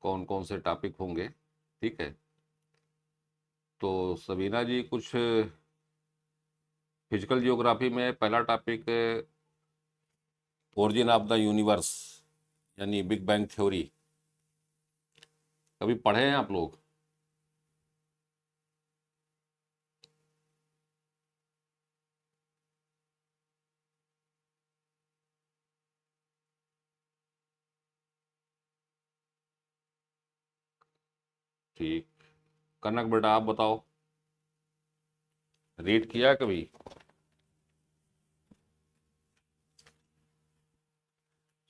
कौन कौन से टॉपिक होंगे। ठीक है, तो सबीना जी कुछ फिजिकल जियोग्राफी में पहला topic origin of the universe यानी बिग बैंग थ्योरी कभी पढ़े हैं आप लोग? ठीक, कनक बेटा आप बताओ, रीड किया कभी?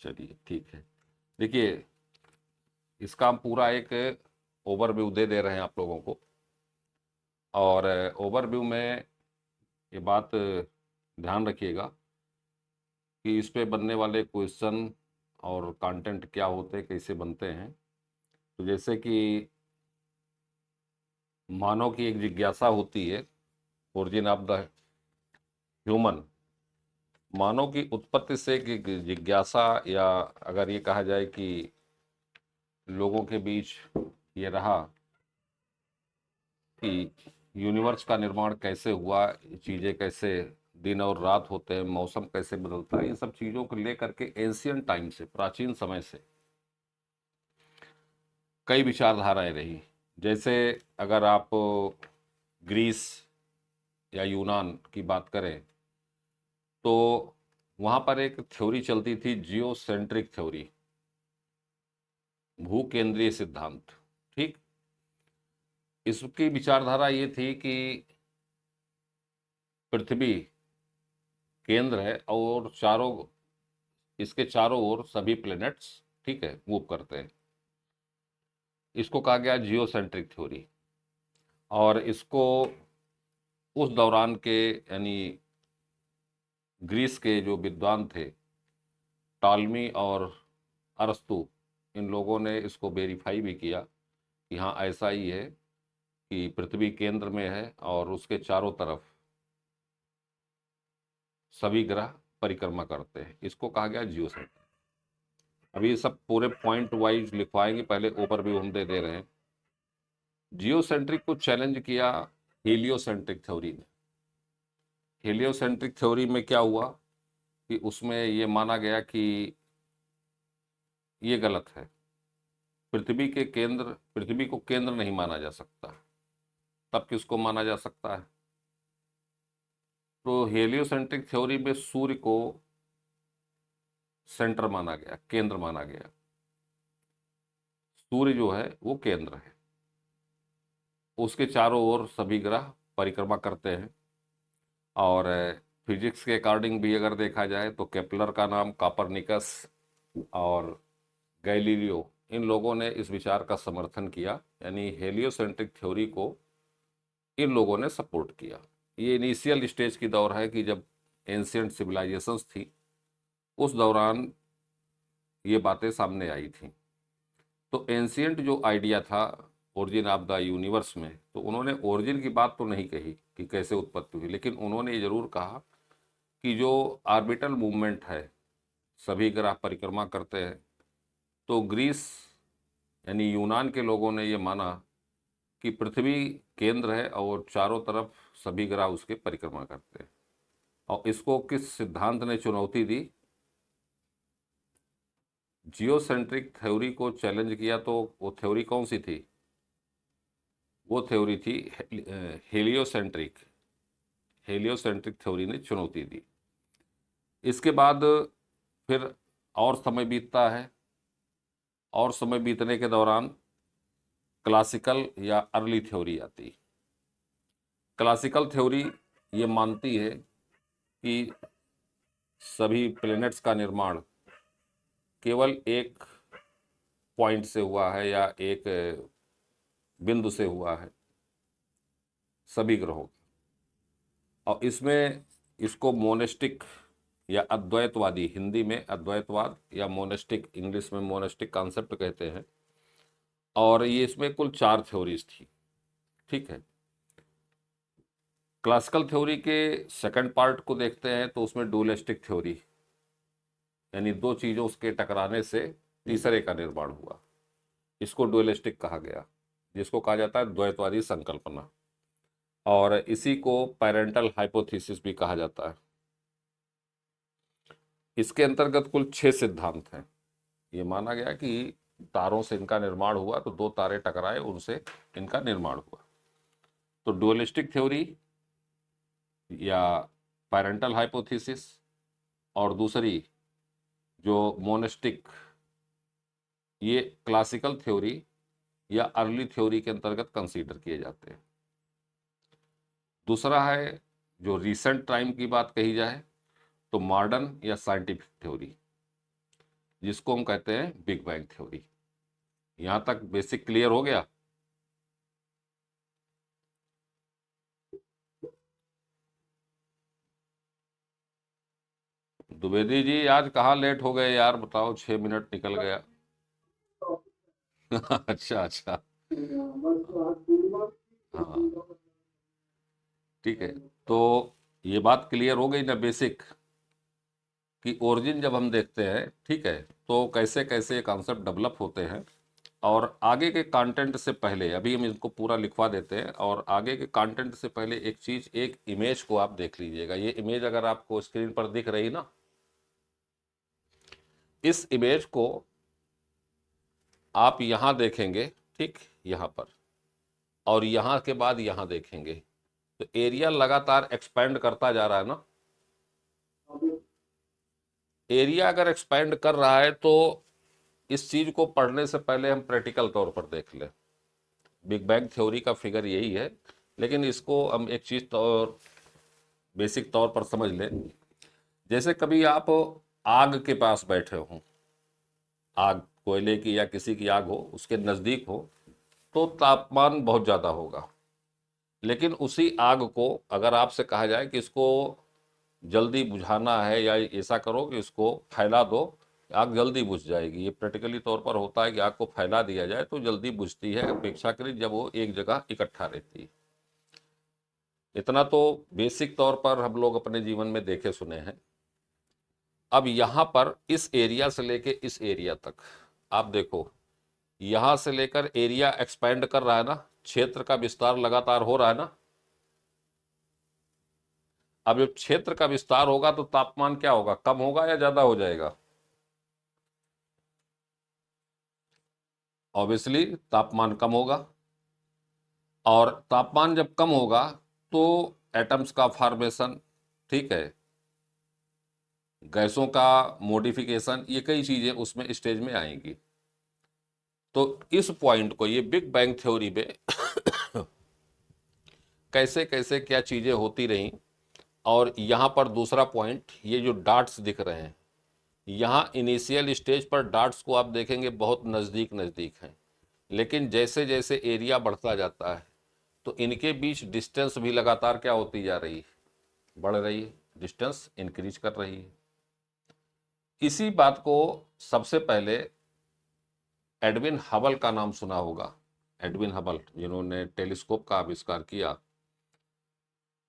चलिए ठीक है। देखिए, इसका हम पूरा एक ओवरव्यू दे रहे हैं आप लोगों को। और ओवरव्यू में ये बात ध्यान रखिएगा कि इस पे बनने वाले क्वेश्चन और कंटेंट क्या होते हैं, कैसे बनते हैं। तो जैसे कि मानव की एक जिज्ञासा होती है, ओरिजिन ऑफ द ह्यूमन, मानव की उत्पत्ति से एक जिज्ञासा, या अगर ये कहा जाए कि लोगों के बीच ये रहा कि यूनिवर्स का निर्माण कैसे हुआ, चीज़ें कैसे दिन और रात होते हैं, मौसम कैसे बदलता है, इन सब चीज़ों को लेकर के एंशियंट टाइम से, प्राचीन समय से कई विचारधाराएं रही। जैसे अगर आप ग्रीस या यूनान की बात करें तो वहाँ पर एक थ्योरी चलती थी, जियोसेंट्रिक थ्योरी, भूकेंद्रीय सिद्धांत। ठीक, इसकी विचारधारा ये थी कि पृथ्वी केंद्र है और चारों, इसके चारों ओर सभी प्लैनेट्स, ठीक है, मूव करते हैं। इसको कहा गया जियोसेंट्रिक थ्योरी। और इसको उस दौरान के यानी ग्रीस के जो विद्वान थे, टॉलमी और अरस्तु, इन लोगों ने इसको वेरीफाई भी किया कि हाँ ऐसा ही है कि पृथ्वी केंद्र में है और उसके चारों तरफ सभी ग्रह परिक्रमा करते हैं। इसको कहा गया जियोसेंट्रिक। अभी ये सब पूरे पॉइंट वाइज लिखवाएंगे, पहले ओवरव्यू हम दे रहे हैं। जियोसेंट्रिक को चैलेंज किया हीलियोसेंट्रिक थ्योरी ने। हीलियोसेंट्रिक थ्योरी में क्या हुआ कि उसमें ये माना गया कि ये गलत है, पृथ्वी को केंद्र नहीं माना जा सकता। तब किसको माना जा सकता है? तो हेलियोसेंट्रिक थ्योरी में सूर्य को सेंटर माना गया, केंद्र माना गया। सूर्य जो है वो केंद्र है, उसके चारों ओर सभी ग्रह परिक्रमा करते हैं। और फिजिक्स के अकॉर्डिंग भी अगर देखा जाए तो केपलर का नाम, कापरनिकस और गैलीलियो, इन लोगों ने इस विचार का समर्थन किया, यानी हेलियोसेंट्रिक थ्योरी को इन लोगों ने सपोर्ट किया। ये इनिशियल स्टेज की दौर है कि जब एंशियंट सिविलाइजेशंस थी, उस दौरान ये बातें सामने आई थी। तो एंशियंट जो आइडिया था ओरिजिन ऑफ द यूनिवर्स में, तो उन्होंने ओरिजिन की बात तो नहीं कही कि कैसे उत्पत्ति हुई, लेकिन उन्होंने ये जरूर कहा कि जो आर्बिटल मूवमेंट है, सभी ग्रह परिक्रमा करते हैं। तो ग्रीस यानी यूनान के लोगों ने ये माना कि पृथ्वी केंद्र है और चारों तरफ सभी ग्रह उसके परिक्रमा करते हैं। और इसको किस सिद्धांत ने चुनौती दी? जियोसेंट्रिक थ्योरी को चैलेंज किया। तो वो थ्योरी कौन सी थी? वो थ्योरी थी हेलियोसेंट्रिक। हेलियोसेंट्रिक थ्योरी ने चुनौती दी। इसके बाद फिर और समय बीतता है, और समय बीतने के दौरान क्लासिकल या अर्ली थ्योरी आती। क्लासिकल थ्योरी ये मानती है कि सभी प्लैनेट्स का निर्माण केवल एक पॉइंट से हुआ है या एक बिंदु से हुआ है, सभी ग्रहों का। और इसमें इसको मोनेस्टिक या अद्वैतवादी, हिंदी में अद्वैतवाद या मोनेस्टिक, इंग्लिश में मोनेस्टिक कॉन्सेप्ट कहते हैं। और ये इसमें कुल 4 थ्योरीज थी। ठीक है, क्लासिकल थ्योरी के सेकंड पार्ट को देखते हैं तो उसमें डुअलिस्टिक थ्योरी, यानी दो चीज़ों के टकराने से तीसरे का निर्माण हुआ। इसको डुअलिस्टिक कहा गया, जिसको कहा जाता है द्वैतवादी संकल्पना, और इसी को पैरेंटल हाइपोथेसिस भी कहा जाता है। इसके अंतर्गत कुल 6 सिद्धांत हैं। ये माना गया कि तारों से इनका निर्माण हुआ, तो 2 तारे टकराए, उनसे इनका निर्माण हुआ। तो डुअलिस्टिक थ्योरी या पैरेंटल हाइपोथेसिस, और दूसरी जो मोनेस्टिक, ये क्लासिकल थ्योरी या अर्ली थ्योरी के अंतर्गत कंसीडर किए जाते हैं। दूसरा है, जो रिसेंट टाइम की बात कही जाए तो मॉडर्न या साइंटिफिक थ्योरी, जिसको हम कहते हैं बिग बैंग थ्योरी। यहां तक बेसिक क्लियर हो गया? द्विवेदी जी आज कहाँ लेट हो गए यार, बताओ, 6 मिनट निकल गया। अच्छा अच्छा। हाँ ठीक है। तो ये बात क्लियर हो गई ना बेसिक, कि ओरिजिन जब हम देखते हैं, ठीक है, तो कैसे कैसे कॉन्सेप्ट डेवलप होते हैं। और आगे के कंटेंट से पहले, अभी हम इसको पूरा लिखवा देते हैं, और आगे के कंटेंट से पहले एक चीज, एक इमेज को आप देख लीजिएगा। ये इमेज अगर आपको स्क्रीन पर दिख रही ना, इस इमेज को आप यहां देखेंगे, ठीक, यहां पर, और यहां के बाद यहां देखेंगे, तो एरिया लगातार एक्सपेंड करता जा रहा है ना। एरिया अगर एक्सपेंड कर रहा है, तो इस चीज को पढ़ने से पहले हम प्रैक्टिकल तौर पर देख लें। बिग बैंग थ्योरी का फिगर यही है, लेकिन इसको हम एक चीज तौर बेसिक तौर पर समझ लें। जैसे कभी आप आग के पास बैठे हो, आग कोयले की या किसी की आग हो, उसके नज़दीक हो, तो तापमान बहुत ज़्यादा होगा। लेकिन उसी आग को अगर आपसे कहा जाए कि इसको जल्दी बुझाना है, या ऐसा करो कि इसको फैला दो, आग जल्दी बुझ जाएगी। ये प्रैक्टिकली तौर पर होता है कि आग को फैला दिया जाए तो जल्दी बुझती है, अपेक्षाकृत जब वो एक जगह इकट्ठा रहती है। इतना तो बेसिक तौर पर हम लोग अपने जीवन में देखे सुने हैं। अब यहां पर इस एरिया से लेके इस एरिया तक आप देखो, यहां से लेकर एरिया एक्सपेंड कर रहा है ना, क्षेत्र का विस्तार लगातार हो रहा है ना। अब जब क्षेत्र का विस्तार होगा तो तापमान क्या होगा, कम होगा या ज्यादा हो जाएगा? ऑब्वियसली तापमान कम होगा, और तापमान जब कम होगा तो एटम्स का फॉर्मेशन, ठीक है, गैसों का मॉडिफिकेशन, ये कई चीजें उसमें स्टेज में आएंगी। तो इस पॉइंट को, ये बिग बैंग थ्योरी में कैसे कैसे क्या चीजें होती रहीं। और यहां पर दूसरा पॉइंट, ये जो डॉट्स दिख रहे हैं, यहाँ इनिशियल स्टेज पर डॉट्स को आप देखेंगे बहुत नज़दीक नज़दीक हैं, लेकिन जैसे जैसे एरिया बढ़ता जाता है तो इनके बीच डिस्टेंस भी लगातार क्या होती जा रही है, बढ़ रही है, डिस्टेंस इंक्रीज कर रही है। इसी बात को सबसे पहले एडविन हबल का नाम सुना होगा। एडविन हबल, जिन्होंने टेलीस्कोप का आविष्कार किया,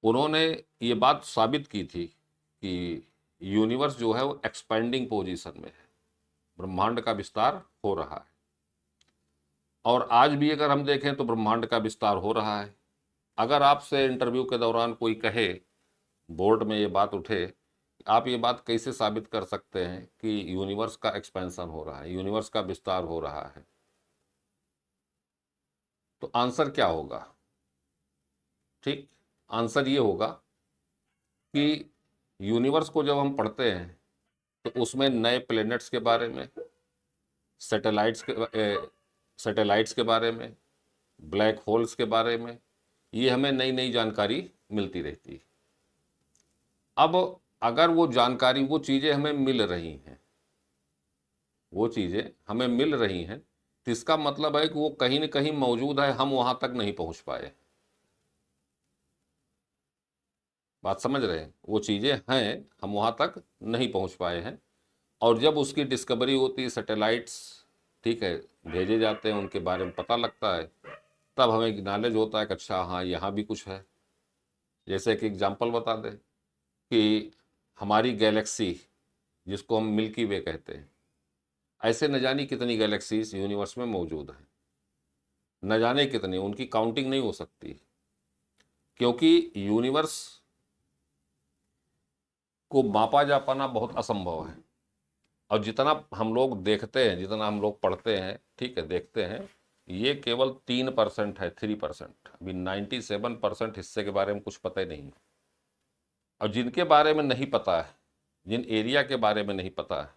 उन्होंने ये बात साबित की थी कि यूनिवर्स जो है वो एक्सपेंडिंग पोजीशन में है, ब्रह्मांड का विस्तार हो रहा है। और आज भी अगर हम देखें तो ब्रह्मांड का विस्तार हो रहा है। अगर आपसे इंटरव्यू के दौरान कोई कहे, बोर्ड में ये बात उठे, आप ये बात कैसे साबित कर सकते हैं कि यूनिवर्स का एक्सपेंशन हो रहा है, यूनिवर्स का विस्तार हो रहा है, तो आंसर क्या होगा? ठीक, आंसर ये होगा कि यूनिवर्स को जब हम पढ़ते हैं तो उसमें नए प्लैनेट्स के बारे में, सैटेलाइट्स के सैटेलाइट्स के बारे में, ब्लैक होल्स के बारे में, ये हमें नई नई जानकारी मिलती रहती है। अब अगर वो जानकारी, वो चीज़ें हमें मिल रही हैं, वो चीज़ें हमें मिल रही हैं, तो इसका मतलब है कि वो कहीं ना कहीं मौजूद है, हम वहाँ तक नहीं पहुँच पाए। बात समझ रहे हैं? वो चीज़ें हैं, हम वहाँ तक नहीं पहुँच पाए हैं। और जब उसकी डिस्कवरी होती है, सैटेलाइट्स, ठीक है, भेजे जाते हैं, उनके बारे में पता लगता है, तब हमें नॉलेज होता है कि अच्छा हाँ यहाँ भी कुछ है। जैसे कि एग्जांपल बता दें कि हमारी गैलेक्सी, जिसको हम मिल्की वे कहते हैं, ऐसे न जाने कितनी गैलेक्सीज यूनिवर्स में मौजूद हैं, न जाने कितनी, उनकी काउंटिंग नहीं हो सकती, क्योंकि यूनिवर्स को मापा जा पाना बहुत असंभव है। और जितना हम लोग देखते हैं, जितना हम लोग पढ़ते हैं, ठीक है, देखते हैं, ये केवल 3% है, 3%। अभी 97% हिस्से के बारे में कुछ पता ही नहीं। और जिनके बारे में नहीं पता है, जिन एरिया के बारे में नहीं पता है,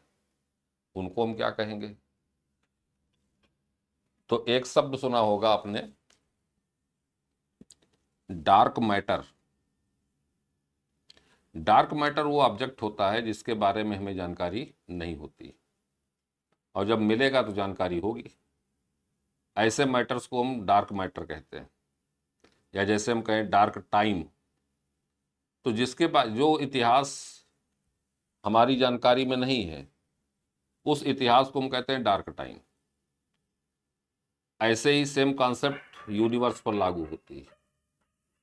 उनको हम क्या कहेंगे? तो एक शब्द सुना होगा आपने, डार्क मैटर। डार्क मैटर वो ऑब्जेक्ट होता है जिसके बारे में हमें जानकारी नहीं होती, और जब मिलेगा तो जानकारी होगी। ऐसे मैटर्स को हम डार्क मैटर कहते हैं। या जैसे हम कहें डार्क टाइम, तो जिसके बाद जो इतिहास हमारी जानकारी में नहीं है, उस इतिहास को हम कहते हैं डार्क टाइम। ऐसे ही सेम कॉन्सेप्ट यूनिवर्स पर लागू होती है।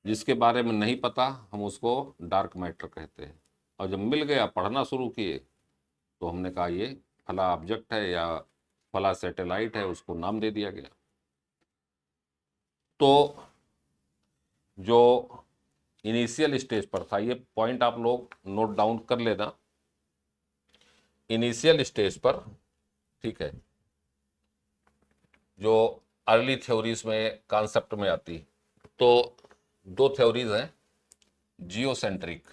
जिसके बारे में नहीं पता, हम उसको डार्क मैटर कहते हैं। और जब मिल गया, पढ़ना शुरू किए, तो हमने कहा ये फला ऑब्जेक्ट है या फला सैटेलाइट है, उसको नाम दे दिया गया। तो जो इनिशियल स्टेज पर था, ये पॉइंट आप लोग नोट डाउन कर लेना। इनिशियल स्टेज पर, ठीक है, जो अर्ली थ्योरीज में कॉन्सेप्ट में आती, तो दो थ्योरीज हैं, जियोसेंट्रिक,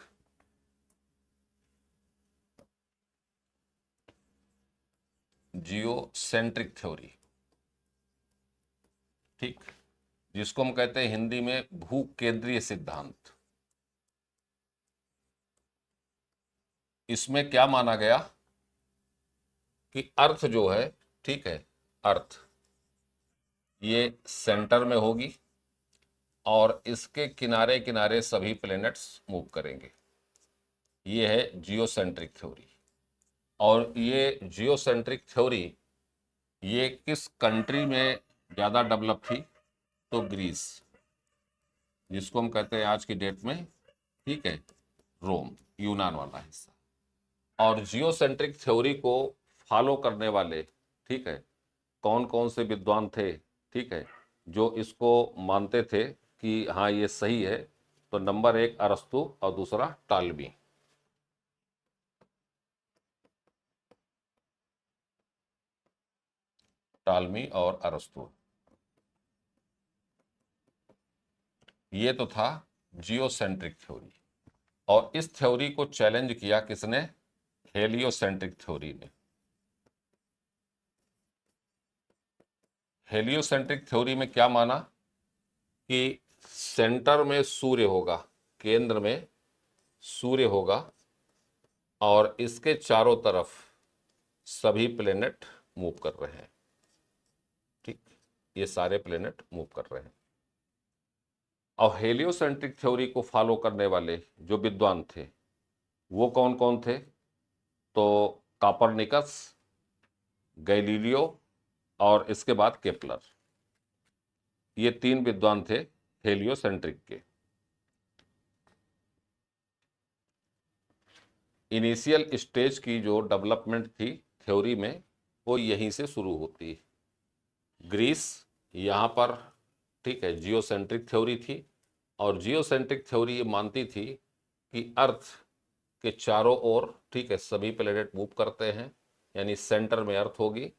जियोसेंट्रिक थ्योरी, ठीक, जिसको हम कहते हैं हिंदी में भू केंद्रीय सिद्धांत। इसमें क्या माना गया कि अर्थ जो है, ठीक है, अर्थ ये सेंटर में होगी और इसके किनारे किनारे सभी प्लैनेट्स मूव करेंगे। ये है जियोसेंट्रिक थ्योरी। और ये जियोसेंट्रिक थ्योरी ये किस कंट्री में ज़्यादा डेवलप थी? तो ग्रीस, जिसको हम कहते हैं आज की डेट में, ठीक है, रोम, यूनान वाला हिस्सा। और जियोसेंट्रिक थ्योरी को फॉलो करने वाले, ठीक है, कौन कौन से विद्वान थे, ठीक है, जो इसको मानते थे कि हाँ ये सही है? तो नंबर 1 अरस्तु और दूसरा टालमी। टालमी और अरस्तु, ये तो था जियोसेंट्रिक थ्योरी। और इस थ्योरी को चैलेंज किया किसने? हेलियोसेंट्रिक थ्योरी ने। हेलियोसेंट्रिक थ्योरी में क्या माना कि सेंटर में सूर्य होगा, केंद्र में सूर्य होगा, और इसके चारों तरफ सभी प्लेनेट मूव कर रहे हैं, ठीक, ये सारे प्लेनेट मूव कर रहे हैं। और हेलियोसेंट्रिक थ्योरी को फॉलो करने वाले जो विद्वान थे, वो कौन कौन थे? तो कॉपरनिकस, गैलीलियो और इसके बाद केपलर, ये 3 विद्वान थे हेलियोसेंट्रिक के। इनिशियल स्टेज की जो डेवलपमेंट थी थ्योरी में, वो यहीं से शुरू होती है। ग्रीस, यहाँ पर, ठीक है, जियोसेंट्रिक थ्योरी थी। और जियोसेंट्रिक थ्योरी ये मानती थी कि अर्थ के चारों ओर, ठीक है, सभी प्लेनेट मूव करते हैं, यानी सेंटर में अर्थ होगी।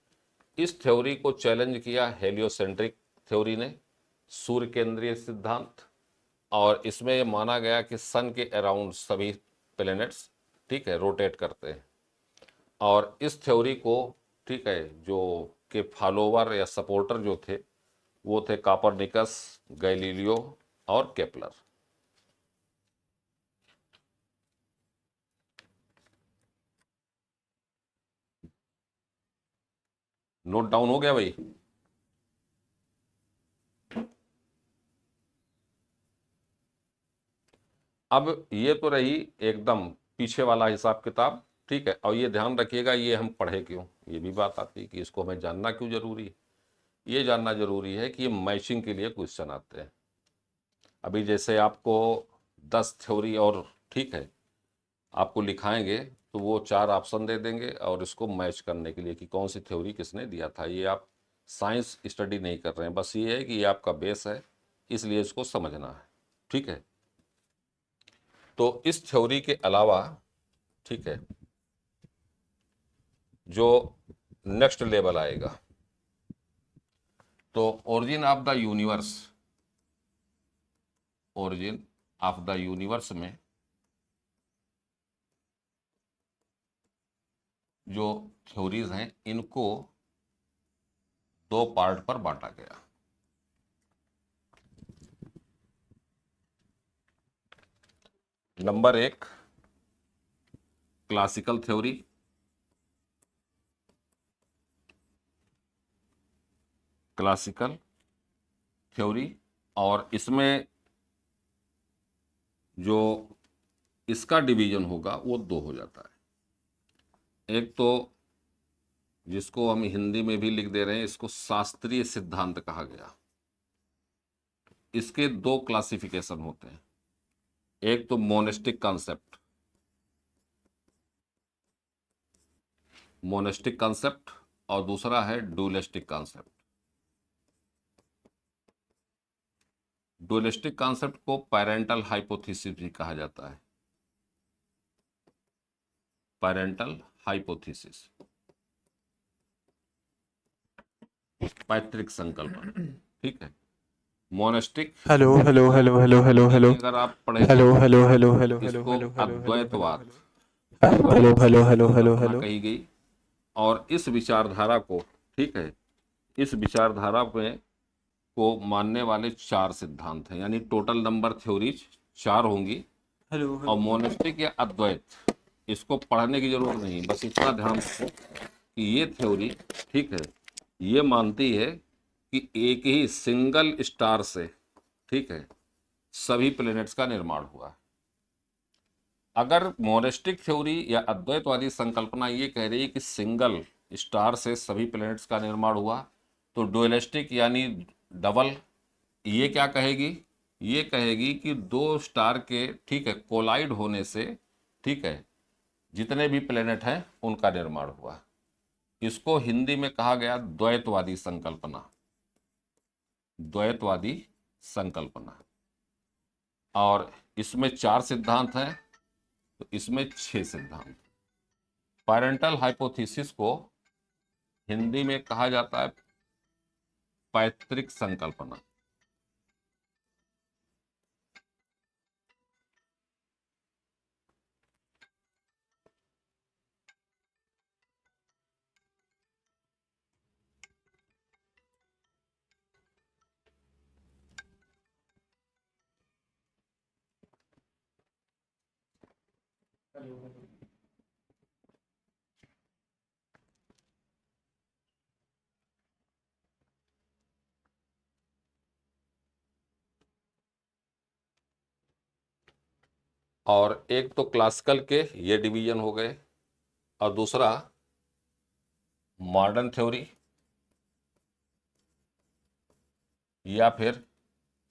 इस थ्योरी को चैलेंज किया हेलियोसेंट्रिक थ्योरी ने, सूर्य केंद्रीय सिद्धांत। और इसमें यह माना गया कि सन के अराउंड सभी प्लैनेट्स, ठीक है, रोटेट करते हैं। और इस थ्योरी को, ठीक है, जो के फॉलोवर या सपोर्टर जो थे, वो थे कॉपरनिकस, गैलीलियो और केपलर। नोट डाउन हो गया भाई? अब ये तो रही एकदम पीछे वाला हिसाब किताब, ठीक है। और ये ध्यान रखिएगा, ये हम पढ़े क्यों, ये भी बात आती है कि इसको हमें जानना क्यों जरूरी है। ये जानना जरूरी है कि ये मैचिंग के लिए क्वेश्चन आते हैं। अभी जैसे आपको 10 थ्योरी और, ठीक है, आपको लिखाएंगे तो वो 4 ऑप्शन दे देंगे और इसको मैच करने के लिए कि कौन सी थ्योरी किसने दिया था। ये आप साइंस स्टडी नहीं कर रहे हैं, बस ये है कि ये आपका बेस है, इसलिए इसको समझना है। ठीक है, तो इस थ्योरी के अलावा, ठीक है, जो नेक्स्ट लेवल आएगा, तो origin of the universe, origin of the universe में जो थ्योरीज हैं इनको 2 पार्ट पर बांटा गया। Number 1 classical theory, classical theory, और इसमें जो इसका डिवीजन होगा वो 2 हो जाता है। एक तो जिसको हम हिंदी में भी लिख दे रहे हैं, इसको शास्त्रीय सिद्धांत कहा गया। इसके 2 क्लासिफिकेशन होते हैं, एक तो मोनेस्टिक कॉन्सेप्ट, मोनेस्टिक कॉन्सेप्ट, और दूसरा है डुअलिस्टिक कॉन्सेप्ट। डुअलिस्टिक कॉन्सेप्ट को पैरेंटल हाइपोथेसिस भी कहा जाता है, पैरेंटल हाइपोथेसिस, पैतृक संकल्पना। ठीक है, monastic, hello hello hello hello hello hello अगर आप पढ़ेंगे hello hello hello hello hello इसको हेलो हेलो हेलो हेलो अद्वैतवाद, हेलो हेलो हेलो हेलो संकल्पना हेलो। कही गई। और इस विचारधारा को, ठीक है, इस विचारधारा में को मानने वाले 4 सिद्धांत हैं, यानी टोटल नंबर थ्योरीज 4 होंगी। हेलो और हेलो हेलो मोनेस्टिक या अद्वैत, इसको पढ़ने की जरूरत नहीं, बस इतना ध्यान रखो कि ये थ्योरी, ठीक है, ये मानती है कि एक ही सिंगल स्टार से, ठीक है, सभी प्लैनेट्स का निर्माण हुआ है। अगर मोनेस्टिक थ्योरी या अद्वैतवादी संकल्पना ये कह रही है कि सिंगल स्टार से सभी प्लैनेट्स का निर्माण हुआ, तो डुअलिस्टिक यानी डबल, ये क्या कहेगी, ये कहेगी कि 2 स्टार के, ठीक है, कोलाइड होने से, ठीक है, जितने भी प्लेनेट हैं उनका निर्माण हुआ। इसको हिंदी में कहा गया द्वैतवादी संकल्पना, द्वैतवादी संकल्पना। और इसमें 4 सिद्धांत हैं, तो इसमें 6 सिद्धांत। पैरेंटल हाइपोथेसिस को हिंदी में कहा जाता है पैतृक संकल्पना। और एक तो क्लासिकल के ये डिवीजन हो गए, और दूसरा मॉडर्न थ्योरी या फिर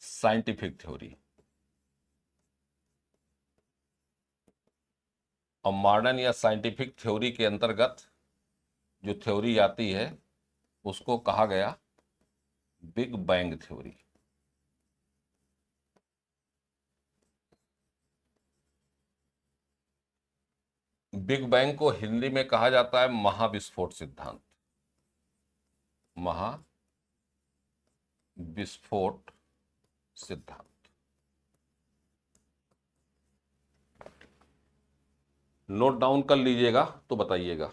साइंटिफिक थ्योरी। और मॉडर्न या साइंटिफिक थ्योरी के अंतर्गत जो थ्योरी आती है उसको कहा गया big bang theory. Big bang को हिंदी में कहा जाता है महाविस्फोट सिद्धांत, महाविस्फोट सिद्धांत। नोट डाउन कर लीजिएगा तो बताइएगा।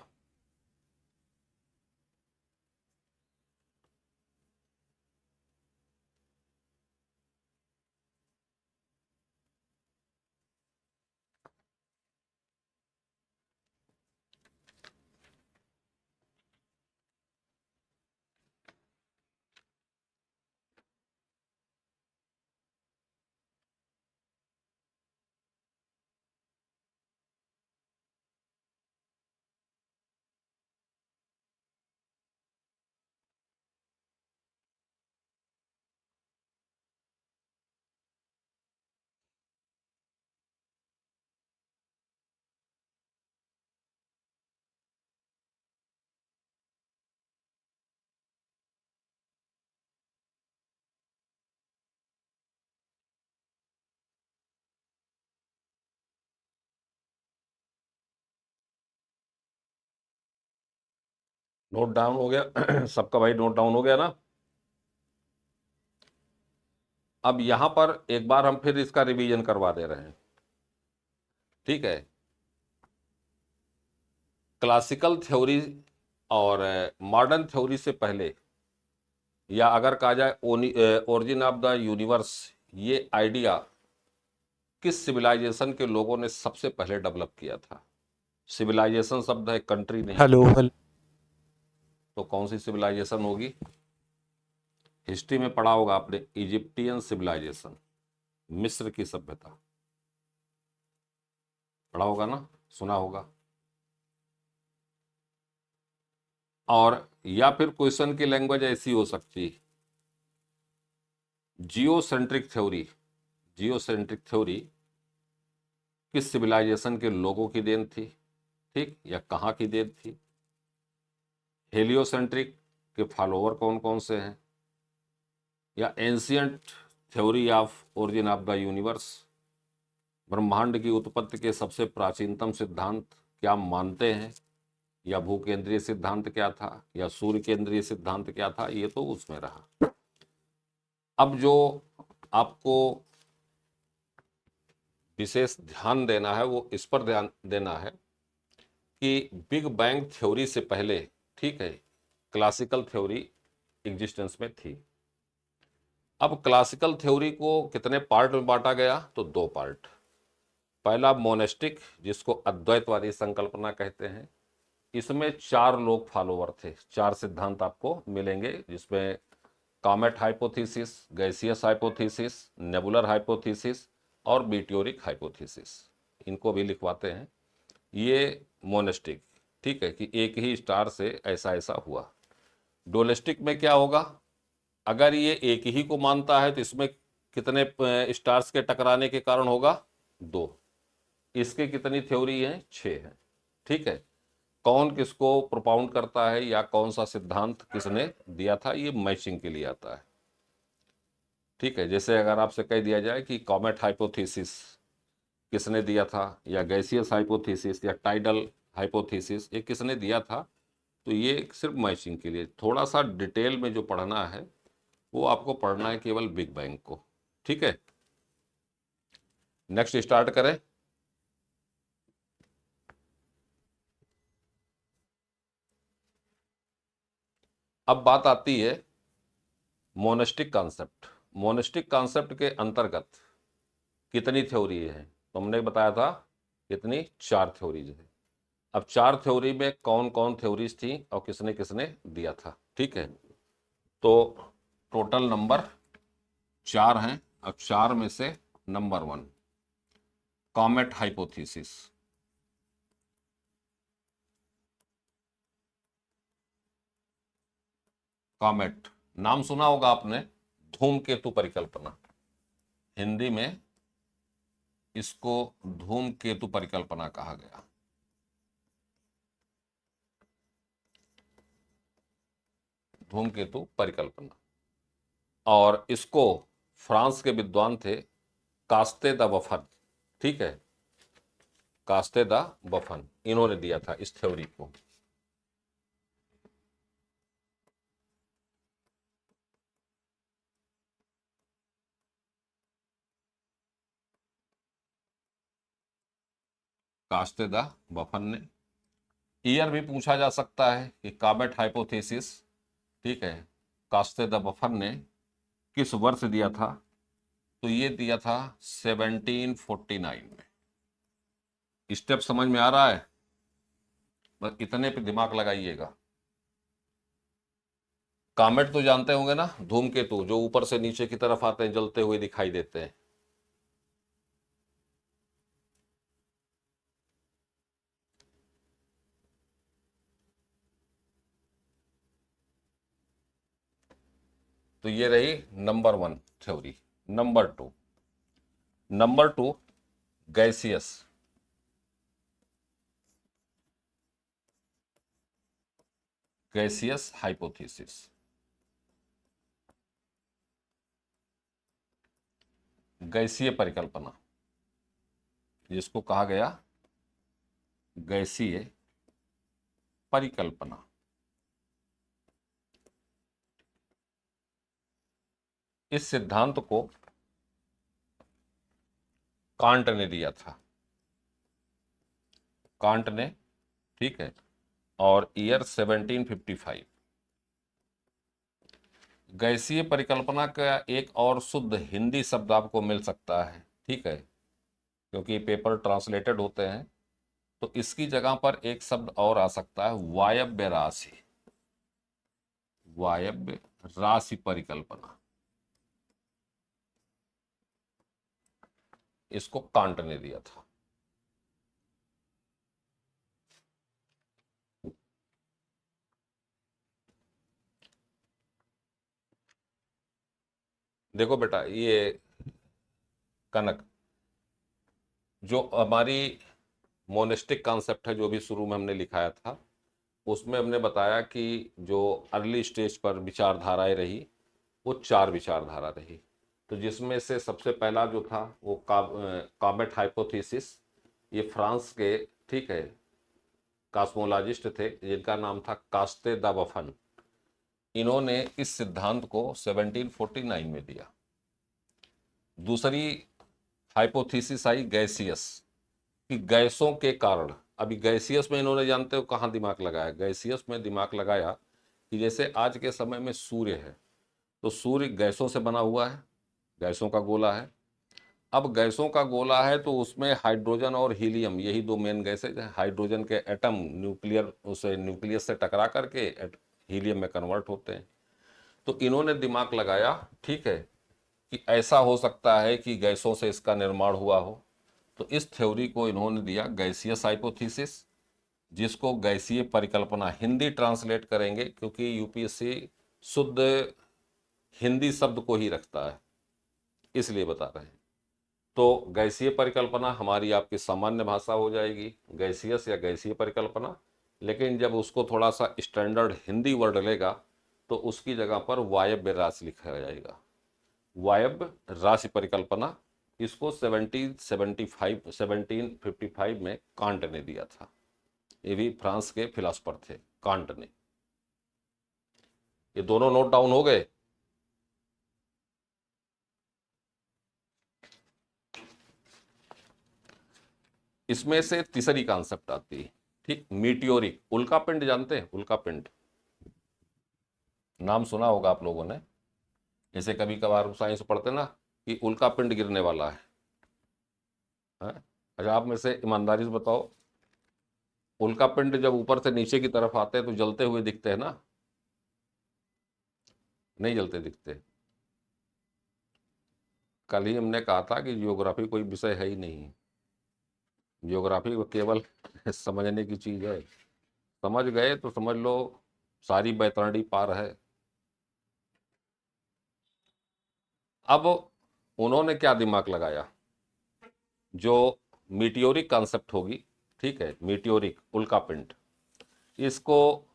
नोट डाउन हो गया सबका भाई, नोट डाउन हो गया ना। अब यहां पर एक बार हम फिर इसका रिवीजन करवा दे रहे हैं, ठीक है। क्लासिकल थ्योरी और मॉडर्न थ्योरी से पहले, या अगर कहा जाए ओरिजिन ऑफ द यूनिवर्स, ये आइडिया किस सिविलाइजेशन के लोगों ने सबसे पहले डेवलप किया था? सिविलाइजेशन शब्द है, कंट्री नहीं। हेलो हेलो तो कौन सी सिविलाइजेशन होगी? हिस्ट्री में पढ़ा होगा आपने, इजिप्टियन सिविलाइजेशन, मिस्र की सभ्यता, पढ़ा होगा ना, सुना होगा। और या फिर क्वेश्चन की लैंग्वेज ऐसी हो सकती, जियोसेंट्रिक थ्योरी। जियोसेंट्रिक थ्योरी किस सिविलाइजेशन के लोगों की देन थी, ठीक, या कहाँ की देन थी? हेलियोसेंट्रिक के फॉलोअर कौन कौन से हैं? या ancient theory of origin of the universe, ब्रह्मांड की उत्पत्ति के सबसे प्राचीनतम सिद्धांत क्या मानते हैं? या भूकेंद्रीय सिद्धांत क्या था, या सूर्य केंद्रीय सिद्धांत क्या था? ये तो उसमें रहा। अब जो आपको विशेष ध्यान देना है वो इस पर ध्यान देना है कि बिग बैंग थ्योरी से पहले, ठीक है, क्लासिकल थ्योरी एग्जिस्टेंस में थी। अब क्लासिकल थ्योरी को कितने पार्ट में बांटा गया? तो दो पार्ट। पहला मोनेस्टिक, जिसको अद्वैतवादी संकल्पना कहते हैं, इसमें 4 लोग फॉलोवर थे, 4 सिद्धांत आपको मिलेंगे, जिसमें comet hypothesis, gaseous hypothesis, nebular hypothesis और मीटियोरिक हाइपोथेसिस। इनको भी लिखवाते हैं। ये मोनेस्टिक, ठीक है, कि एक ही स्टार से ऐसा ऐसा हुआ। डोलेस्टिक में क्या होगा? अगर ये एक ही को मानता है तो इसमें कितने स्टार्स के टकराने के कारण होगा? 2। इसके कितनी थ्योरी है? 6 है, ठीक है। कौन किसको प्रोपाउंड करता है या कौन सा सिद्धांत किसने दिया था, ये मैचिंग के लिए आता है, ठीक है। जैसे अगर आपसे कह दिया जाए कि कॉमेट हाइपोथेसिस किसने दिया था, या गैसियस हाइपोथेसिस या टाइडल हाइपोथेसिस ये किसने दिया था, तो ये सिर्फ मैचिंग के लिए। थोड़ा सा डिटेल में जो पढ़ना है वो आपको पढ़ना है केवल बिग बैंग को, ठीक है। नेक्स्ट स्टार्ट करें। अब बात आती है मोनेस्टिक कॉन्सेप्ट। मोनेस्टिक कॉन्सेप्ट के अंतर्गत कितनी थ्योरी है? तो हमने बताया था कितनी, 4 थ्योरीज है। अब 4 थ्योरी में कौन कौन थ्योरीज थी और किसने किसने दिया था, ठीक है। तो टोटल नंबर 4 हैं। अब 4 में से नंबर 1, कॉमेट हाइपोथेसिस। कॉमेट नाम सुना होगा आपने, धूमकेतु परिकल्पना। हिंदी में इसको धूमकेतु परिकल्पना कहा गया। धूमकेतु परिकल्पना, और इसको फ्रांस के विद्वान थे कास्ते द बफन, ठीक है, कास्ते द बफन, इन्होंने दिया था इस थ्योरी को। कास्ते द बफन ने। ईयर भी पूछा जा सकता है कि कॉमेट हाइपोथेसिस, ठीक है, कास्ते द बफन ने किस वर्ष दिया था? तो ये दिया था 1749 में। स्टेप समझ में आ रहा है? बस इतने पे दिमाग लगाइएगा। कॉमेट तो जानते होंगे ना, धूमकेतु जो ऊपर से नीचे की तरफ आते हैं, जलते हुए दिखाई देते हैं। तो ये रही number 1 theory. Number 2 gaseous. Gaseous hypothesis, गैसीय परिकल्पना, जिसको कहा गया गैसीय परिकल्पना। इस सिद्धांत को कांट ने दिया था, कांट ने, ठीक है। और ईयर 1755। गैसीय परिकल्पना का एक और शुद्ध हिंदी शब्द आपको मिल सकता है, ठीक है, क्योंकि पेपर ट्रांसलेटेड होते हैं, तो इसकी जगह पर एक शब्द और आ सकता है, वायव्य राशि, वायव्य राशि परिकल्पना। इसको कांट ने दिया था। देखो बेटा, ये कनक, जो हमारी मोनिस्टिक कॉन्सेप्ट है, जो भी शुरू में हमने लिखाया था, उसमें हमने बताया कि जो अर्ली स्टेज पर विचारधाराएं रही, वो 4 विचारधारा रही। तो जिसमें से सबसे पहला जो था वो कॉमेट हाइपोथेसिस, ये फ्रांस के, ठीक है, कॉस्मोलॉजिस्ट थे जिनका नाम था कास्ते द बफन। इन्होंने इस सिद्धांत को 1749 में दिया। दूसरी हाइपोथेसिस आई गैसियस, कि गैसों के कारण, अभी गैसियस में इन्होंने जानते हो कहाँ दिमाग लगाया, गैसियस में दिमाग लगाया कि जैसे आज के समय में सूर्य है, तो सूर्य गैसों से बना हुआ है, गैसों का गोला है। अब गैसों का गोला है तो उसमें हाइड्रोजन और हीलियम, यही 2 मेन गैसेज हैं। हाइड्रोजन के एटम न्यूक्लियर, उसे न्यूक्लियस से टकरा करके हीलियम में कन्वर्ट होते हैं। तो इन्होंने दिमाग लगाया, ठीक है, कि ऐसा हो सकता है कि गैसों से इसका निर्माण हुआ हो। तो इस थ्योरी को इन्होंने दिया गैसियस हाइपोथेसिस, जिसको गैसीय परिकल्पना हिंदी ट्रांसलेट करेंगे, क्योंकि यूपीएससी शुद्ध हिंदी शब्द को ही रखता है, इसलिए बता रहे हैं। तो गैसीय परिकल्पना हमारी आपकी सामान्य भाषा हो जाएगी, गैसियस या गैसीय परिकल्पना। लेकिन जब उसको थोड़ा सा स्टैंडर्ड हिंदी वर्ड लेगा तो उसकी जगह पर वायव्य राशि लिखा जाएगा, वायव्य राशि परिकल्पना। इसको 1755 में कांट ने दिया था। ये भी फ्रांस के फिलोसफर थे, कांट ने। ये दोनों नोट डाउन हो गए। इसमें से तीसरी कॉन्सेप्ट आती है, ठीक, मीटियोरिक, उल्कापिंड जानते हैं, उल्कापिंड नाम सुना होगा आप लोगों ने, जैसे कभी कभार साइंस पढ़ते ना कि उल्कापिंड गिरने वाला है, हाँ? अच्छा, आप में से ईमानदारी से बताओ, उल्कापिंड जब ऊपर से नीचे की तरफ आते हैं तो जलते हुए दिखते हैं ना, नहीं जलते दिखते। कल ही हमने कहा था कि जियोग्राफी कोई विषय है ही नहीं, जियोग्राफी केवल समझने की चीज है। समझ गए तो समझ लो सारी बैतरणी पार है। अब उन्होंने क्या दिमाग लगाया, जो मीटियोरिक कॉन्सेप्ट होगी, ठीक है, मीटियोरिक उल्कापिंड, इसको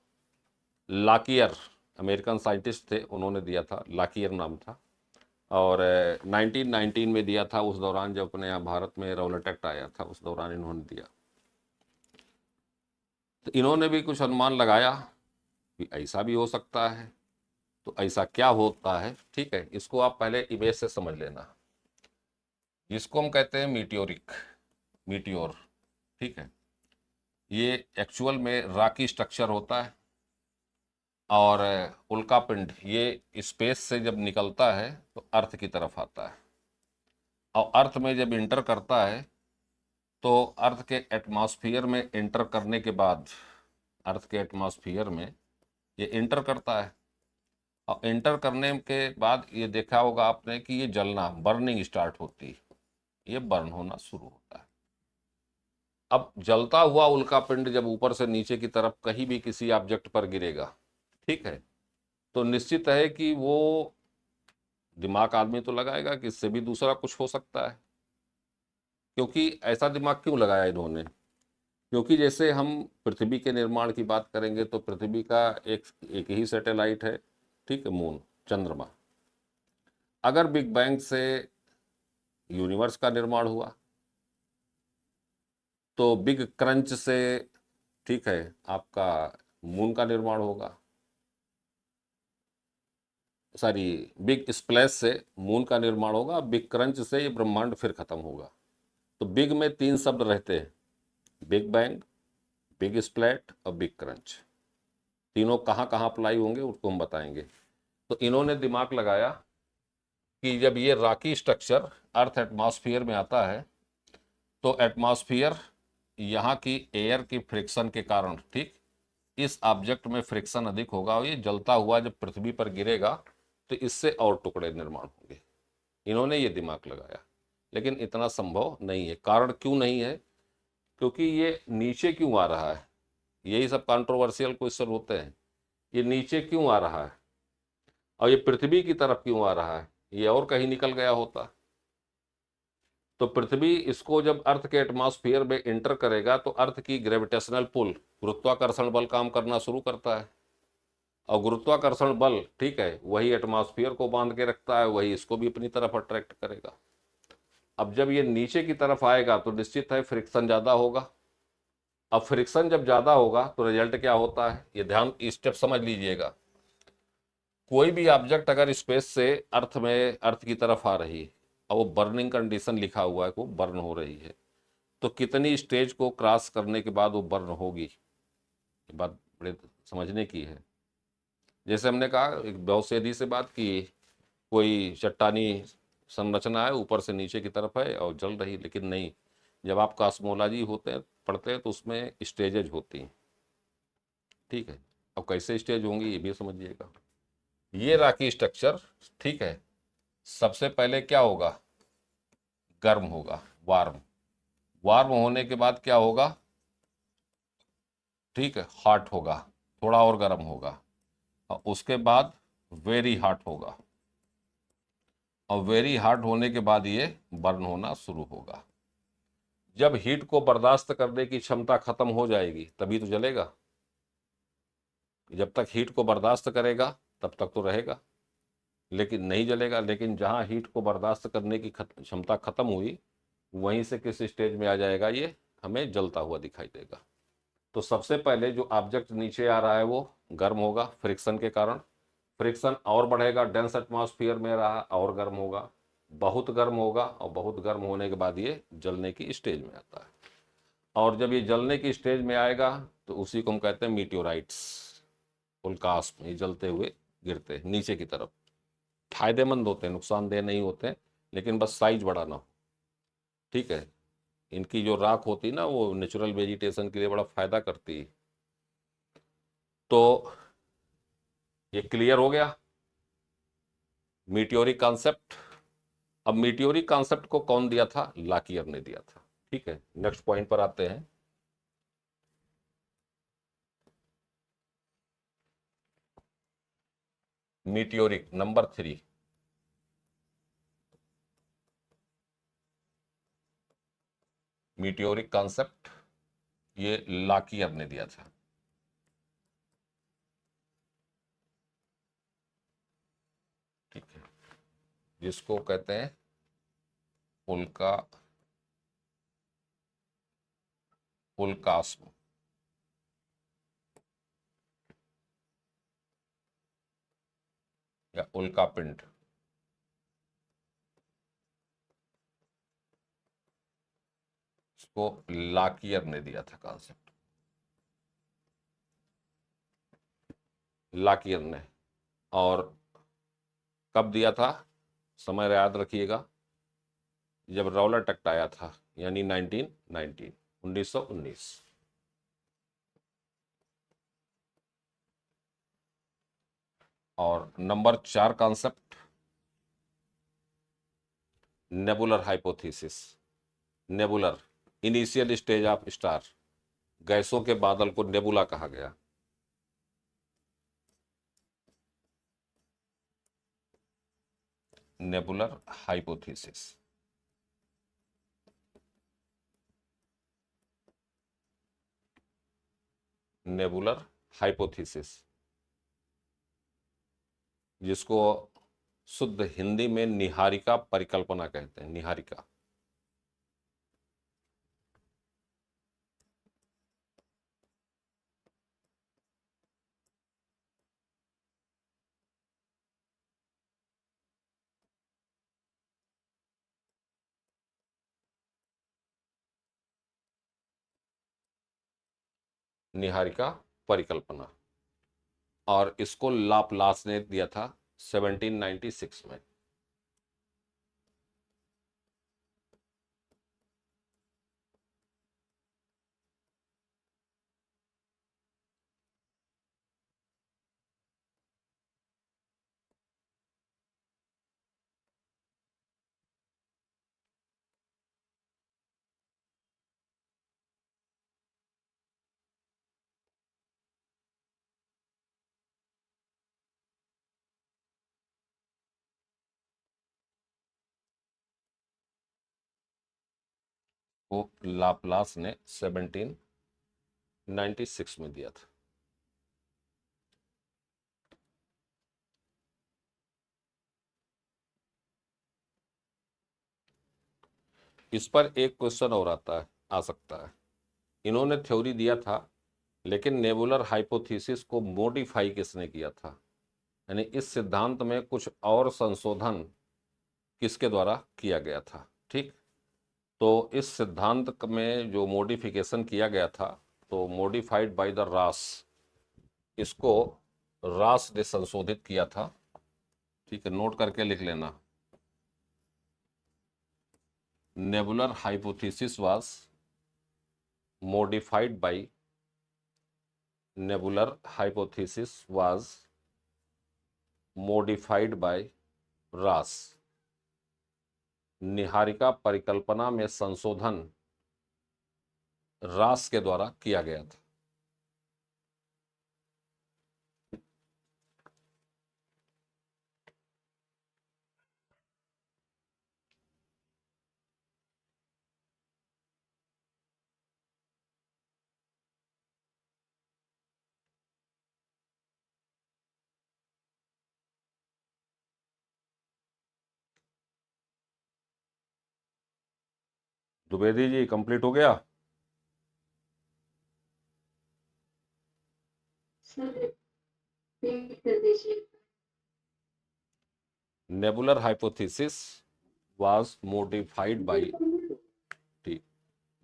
लाकियर, अमेरिकन साइंटिस्ट थे, उन्होंने दिया था, लाकियर नाम था। और 1919 में दिया था, उस दौरान जब अपने यहाँ भारत में रौलट एक्ट आया था, उस दौरान इन्होंने दिया। तो इन्होंने भी कुछ अनुमान लगाया कि ऐसा भी हो सकता है। तो ऐसा क्या होता है, ठीक है, इसको आप पहले इमेज से समझ लेना। इसको हम कहते हैं मीटियोरिक, मीटियोर, ठीक है। ये एक्चुअल में राकी स्ट्रक्चर होता है, और उल्कापिंड ये स्पेस से जब निकलता है तो अर्थ की तरफ आता है, और अर्थ में जब इंटर करता है तो अर्थ के एटमॉस्फेयर में इंटर करने के बाद, अर्थ के एटमॉस्फेयर में ये इंटर करता है, और इंटर करने के बाद ये देखा होगा आपने कि ये जलना, बर्निंग स्टार्ट होती है, ये बर्न होना शुरू होता है। अब जलता हुआ उल्कापिंड जब ऊपर से नीचे की तरफ कहीं भी किसी ऑब्जेक्ट पर गिरेगा, ठीक है, तो निश्चित है कि वो दिमाग आदमी तो लगाएगा कि इससे भी दूसरा कुछ हो सकता है। क्योंकि ऐसा दिमाग क्यों लगाया इन्होंने, क्योंकि जैसे हम पृथ्वी के निर्माण की बात करेंगे तो पृथ्वी का एक ही सैटेलाइट है, ठीक है, मून, चंद्रमा। अगर बिग बैंग से यूनिवर्स का निर्माण हुआ तो बिग क्रंच से, ठीक है, आपका मून का निर्माण होगा। सॉरी बिग स्प्लैश से मून का निर्माण होगा, बिग क्रंच से ये ब्रह्मांड फिर खत्म होगा। तो बिग में 3 शब्द रहते हैं, बिग बैंग, बिग स्प्लैट और बिग क्रंच। तीनों कहाँ कहाँ अप्लाई होंगे उसको हम बताएंगे। तो इन्होंने दिमाग लगाया कि जब ये रॉकी स्ट्रक्चर अर्थ एटमॉस्फेयर में आता है तो एटमॉस्फेयर यहाँ की एयर की फ्रिक्शन के कारण, ठीक, इस ऑब्जेक्ट में फ्रिक्शन अधिक होगा और ये जलता हुआ जब पृथ्वी पर गिरेगा तो इससे और टुकड़े निर्माण होंगे। इन्होंने ये दिमाग लगाया, लेकिन इतना संभव नहीं है। कारण क्यों नहीं है? क्योंकि ये नीचे क्यों आ रहा है, यही सब कंट्रोवर्शियल क्वेश्चन होते हैं। ये नीचे क्यों आ रहा है और ये पृथ्वी की तरफ क्यों आ रहा है? ये और कहीं निकल गया होता। तो पृथ्वी इसको जब अर्थ के एटमॉस्फेयर में इंटर करेगा तो अर्थ की ग्रेविटेशनल पुल, गुरुत्वाकर्षण बल काम करना शुरू करता है। और गुरुत्वाकर्षण बल, ठीक है, वही एटमॉस्फेयर को बांध के रखता है, वही इसको भी अपनी तरफ अट्रैक्ट करेगा। अब जब ये नीचे की तरफ आएगा तो निश्चित है फ्रिक्शन ज़्यादा होगा। अब फ्रिक्शन जब ज़्यादा होगा तो रिजल्ट क्या होता है, ये ध्यान स्टेप समझ लीजिएगा। कोई भी ऑब्जेक्ट अगर स्पेस से अर्थ में, अर्थ की तरफ आ रही है और वो बर्निंग कंडीशन लिखा हुआ है, वो बर्न हो रही है, तो कितनी स्टेज को क्रॉस करने के बाद वो बर्न होगी, ये बात बड़े समझने की है। जैसे हमने कहा, एक बहुत सीधी से बात की, कोई चट्टानी संरचना है, ऊपर से नीचे की तरफ है और जल रही, लेकिन नहीं, जब आप कॉस्मोलॉजी होते हैं, पढ़ते हैं, तो उसमें स्टेजेज होती हैं, ठीक है। अब कैसे स्टेज होंगी ये भी समझिएगा। ये राकी स्ट्रक्चर, ठीक है, सबसे पहले क्या होगा, गर्म होगा, वार्म। वार्म होने के बाद क्या होगा, ठीक है, हॉट होगा, थोड़ा और गर्म होगा, और उसके बाद वेरी हॉट होगा, और वेरी हॉट होने के बाद ये बर्न होना शुरू होगा। जब हीट को बर्दाश्त करने की क्षमता खत्म हो जाएगी तभी तो जलेगा। जब तक हीट को बर्दाश्त करेगा तब तक तो रहेगा, लेकिन नहीं जलेगा। लेकिन जहां हीट को बर्दाश्त करने की क्षमता खत्म हुई, वहीं से किस स्टेज में आ जाएगा, ये हमें जलता हुआ दिखाई देगा। तो सबसे पहले जो ऑब्जेक्ट नीचे आ रहा है वो गर्म होगा फ्रिक्शन के कारण। फ्रिक्शन और बढ़ेगा, डेंस एटमॉस्फेयर में रहा और गर्म होगा, बहुत गर्म होगा, और बहुत गर्म होने के बाद ये जलने की स्टेज में आता है। और जब ये जलने की स्टेज में आएगा तो उसी को हम कहते हैं मीटियोराइट्स, उल्कास्म। ये जलते हुए गिरते हैं नीचे की तरफ, फायदेमंद होते हैं, नुकसानदेह नहीं होते, लेकिन बस साइज बड़ा ना हो, ठीक है। इनकी जो राख होती है ना, वो नेचुरल वेजिटेशन के लिए बड़ा फायदा करती है। तो ये क्लियर हो गया मीटियोरिक कॉन्सेप्ट। अब मीटियोरिक कॉन्सेप्ट को कौन दिया था, लाकियर ने दिया था, ठीक है। नेक्स्ट पॉइंट पर आते हैं। मीटियोरिक नंबर 3, मीटियोरिक कॉन्सेप्ट ये लाकियर ने दिया था, ठीक है, जिसको कहते हैं उल्का, उल्कास्म, या उल्का पिंड। इसको लाकियर ने दिया था कॉन्सेप्ट, लाकियर ने। और कब दिया था, समय याद रखिएगा, जब रॉलर टेक्ट आया था, यानी 1919, 1919। और number 4 concept, nebular hypothesis. Nebular, initial stage of star, गैसों के बादल को नेबुला कहा गया। नेबुलर हाइपोथेसिस, नेबुलर हाइपोथेसिस, जिसको शुद्ध हिंदी में निहारिका परिकल्पना कहते हैं, निहारिका। निहारिका परिकल्पना, और इसको लाप्लास ने दिया था 1796 में। वो लाप्लास ने 1796 में दिया था। इस पर एक क्वेश्चन और आ सकता है। इन्होंने थ्योरी दिया था, लेकिन नेबुलर हाइपोथेसिस को मॉडिफाई किसने किया था, यानी इस सिद्धांत में कुछ और संशोधन किसके द्वारा किया गया था। ठीक, तो इस सिद्धांत में जो मॉडिफिकेशन किया गया था, तो मॉडिफाइड बाय द रास, इसको रास ने संशोधित किया था। ठीक है, नोट करके लिख लेना। Nebular hypothesis was modified by nebular hypothesis was modified by रास। निहारिका परिकल्पना में संशोधन रास के द्वारा किया गया था। द्विवेदी जी, कंप्लीट हो गया? Nebular hypothesis was modified by, ठीक,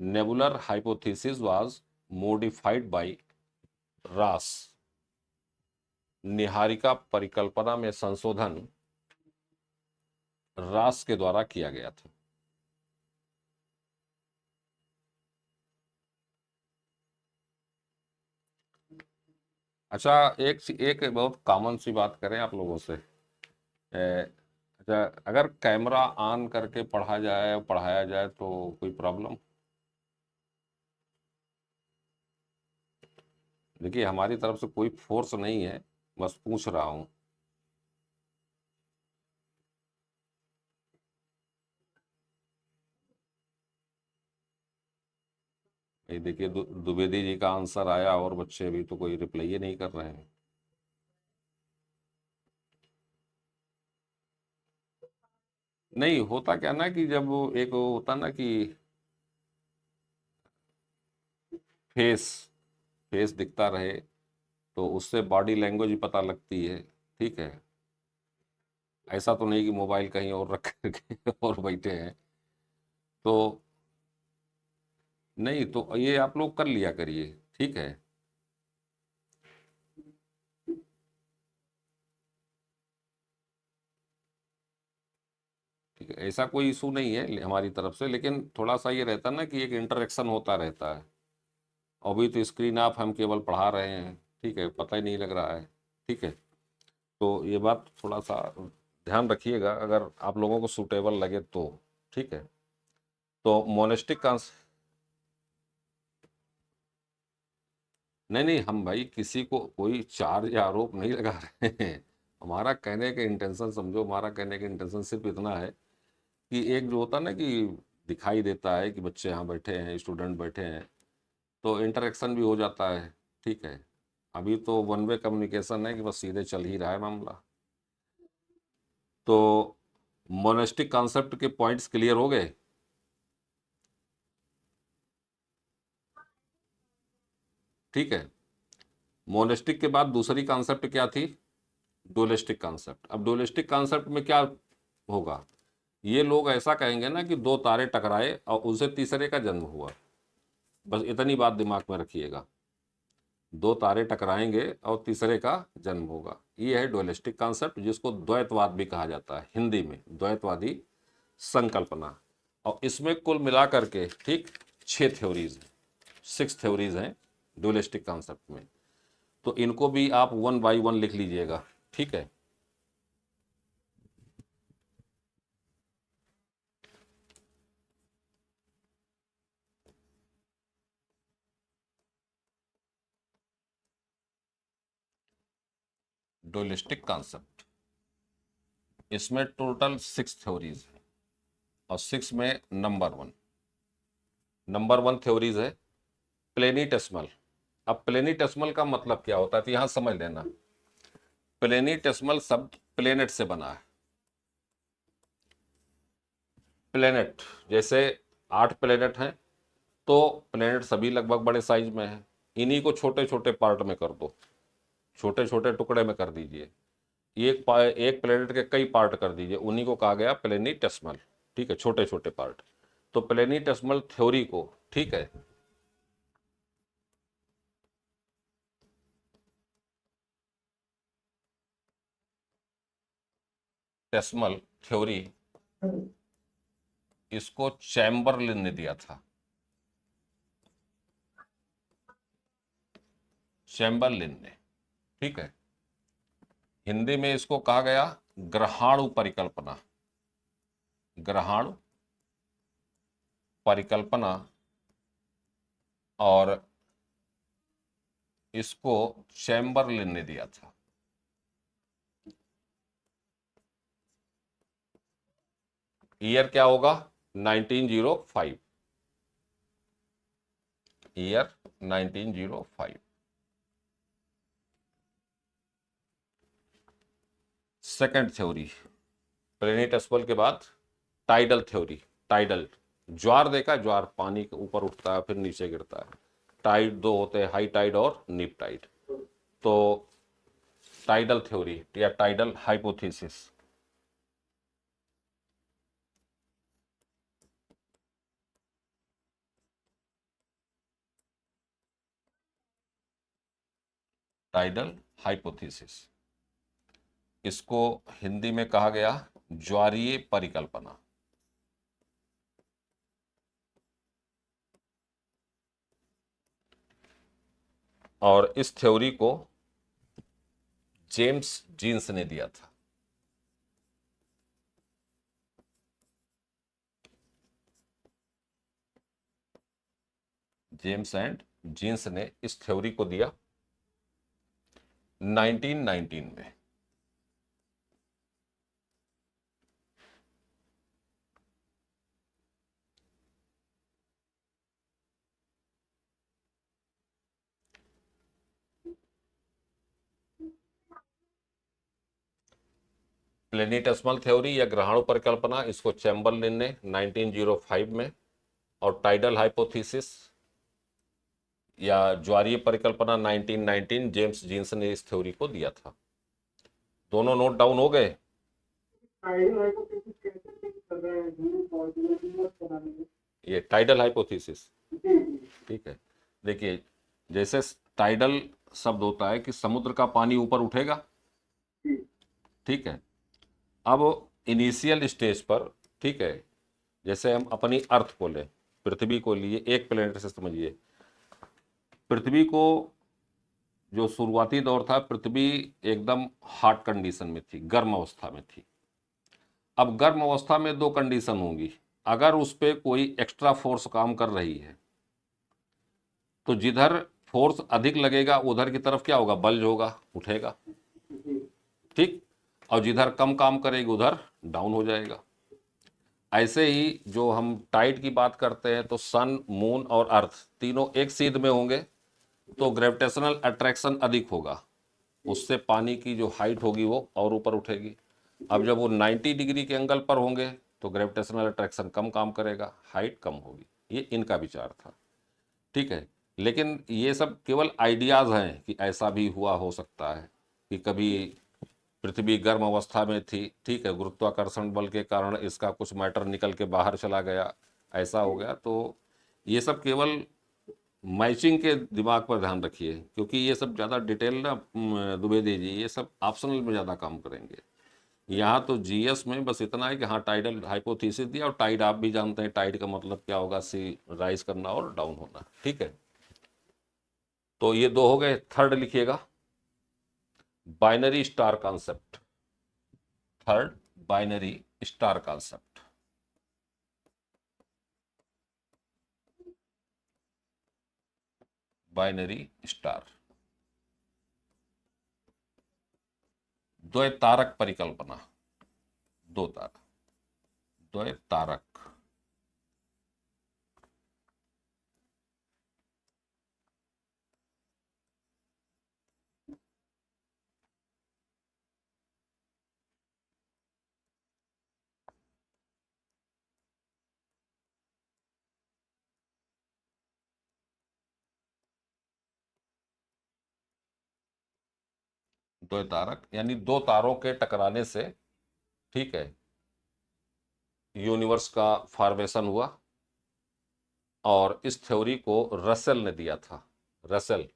nebular hypothesis was modified by रास। निहारिका परिकल्पना में संशोधन रास के द्वारा किया गया था। अच्छा, एक एक बहुत कॉमन सी बात करें आप लोगों से। अच्छा, अगर कैमरा ऑन करके पढ़ा जाए, पढ़ाया जाए, तो कोई प्रॉब्लम? देखिए, हमारी तरफ से कोई फोर्स नहीं है, बस पूछ रहा हूँ। ये देखिए, द्विवेदी जी का आंसर आया और बच्चे अभी तो कोई रिप्लाई ही नहीं कर रहे हैं। नहीं होता क्या ना कि जब वो एक वो होता ना कि फेस फेस दिखता रहे, तो उससे बॉडी लैंग्वेज भी पता लगती है। ठीक है, ऐसा तो नहीं कि मोबाइल कहीं और रख करके और बैठे हैं। तो नहीं, तो ये आप लोग कर लिया करिए। ठीक है, ठीक है, ऐसा कोई इशू नहीं है हमारी तरफ से, लेकिन थोड़ा सा ये रहता ना कि एक इंटरेक्शन होता रहता है। अभी तो स्क्रीन ऑफ, हम केवल पढ़ा रहे हैं। ठीक है, पता ही नहीं लग रहा है। ठीक है, तो ये बात थोड़ा सा ध्यान रखिएगा, अगर आप लोगों को सूटेबल लगे तो। ठीक है, तो मोनेस्टिक का, नहीं नहीं, हम भाई किसी को कोई चार्ज या आरोप नहीं लगा रहे हैं। हमारा कहने का इंटेंशन समझो, हमारा कहने का इंटेंशन सिर्फ इतना है कि एक जो होता है ना कि दिखाई देता है कि बच्चे यहाँ बैठे हैं, स्टूडेंट बैठे हैं, तो इंटरेक्शन भी हो जाता है। ठीक है, अभी तो वन वे कम्युनिकेशन है कि बस सीधे चल ही रहा है मामला। तो मोनेस्टिक कॉन्सेप्ट के पॉइंट्स क्लियर हो गए? ठीक है, मोनेस्टिक के बाद दूसरी कॉन्सेप्ट क्या थी? Dualistic concept. अब डुअलिस्टिक कॉन्सेप्ट में क्या होगा? ये लोग ऐसा कहेंगे ना कि दो तारे टकराए और उनसे तीसरे का जन्म हुआ। बस इतनी बात दिमाग में रखिएगा। दो तारे टकराएंगे और तीसरे का जन्म होगा। ये है डुअलिस्टिक कॉन्सेप्ट, जिसको द्वैतवाद भी कहा जाता है हिंदी में, द्वैतवादी संकल्पना। और इसमें कुल मिलाकर के ठीक 6 थ्योरीज हैं, 6 थ्योरीज हैं डुअलिस्टिक कॉन्सेप्ट में। तो इनको भी आप 1 बाय 1 लिख लीजिएगा, ठीक है। डुअलिस्टिक कॉन्सेप्ट, इसमें टोटल 6 थ्योरीज है और 6 में नंबर 1 थ्योरीज है प्लेनिटेसिमल। अब प्लेनिटेसिमल का मतलब क्या होता है, तो यहां समझ लेना। प्लेनिटेसिमल शब्द प्लेनेट से बना है। प्लेनेट जैसे 8 प्लेनेट हैं, तो प्लेनेट सभी लगभग बड़े साइज में हैं। इन्हीं को छोटे छोटे पार्ट में कर दो, छोटे छोटे टुकड़े में कर दीजिए। एक प्लेनेट के कई पार्ट कर दीजिए, उन्हीं को कहा गया प्लेनिटेसिमल, ठीक है, छोटे छोटे पार्ट। तो प्लेनिटेसिमल थ्योरी को, ठीक है, टेस्मल थ्योरी, इसको चैम्बरलिन ने दिया था। चैम्बरलिन ने, ठीक है। हिंदी में इसको कहा गया ग्रहाणु परिकल्पना। ग्रहाणु परिकल्पना, और इसको चैम्बरलिन ने दिया था। ईयर क्या होगा, 1905, ईयर 1905। सेकंड थ्योरी प्लेनेटेसिमल के बाद टाइडल थ्योरी। टाइडल, ज्वार देखा, ज्वार पानी के ऊपर उठता है फिर नीचे गिरता है। टाइड दो होते हैं, हाई टाइड और नीप टाइड। तो टाइडल थ्योरी या टाइडल हाइपोथेसिस, टाइडल हाइपोथेसिस, इसको हिंदी में कहा गया ज्वारीय परिकल्पना। और इस थ्योरी को जेम्स जीन्स ने दिया था। जेम्स एंड जीन्स ने इस थ्योरी को दिया 1919 में। प्लेनेटेसिमल थ्योरी या ग्रहाणु परिकल्पना, इसको चैम्बरलिन ने 1905 में, और टाइडल हाइपोथेसिस या ज्वारीय परिकल्पना 1919 जेम्स जीन्स ने इस थ्योरी को दिया था। दोनों नोट डाउन हो गए। ये टाइडल हाइपोथेसिस, ठीक है। देखिए, जैसे टाइडल शब्द होता है कि समुद्र का पानी ऊपर उठेगा, ठीक है। अब इनिशियल स्टेज पर, ठीक है, जैसे हम अपनी अर्थ को लें, पृथ्वी को लिए एक प्लेनेट से समझिए। पृथ्वी को जो शुरुआती दौर था, पृथ्वी एकदम हॉट कंडीशन में थी, गर्म अवस्था में थी। अब गर्म अवस्था में दो कंडीशन होंगी। अगर उस पर कोई एक्स्ट्रा फोर्स काम कर रही है, तो जिधर फोर्स अधिक लगेगा उधर की तरफ क्या होगा, बल्ज होगा, उठेगा, ठीक। और जिधर कम काम करेगी उधर डाउन हो जाएगा। ऐसे ही जो हम टाइड की बात करते हैं, तो सन, मून और अर्थ तीनों एक सीध में होंगे, तो ग्रेविटेशनल अट्रैक्शन अधिक होगा, उससे पानी की जो हाइट होगी वो और ऊपर उठेगी। अब जब वो 90 डिग्री के एंगल पर होंगे, तो ग्रेविटेशनल अट्रैक्शन कम काम करेगा, हाइट कम होगी। ये इनका विचार था, ठीक है। लेकिन ये सब केवल आइडियाज़ हैं कि ऐसा भी हुआ हो सकता है कि कभी पृथ्वी गर्म अवस्था में थी, ठीक है, गुरुत्वाकर्षण बल के कारण इसका कुछ मैटर निकल के बाहर चला गया, ऐसा हो गया। तो ये सब केवल मैचिंग के दिमाग पर ध्यान रखिए, क्योंकि ये सब ज़्यादा डिटेल ना द्विवेदी जी, ये सब ऑप्शनल में ज़्यादा काम करेंगे। यहाँ तो जीएस में बस इतना है कि हाँ टाइडल हाइपोथेसिस दिया, और टाइड आप भी जानते हैं, टाइड का मतलब क्या होगा, सी राइज करना और डाउन होना, ठीक है। तो ये दो हो गए। थर्ड लिखिएगा, binary star concept. Third, binary star concept. Binary star, द्वैतारक परिकल्पना। दो तारक, द्वैतारक। द्वैतारक यानी दो तारों के टकराने से, ठीक है, यूनिवर्स का फॉर्मेशन हुआ। और इस थ्योरी को रसेल ने दिया था। रसेल,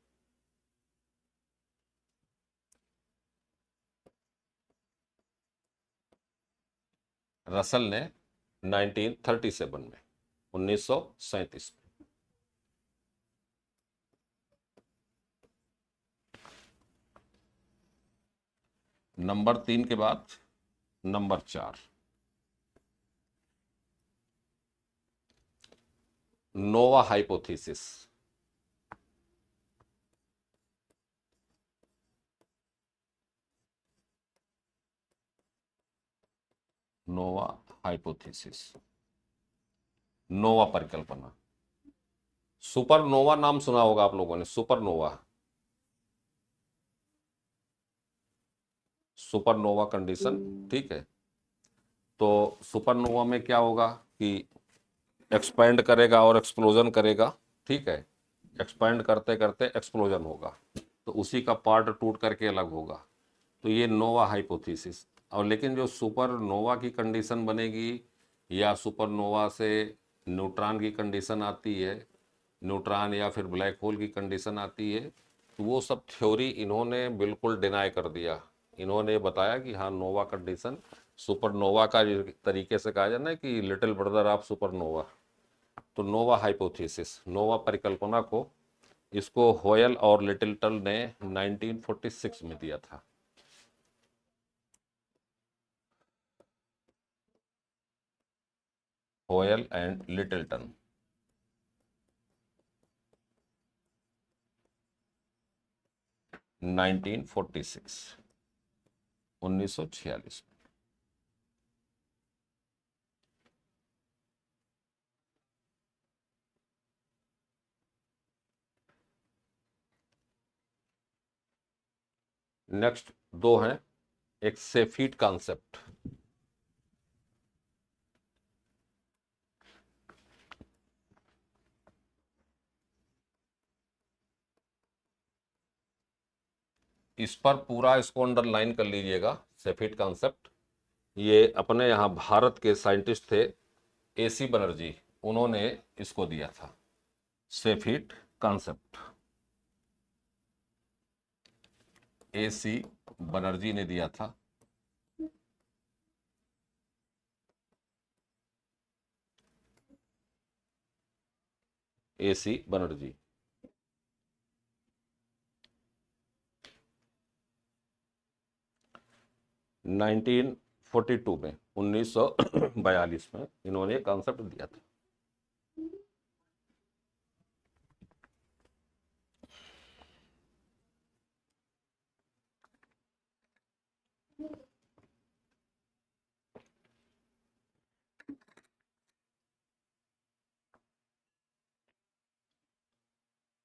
रसेल ने 1937 में, 1937 में। नंबर 3 के बाद नंबर 4, नोवा हाइपोथेसिस। नोवा हाइपोथेसिस, नोवा परिकल्पना। सुपरनोवा नाम सुना होगा आप लोगों ने, सुपरनोवा। सुपरनोवा कंडीशन, ठीक है। तो सुपरनोवा में क्या होगा कि एक्सपैंड करेगा और एक्सप्लोजन करेगा, ठीक है। एक्सपैंड करते करते एक्सप्लोजन होगा, तो उसी का पार्ट टूट करके अलग होगा। तो ये नोवा हाइपोथेसिस। और लेकिन जो सुपरनोवा की कंडीशन बनेगी, या सुपरनोवा से न्यूट्रॉन की कंडीशन आती है, न्यूट्रॉन या फिर ब्लैक होल की कंडीशन आती है, तो वो सब थ्योरी इन्होंने बिल्कुल डिनाई कर दिया। इन्होंने बताया कि हाँ नोवा कंडीशन, सुपरनोवा का तरीके से कहा जाए ना कि लिटिल ब्रदर ऑफ सुपरनोवा। तो नोवा हाइपोथेसिस, नोवा परिकल्पना को, इसको होयल और लिटिलटन ने 1946 में दिया था। होयल एंड लिटिलटन। नाइनटीन 1946 में। नेक्स्ट दो हैं, एक सेफीट कॉन्सेप्ट। इस पर पूरा इसको अंडरलाइन कर लीजिएगा, सेफीट कॉन्सेप्ट। ये अपने यहाँ भारत के साइंटिस्ट थे, एसी बनर्जी, उन्होंने इसको दिया था, सेफीट कॉन्सेप्ट। एसी बनर्जी ने दिया था। एसी बनर्जी। नाइनटीन 42 में, 1942 में इन्होंने कॉन्सेप्ट दिया था।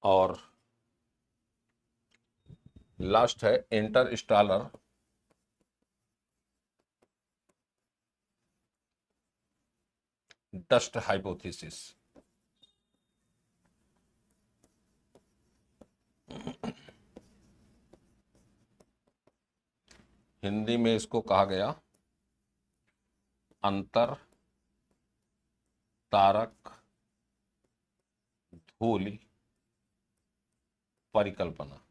और लास्ट है इंटरस्टेलर डस्ट हाइपोथेसिस। हिंदी में इसको कहा गया अंतर तारक धूलि परिकल्पना।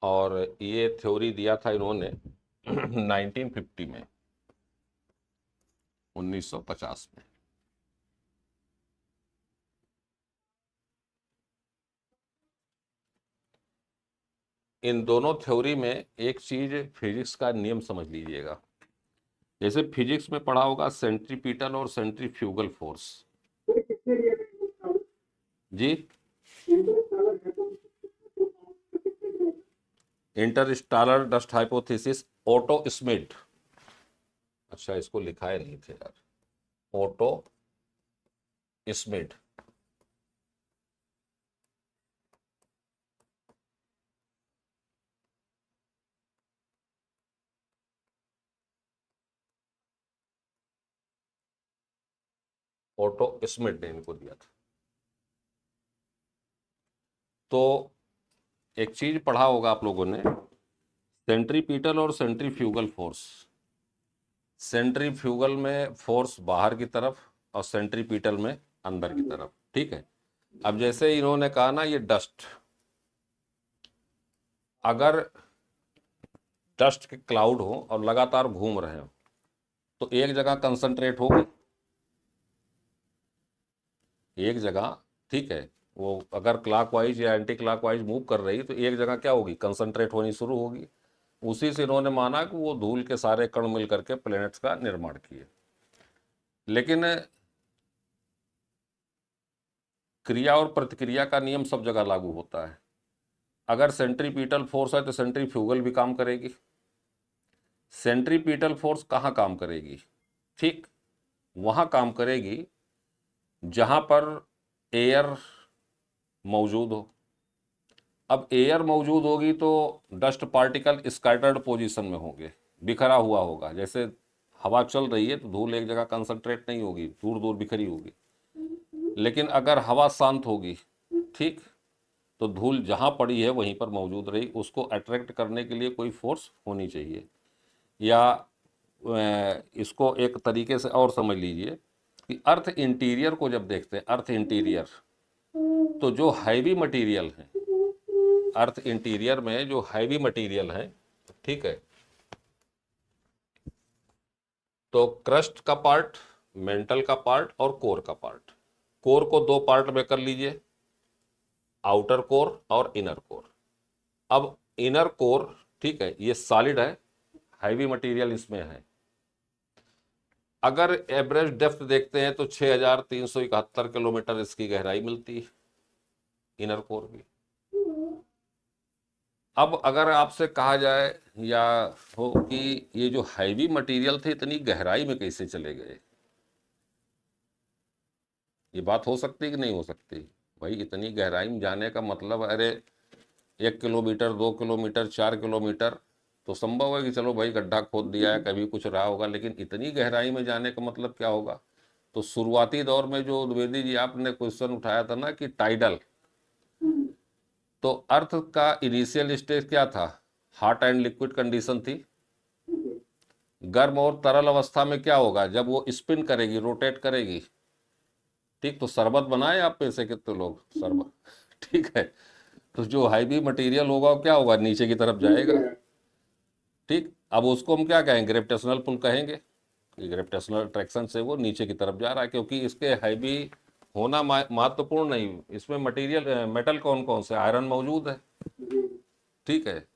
और ये थ्योरी दिया था इन्होंने 1950 में, 1950 में। इन दोनों थ्योरी में एक चीज फिजिक्स का नियम समझ लीजिएगा। जैसे फिजिक्स में पढ़ा होगा सेंट्रीपिटल और सेंट्रीफ्यूगल फोर्स। जी, interstellar dust hypothesis, Otto Schmidt. अच्छा, इसको लिखा है नहीं थे यार, ओटो स्मिथ। ओटो स्मिथ ने इनको दिया था। तो एक चीज पढ़ा होगा आप लोगों ने, सेंट्रीपिटल और सेंट्रीफ्यूगल फोर्स। सेंट्रीफ्यूगल में फोर्स बाहर की तरफ और सेंट्रीपिटल में अंदर की तरफ, ठीक है। अब जैसे इन्होंने कहा ना, ये डस्ट, अगर डस्ट के क्लाउड हो और लगातार घूम रहे हो तो एक जगह कंसंट्रेट होगी, एक जगह, ठीक है। वो अगर क्लॉकवाइज या एंटी क्लॉकवाइज मूव कर रही तो एक जगह क्या होगी, कंसंट्रेट होनी शुरू होगी। उसी से इन्होंने माना कि वो धूल के सारे कण मिल करके प्लैनेट्स का निर्माण किए। लेकिन क्रिया और प्रतिक्रिया का नियम सब जगह लागू होता है। अगर सेंट्रीपिटल फोर्स है तो सेंट्रीफ्यूगल भी काम करेगी। सेंट्रीपिटल फोर्स कहाँ काम करेगी, ठीक वहाँ काम करेगी जहाँ पर एयर मौजूद हो। अब एयर मौजूद होगी तो डस्ट पार्टिकल स्कैटर्ड पोजीशन में होंगे, बिखरा हुआ होगा। जैसे हवा चल रही है तो धूल एक जगह कंसंट्रेट नहीं होगी, दूर दूर बिखरी होगी। लेकिन अगर हवा शांत होगी, ठीक, तो धूल जहाँ पड़ी है वहीं पर मौजूद रही। उसको अट्रैक्ट करने के लिए कोई फोर्स होनी चाहिए। या इसको एक तरीके से और समझ लीजिए कि अर्थ इंटीरियर को जब देखते हैं, अर्थ इंटीरियर, तो जो हैवी मटेरियल है, अर्थ इंटीरियर में जो हैवी मटेरियल है, ठीक है, तो क्रस्ट का पार्ट, मेंटल का पार्ट और कोर का पार्ट। कोर को दो पार्ट में कर लीजिए, आउटर कोर और इनर कोर। अब इनर कोर, ठीक है, ये सॉलिड है, हैवी मटेरियल इसमें है। अगर एवरेज डेप्थ देखते हैं तो 6371 किलोमीटर इसकी गहराई मिलती है, इनर कोर की। अब अगर आपसे कहा जाए या हो कि ये जो हैवी मटेरियल थे इतनी गहराई में कैसे चले गए, ये बात हो सकती है कि नहीं हो सकती? भाई इतनी गहराई में जाने का मतलब, अरे 1 किलोमीटर, 2 किलोमीटर, 4 किलोमीटर तो संभव है कि चलो भाई गड्ढा खोद दिया है, कभी कुछ रहा होगा। लेकिन इतनी गहराई में जाने का मतलब क्या होगा? तो शुरुआती दौर में जो द्विवेदी जी आपने क्वेश्चन उठाया था ना कि टाइडल, तो अर्थ का इनिशियल स्टेज क्या था? हॉट एंड लिक्विड कंडीशन थी। गर्म और तरल अवस्था में क्या होगा? जब वो स्पिन करेगी, रोटेट करेगी, ठीक, तो शरबत बनाए आप में से कितने लोग? शरबत, ठीक है। तो जो हैवी मटेरियल होगा वो क्या होगा? नीचे की तरफ जाएगा, ठीक। अब उसको हम क्या कहेंगे? ग्रेविटेशनल पुल कहेंगे। ग्रेविटेशनल अट्रैक्शन से वो नीचे की तरफ जा रहा है, क्योंकि इसके हैवी होना महत्वपूर्ण नहीं, इसमें मटेरियल, मेटल कौन कौन से, आयरन मौजूद है, ठीक है।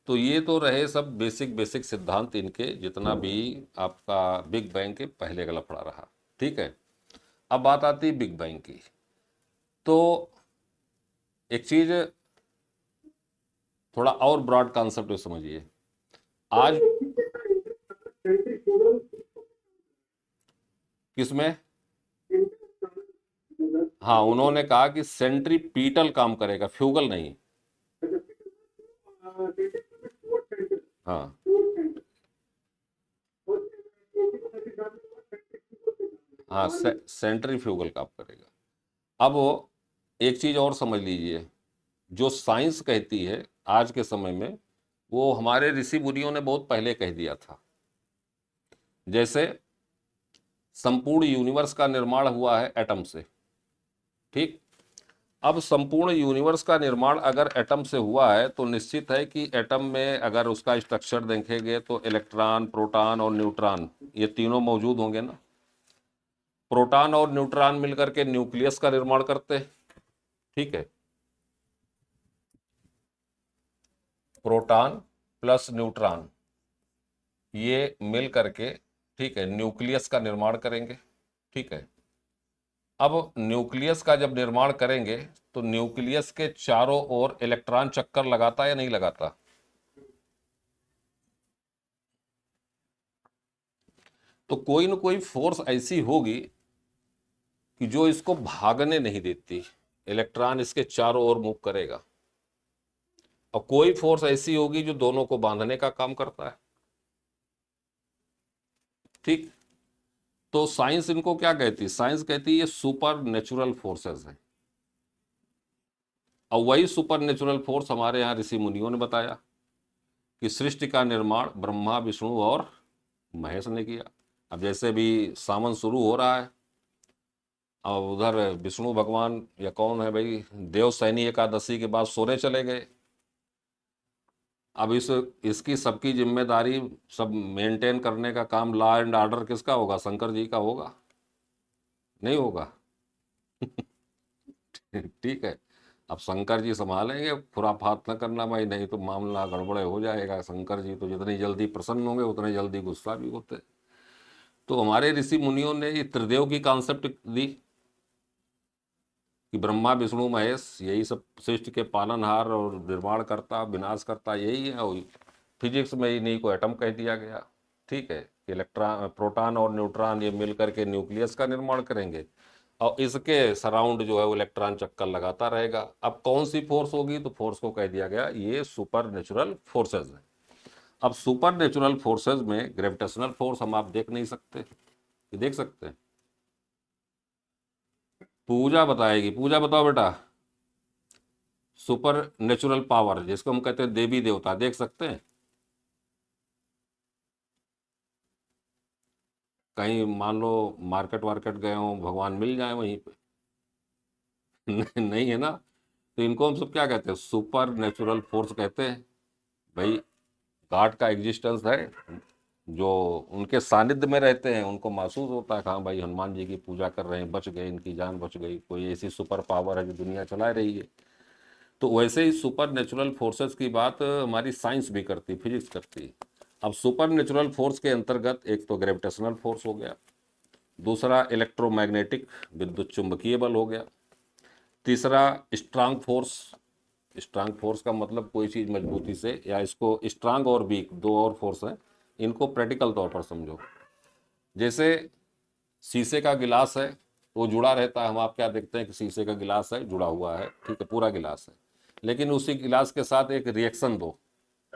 तो ये तो रहे सब बेसिक बेसिक सिद्धांत इनके, जितना भी आपका बिग बैंग के पहले का लफड़ा रहा, ठीक है। अब बात आती है बिग बैंग की। तो एक चीज थोड़ा और ब्रॉड कॉन्सेप्ट में समझिए। आज किसमें? हाँ, उन्होंने कहा कि सेंट्रीपीटल काम करेगा, फ्यूगल नहीं। हाँ, हाँ, सेंट्रीफ्यूगल काम करेगा। अब वो एक चीज और समझ लीजिए, जो साइंस कहती है आज के समय में, वो हमारे ऋषि मुनियों ने बहुत पहले कह दिया था। जैसे संपूर्ण यूनिवर्स का निर्माण हुआ है एटम से, ठीक। अब संपूर्ण यूनिवर्स का निर्माण अगर एटम से हुआ है तो निश्चित है कि एटम में अगर उसका स्ट्रक्चर देखेंगे तो इलेक्ट्रॉन, प्रोटॉन और न्यूट्रॉन, ये तीनों मौजूद होंगे ना। प्रोटॉन और न्यूट्रॉन मिलकर के न्यूक्लियस का निर्माण करते हैं, ठीक है। प्रोटॉन प्लस न्यूट्रॉन ये मिल करके, ठीक है, न्यूक्लियस का निर्माण करेंगे, ठीक है। अब न्यूक्लियस का जब निर्माण करेंगे तो न्यूक्लियस के चारों ओर इलेक्ट्रॉन चक्कर लगाता है या नहीं लगाता? तो कोई ना कोई फोर्स ऐसी होगी कि जो इसको भागने नहीं देती, इलेक्ट्रॉन इसके चारों ओर मूव करेगा। और कोई फोर्स ऐसी होगी जो दोनों को बांधने का काम करता है, ठीक। तो साइंस इनको क्या कहती है? साइंस कहती है ये सुपर नेचुरल फोर्सेस है। और वही सुपर नेचुरल फोर्स हमारे यहाँ ऋषि मुनियों ने बताया कि सृष्टि का निर्माण ब्रह्मा, विष्णु और महेश ने किया। अब जैसे भी सावन शुरू हो रहा है, अब उधर विष्णु भगवान या कौन है भाई, देवसैनी एकादशी के बाद सोने चले गए। अब इसकी सबकी जिम्मेदारी, सब मेंटेन करने का काम, लॉ एंड ऑर्डर किसका होगा? शंकर जी का होगा, नहीं होगा? ठीक है। अब शंकर जी संभालेंगे, खुराफात न करना भाई, नहीं तो मामला गड़बड़े हो जाएगा। शंकर जी तो जितनी जल्दी प्रसन्न होंगे उतने जल्दी गुस्सा भी होते। तो हमारे ऋषि मुनियों ने ये त्रिदेव की कॉन्सेप्ट दी कि ब्रह्मा, विष्णु, महेश यही सब सृष्टि के पालनहार और निर्माण करता, विनाश करता यही है। और फिजिक्स में इन्हीं को एटम कह दिया गया, ठीक है। इलेक्ट्रॉन, प्रोटॉन और न्यूट्रॉन ये मिलकर के न्यूक्लियस का निर्माण करेंगे और इसके सराउंड जो है वो इलेक्ट्रॉन चक्कर लगाता रहेगा। अब कौन सी फोर्स होगी? तो फोर्स को कह दिया गया ये सुपर नेचुरल फोर्सेज है। अब सुपर नेचुरल फोर्सेज में ग्रेविटेशनल फोर्स हम आप देख नहीं सकते, ये देख सकते हैं? पूजा बताएगी। पूजा बताओ बेटा। सुपर नेचुरल पावर जिसको हम कहते हैं देवी देवता, देख सकते हैं? कहीं मान लो मार्केट वार्केट गए हो, भगवान मिल जाए वहीं पे? नहीं है ना। तो इनको हम सब क्या कहते हैं? सुपर नेचुरल फोर्स कहते हैं भाई। गॉड का एग्जिस्टेंस है, जो उनके सानिध्य में रहते हैं उनको महसूस होता है कि हाँ भाई हनुमान जी की पूजा कर रहे हैं, बच गए, इनकी जान बच गई, कोई ऐसी सुपर पावर है जो दुनिया चला रही है। तो वैसे ही सुपर नेचुरल फोर्सेस की बात हमारी साइंस भी करती, फिजिक्स करती है। अब सुपर नेचुरल फोर्स के अंतर्गत एक तो ग्रेविटेशनल फोर्स हो गया, दूसरा इलेक्ट्रोमैग्नेटिक विद्युत चुंबकीय बल हो गया, तीसरा स्ट्रांग फोर्स। स्ट्रांग फोर्स का मतलब कोई चीज़ मजबूती से, या इसको स्ट्रांग और वीक दो और फोर्स हैं, इनको प्रैक्टिकल तौर पर समझो। जैसे शीशे का गिलास है, वो जुड़ा रहता है, हम आप क्या देखते हैं कि शीशे का गिलास है, जुड़ा हुआ है, ठीक है, पूरा गिलास है। लेकिन उसी गिलास के साथ एक रिएक्शन दो,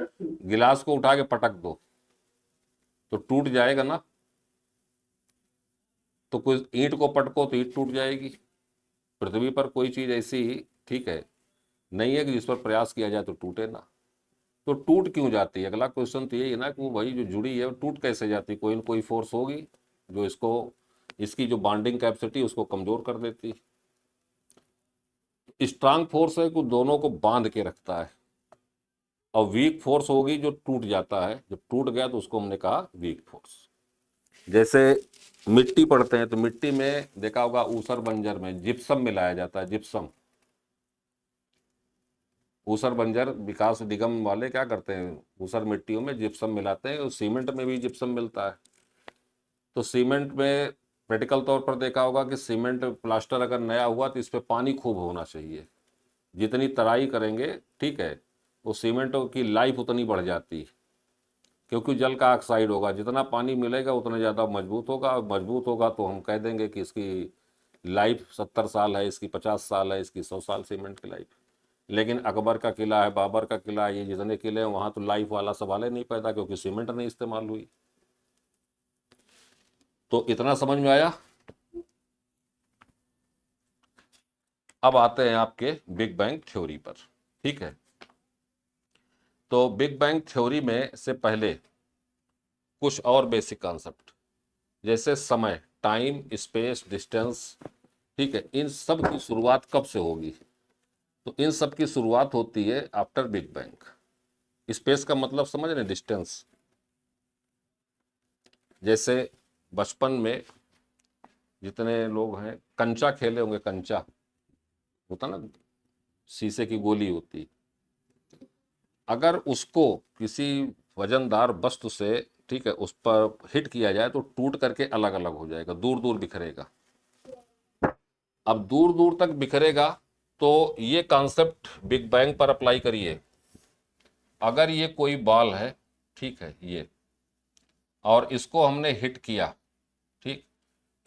गिलास को उठा के पटक दो तो टूट जाएगा ना। तो कोई ईंट को पटको तो ईंट टूट जाएगी। पृथ्वी पर कोई चीज़ ऐसी, ठीक है, नहीं है कि जिस पर प्रयास किया जाए तो टूटे ना। तो टूट क्यों जाती है? अगला क्वेश्चन तो यही है ना कि वो भाई जो जुड़ी है वो टूट कैसे जाती? कोई ना कोई फोर्स होगी जो इसको, इसकी जो बॉन्डिंग कैपेसिटी उसको कमजोर कर देती। स्ट्रांग फोर्स है कि दोनों को बांध के रखता है, और वीक फोर्स होगी जो टूट जाता है। जब टूट गया तो उसको हमने कहा वीक फोर्स। जैसे मिट्टी पढ़ते हैं तो मिट्टी में देखा होगा ऊसर बंजर में जिप्सम मिलाया जाता है, जिप्सम। ऊसर बंजर विकास निगम वाले क्या करते हैं, ऊसर मिट्टियों में जिप्सम मिलाते हैं, और सीमेंट में भी जिप्सम मिलता है। तो सीमेंट में प्रैक्टिकल तौर पर देखा होगा कि सीमेंट प्लास्टर अगर नया हुआ तो इस पर पानी खूब होना चाहिए। जितनी तराई करेंगे, ठीक है, वो सीमेंट की लाइफ उतनी बढ़ जाती है, क्योंकि जल का ऑक्साइड होगा, जितना पानी मिलेगा उतना ज़्यादा मजबूत होगा। और मजबूत होगा तो हम कह देंगे कि इसकी लाइफ 70 साल है, इसकी 50 साल है, इसकी 100 साल सीमेंट की लाइफ। लेकिन अकबर का किला है, बाबर का किला है, ये जितने किले हैं वहाँ तो लाइफ वाला सवाल ही नहीं पैदा, क्योंकि सीमेंट नहीं इस्तेमाल हुई। तो इतना समझ में आया। अब आते हैं आपके बिग बैंग थ्योरी पर। ठीक है। तो बिग बैंग थ्योरी में से पहले कुछ और बेसिक कॉन्सेप्ट, जैसे समय, टाइम, स्पेस, डिस्टेंस, ठीक है, इन सब की शुरुआत कब से होगी? तो इन सब की शुरुआत होती है आफ्टर बिग बैंग। स्पेस का मतलब समझ रहे, डिस्टेंस। जैसे बचपन में जितने लोग हैं कंचा खेले होंगे, कंचा होता ना, शीशे की गोली होती, अगर उसको किसी वजनदार वस्तु से, ठीक है, उस पर हिट किया जाए तो टूट करके अलग अलग हो जाएगा, दूर दूर बिखरेगा। अब दूर दूर तक बिखरेगा, तो ये कॉन्सेप्ट बिग बैंग पर अप्लाई करिए। अगर ये कोई बॉल है, ठीक है, ये, और इसको हमने हिट किया, ठीक,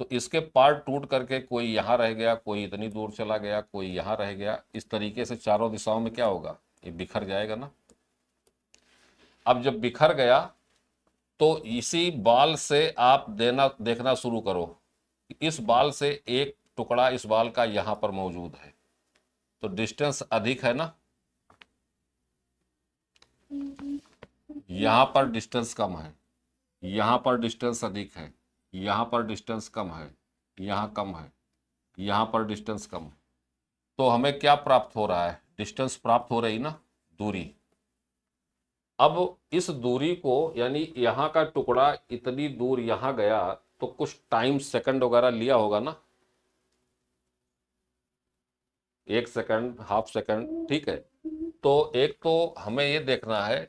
तो इसके पार्ट टूट करके कोई यहाँ रह गया, कोई इतनी दूर चला गया, कोई यहाँ रह गया, इस तरीके से चारों दिशाओं में क्या होगा, ये बिखर जाएगा ना। अब जब बिखर गया तो इसी बाल से आप देखना शुरू करो, इस बाल से एक टुकड़ा इस बाल का यहां पर मौजूद है, तो डिस्टेंस अधिक है ना, यहां पर डिस्टेंस कम है, यहां पर डिस्टेंस अधिक है, यहां पर डिस्टेंस कम है, यहां कम है, यहां पर डिस्टेंस कम है। तो हमें क्या प्राप्त हो रहा है, डिस्टेंस प्राप्त हो रही ना, दूरी। अब इस दूरी को, यानी यहां का टुकड़ा इतनी दूर यहां गया तो कुछ टाइम, सेकंड वगैरह लिया होगा ना, 1 सेकंड, हाफ सेकंड, ठीक है। तो एक तो हमें ये देखना है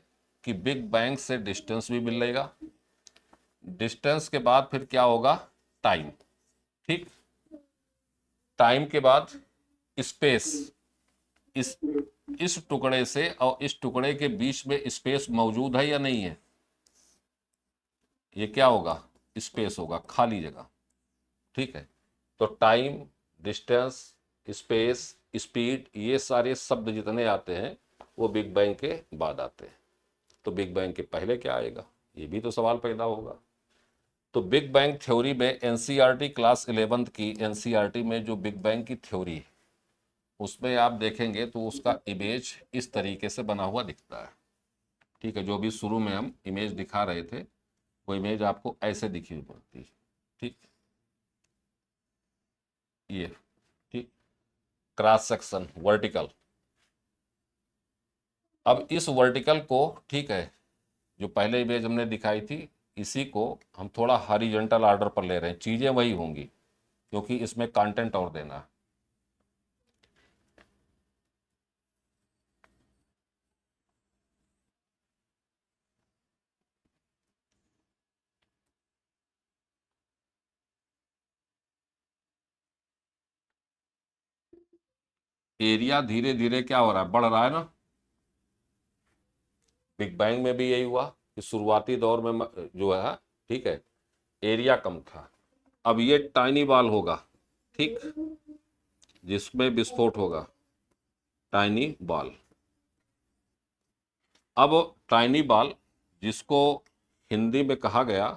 कि बिग बैंग से डिस्टेंस भी मिलेगा, डिस्टेंस के बाद फिर क्या होगा, टाइम, ठीक, टाइम के बाद स्पेस, इस टुकड़े से और इस टुकड़े के बीच में स्पेस मौजूद है या नहीं है, ये क्या होगा, स्पेस होगा, खाली जगह, ठीक है। तो टाइम, डिस्टेंस, स्पेस, स्पीड, ये सारे शब्द जितने आते हैं वो बिग बैंग के बाद आते हैं। तो बिग बैंग के पहले क्या आएगा, ये भी तो सवाल पैदा होगा। तो बिग बैंग थ्योरी में एनसीईआरटी क्लास 11th की एनसीईआरटी में जो बिग बैंग की थ्योरी है, उसमें आप देखेंगे तो उसका इमेज इस तरीके से बना हुआ दिखता है, ठीक है। जो भी शुरू में हम इमेज दिखा रहे थे, वो इमेज आपको ऐसे दिखी हुई पड़ती है, ठीक, ये, ठीक, क्रॉस सेक्शन वर्टिकल। अब इस वर्टिकल को, ठीक है, जो पहले इमेज हमने दिखाई थी, इसी को हम थोड़ा हॉरिजॉन्टल ऑर्डर पर ले रहे हैं, चीजें वही होंगी क्योंकि इसमें कंटेंट और देना है। एरिया धीरे धीरे क्या हो रहा है, बढ़ रहा है ना। बिग बैंग में भी यही हुआ कि शुरुआती दौर में जो है, ठीक है, एरिया कम था। अब ये टाइनी बॉल होगा, ठीक, जिसमें विस्फोट होगा, टाइनी बॉल। अब टाइनी बॉल, जिसको हिंदी में कहा गया,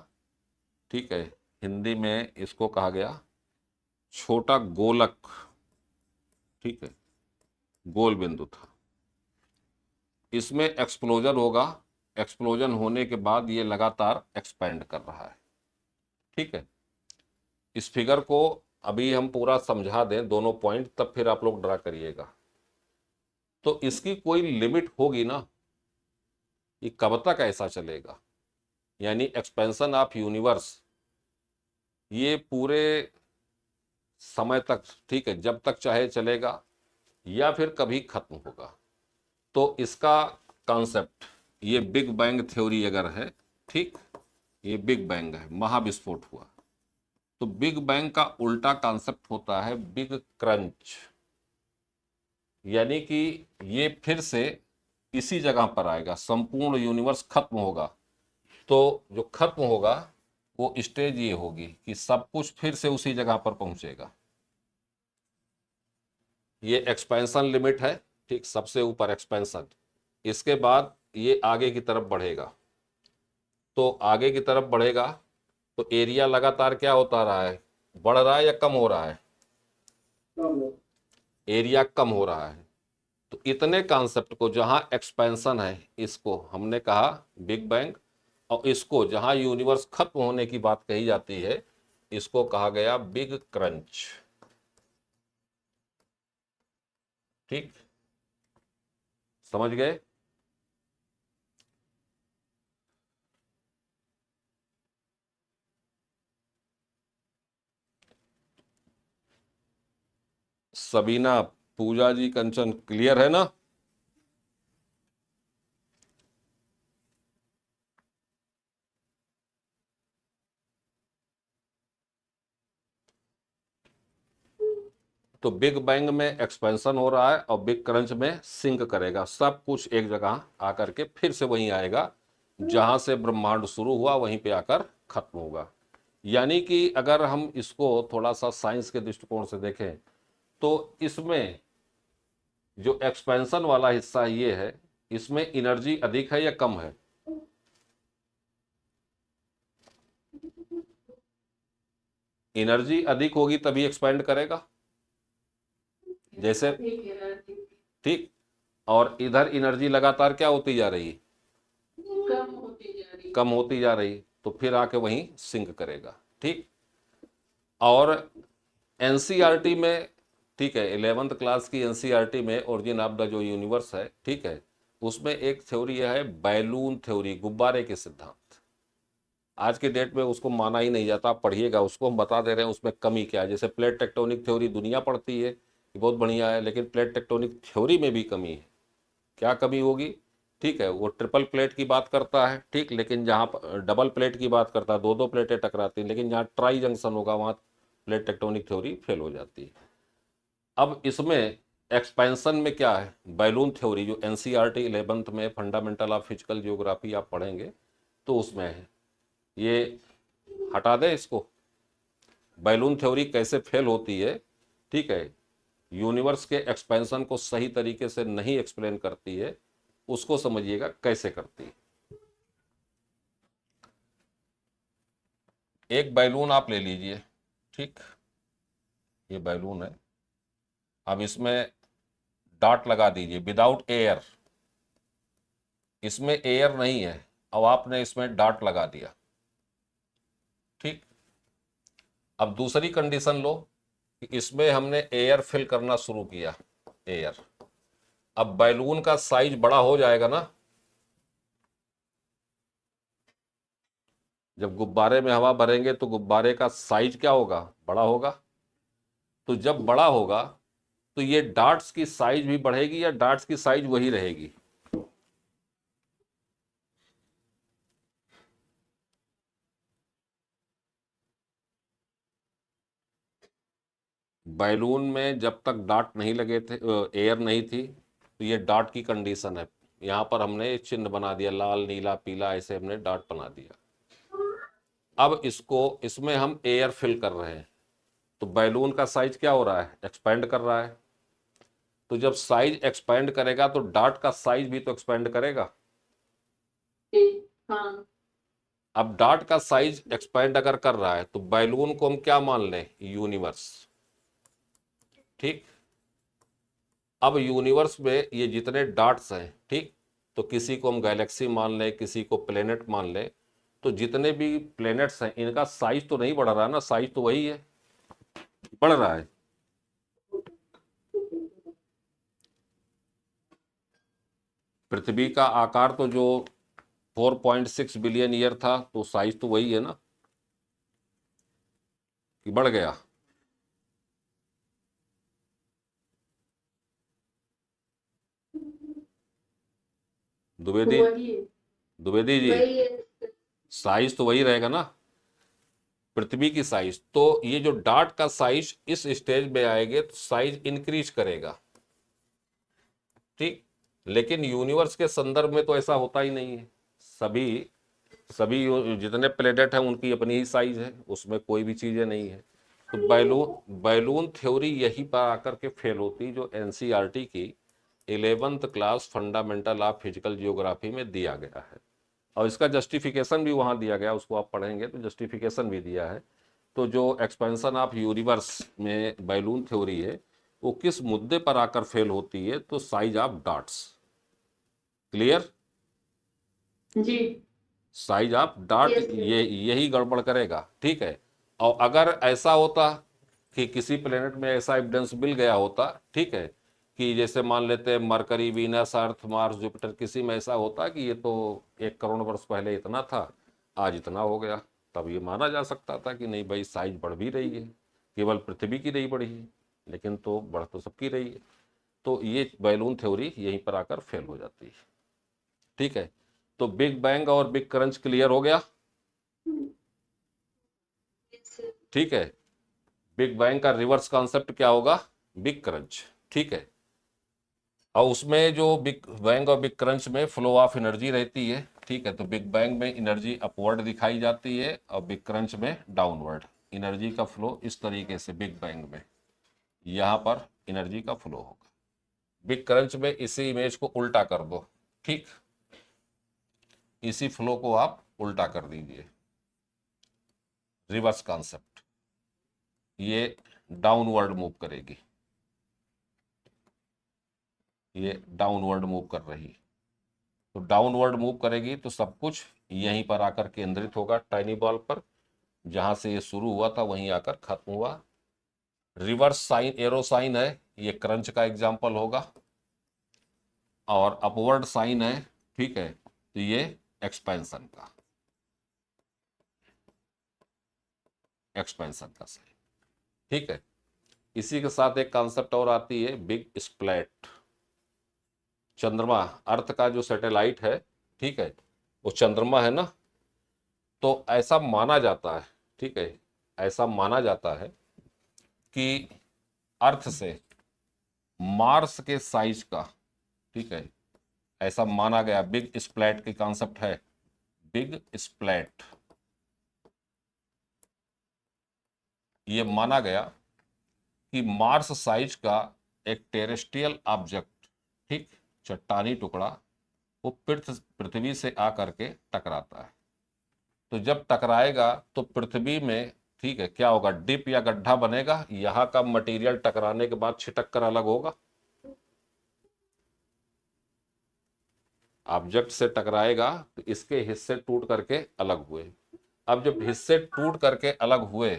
ठीक है, हिंदी में इसको कहा गया छोटा गोलक, ठीक है, गोल बिंदु था, इसमें एक्सप्लोजन होगा, एक्सप्लोजन होने के बाद ये लगातार एक्सपेंड कर रहा है, ठीक है। इस फिगर को अभी हम पूरा समझा दें दोनों पॉइंट, तब फिर आप लोग ड्रा करिएगा। तो इसकी कोई लिमिट होगी ना, ये कब तक ऐसा चलेगा, यानी एक्सपेंशन ऑफ यूनिवर्स ये पूरे समय तक, ठीक है, जब तक चाहे चलेगा या फिर कभी खत्म होगा। तो इसका कॉन्सेप्ट, ये बिग बैंग थ्योरी अगर है, ठीक, ये बिग बैंग है, महाविस्फोट हुआ। तो बिग बैंग का उल्टा कॉन्सेप्ट होता है बिग क्रंच, यानी कि ये फिर से इसी जगह पर आएगा, संपूर्ण यूनिवर्स खत्म होगा। तो जो खत्म होगा वो स्टेज ये होगी कि सब कुछ फिर से उसी जगह पर पहुंचेगा। ये एक्सपेंशन लिमिट है, ठीक, सबसे ऊपर एक्सपेंशन। इसके बाद ये आगे की तरफ बढ़ेगा, तो आगे की तरफ बढ़ेगा तो एरिया लगातार क्या होता रहा है, बढ़ रहा है या कम हो रहा है, एरिया कम हो रहा है। तो इतने कॉन्सेप्ट को जहां एक्सपेंशन है इसको हमने कहा बिग बैंग, और इसको जहां यूनिवर्स खत्म होने की बात कही जाती है इसको कहा गया बिग क्रंच। ठीक, समझ गए? सबीना, पूजा जी, कंचन, क्लियर है ना? तो बिग बैंग में एक्सपेंशन हो रहा है और बिग क्रंच में सिंक करेगा, सब कुछ एक जगह आकर के फिर से वहीं आएगा जहां से ब्रह्मांड शुरू हुआ वहीं पे आकर खत्म होगा। यानी कि अगर हम इसको थोड़ा सा साइंस के दृष्टिकोण से देखें तो इसमें जो एक्सपेंशन वाला हिस्सा ये है, इसमें एनर्जी अधिक है या कम है? एनर्जी अधिक होगी तभी एक्सपेंड करेगा, जैसे, ठीक। और इधर एनर्जी लगातार क्या होती जा रही है? कम होती जा रही, तो फिर आके वहीं सिंक करेगा। ठीक। और एनसीईआरटी में, ठीक है, 11th क्लास की एनसीईआरटी में ओरिजिन ऑफ द जो यूनिवर्स है, ठीक है, उसमें एक थ्योरी है बैलून थ्योरी, गुब्बारे के सिद्धांत। आज के डेट में उसको माना ही नहीं जाता, आप पढ़िएगा उसको, हम बता दे रहे हैं उसमें कमी क्या है। जैसे प्लेट टेक्टोनिक थ्योरी दुनिया पढ़ती है कि बहुत बढ़िया है, लेकिन प्लेट टेक्टोनिक थ्योरी में भी कमी है। क्या कमी होगी? ठीक है, वो ट्रिपल प्लेट की बात करता है, ठीक, लेकिन जहाँ डबल प्लेट की बात करता है, दो दो प्लेटें टकराती हैं, लेकिन जहाँ ट्राई जंक्शन होगा वहाँ प्लेट टेक्टोनिक थ्योरी फेल हो जाती है। अब इसमें एक्सपेंशन में क्या है, बैलून थ्योरी जो एनसीईआरटी 11th में फंडामेंटल ऑफ फिजिकल जियोग्राफी आप पढ़ेंगे तो उसमें है। ये हटा दें इसको, बैलून थ्योरी कैसे फेल होती है, ठीक है, यूनिवर्स के एक्सपेंशन को सही तरीके से नहीं एक्सप्लेन करती है, उसको समझिएगा कैसे करती है। एक बैलून आप ले लीजिए, ठीक, ये बैलून है, अब इसमें डॉट लगा दीजिए विदाउट एयर, इसमें एयर नहीं है, अब आपने इसमें डॉट लगा दिया। ठीक। अब दूसरी कंडीशन लो कि इसमें हमने एयर फिल करना शुरू किया, एयर, अब बैलून का साइज बड़ा हो जाएगा ना, जब गुब्बारे में हवा भरेंगे तो गुब्बारे का साइज क्या होगा, बड़ा होगा। तो जब बड़ा होगा तो ये डॉट्स की साइज भी बढ़ेगी या डॉट्स की साइज वही रहेगी? बैलून में जब तक डॉट नहीं लगे थे, एयर नहीं थी, तो ये डॉट की कंडीशन है। यहां पर हमने चिन्ह बना दिया, लाल नीला पीला, ऐसे हमने डॉट बना दिया। अब इसको, इसमें हम एयर फिल कर रहे हैं, तो बैलून का साइज क्या हो रहा है, एक्सपेंड कर रहा है। तो जब साइज एक्सपेंड करेगा तो डॉट का साइज भी तो एक्सपेंड करेगा। हाँ। अब डॉट का साइज एक्सपेंड अगर कर रहा है तो बैलून को हम क्या मान लें, यूनिवर्स। ठीक। अब यूनिवर्स में ये जितने डॉट्स हैं, ठीक, तो किसी को हम गैलेक्सी मान लें, किसी को प्लेनेट मान लें, तो जितने भी प्लेनेट्स हैं इनका साइज तो नहीं बढ़ रहा है ना, साइज तो वही है, बढ़ रहा है। पृथ्वी का आकार तो जो 4.6 बिलियन ईयर था, तो साइज तो वही है ना, कि बढ़ गया? द्विवेदी, द्विवेदी जी, साइज तो वही रहेगा ना, पृथ्वी की साइज। तो ये जो डॉट का साइज इस स्टेज में आएंगे तो साइज इंक्रीज करेगा, ठीक। लेकिन यूनिवर्स के संदर्भ में तो ऐसा होता ही नहीं है। सभी सभी जितने प्लेनेट हैं उनकी अपनी ही साइज है, उसमें कोई भी चीजें नहीं है। तो बैलून थ्योरी यही पर आकर के फेल होती जो एनसीईआरटी की 11th class fundamental of physical geography में दिया गया है, और इसका जस्टिफिकेशन भी वहाँ दिया गया, उसको आप पढ़ेंगे तो जस्टिफिकेशन भी दिया है। तो जो एक्सपेंशन ऑफ यूनिवर्स में बैलून थ्योरी है वो किस मुद्दे पर आकर फेल होती है, तो साइज ऑफ डॉट्स। क्लियर? जी। Size of dot Yes, yes. ये यही गड़बड़ करेगा, ठीक है। और अगर ऐसा होता कि किसी प्लेनेट में ऐसा एविडेंस मिल गया होता, ठीक है, कि जैसे मान लेते हैं मरकरी, वीनस, अर्थ, मार्स, जुपिटर, किसी में ऐसा होता कि ये तो 1 करोड़ वर्ष पहले इतना था, आज इतना हो गया, तब ये माना जा सकता था कि नहीं भाई साइज बढ़ भी रही है, केवल पृथ्वी की नहीं बढ़ी है, लेकिन तो बढ़ तो सबकी रही है। तो ये बैलून थ्योरी यहीं पर आकर फेल हो जाती है, ठीक है। तो बिग बैंग और बिग क्रंच क्लियर हो गया, Yes, sir. ठीक है। बिग बैंग का रिवर्स कॉन्सेप्ट क्या होगा? बिग क्रंच, ठीक है। और उसमें जो बिग बैंग और बिग क्रंच में फ्लो ऑफ एनर्जी रहती है, ठीक है। तो बिग बैंग में एनर्जी अपवर्ड दिखाई जाती है और बिग क्रंच में डाउनवर्ड। एनर्जी का फ्लो इस तरीके से बिग बैंग में यहाँ पर एनर्जी का फ्लो होगा, बिग क्रंच में इसी इमेज को उल्टा कर दो, ठीक, इसी फ्लो को आप उल्टा कर दीजिए, रिवर्स कॉन्सेप्ट, ये डाउनवर्ड मूव करेगी, ये डाउनवर्ड मूव कर रही, तो डाउनवर्ड मूव करेगी तो सब कुछ यहीं पर आकर केंद्रित होगा टाइनी बॉल पर, जहां से ये शुरू हुआ था वहीं आकर खत्म हुआ। रिवर्स साइन एरो साइन है, ये क्रंच का एग्जाम्पल होगा, और अपवर्ड साइन है, ठीक है, तो ये एक्सपेंशन का, एक्सपेंशन का साइन, ठीक है। इसी के साथ एक कॉन्सेप्ट और आती है बिग स्प्लैट। चंद्रमा, अर्थ का जो सैटेलाइट है, ठीक है, वो चंद्रमा है ना, तो ऐसा माना जाता है, ठीक है, ऐसा माना जाता है कि अर्थ से मार्स के साइज का, ठीक है, ऐसा माना गया, बिग स्प्लैट की कॉन्सेप्ट है, बिग स्प्लैट, ये माना गया कि मार्स साइज का एक टेरेस्ट्रियल ऑब्जेक्ट, ठीक, चट्टानी टुकड़ा, वो पृथ्वी से आकर के टकराता है। तो जब टकराएगा तो पृथ्वी में, ठीक है, क्या होगा, डिप या गड्ढा बनेगा, यहाँ का मटेरियल टकराने के बाद छिटक कर अलग होगा, ऑब्जेक्ट से टकराएगा तो इसके हिस्से टूट करके अलग हुए। अब जब हिस्से टूट करके अलग हुए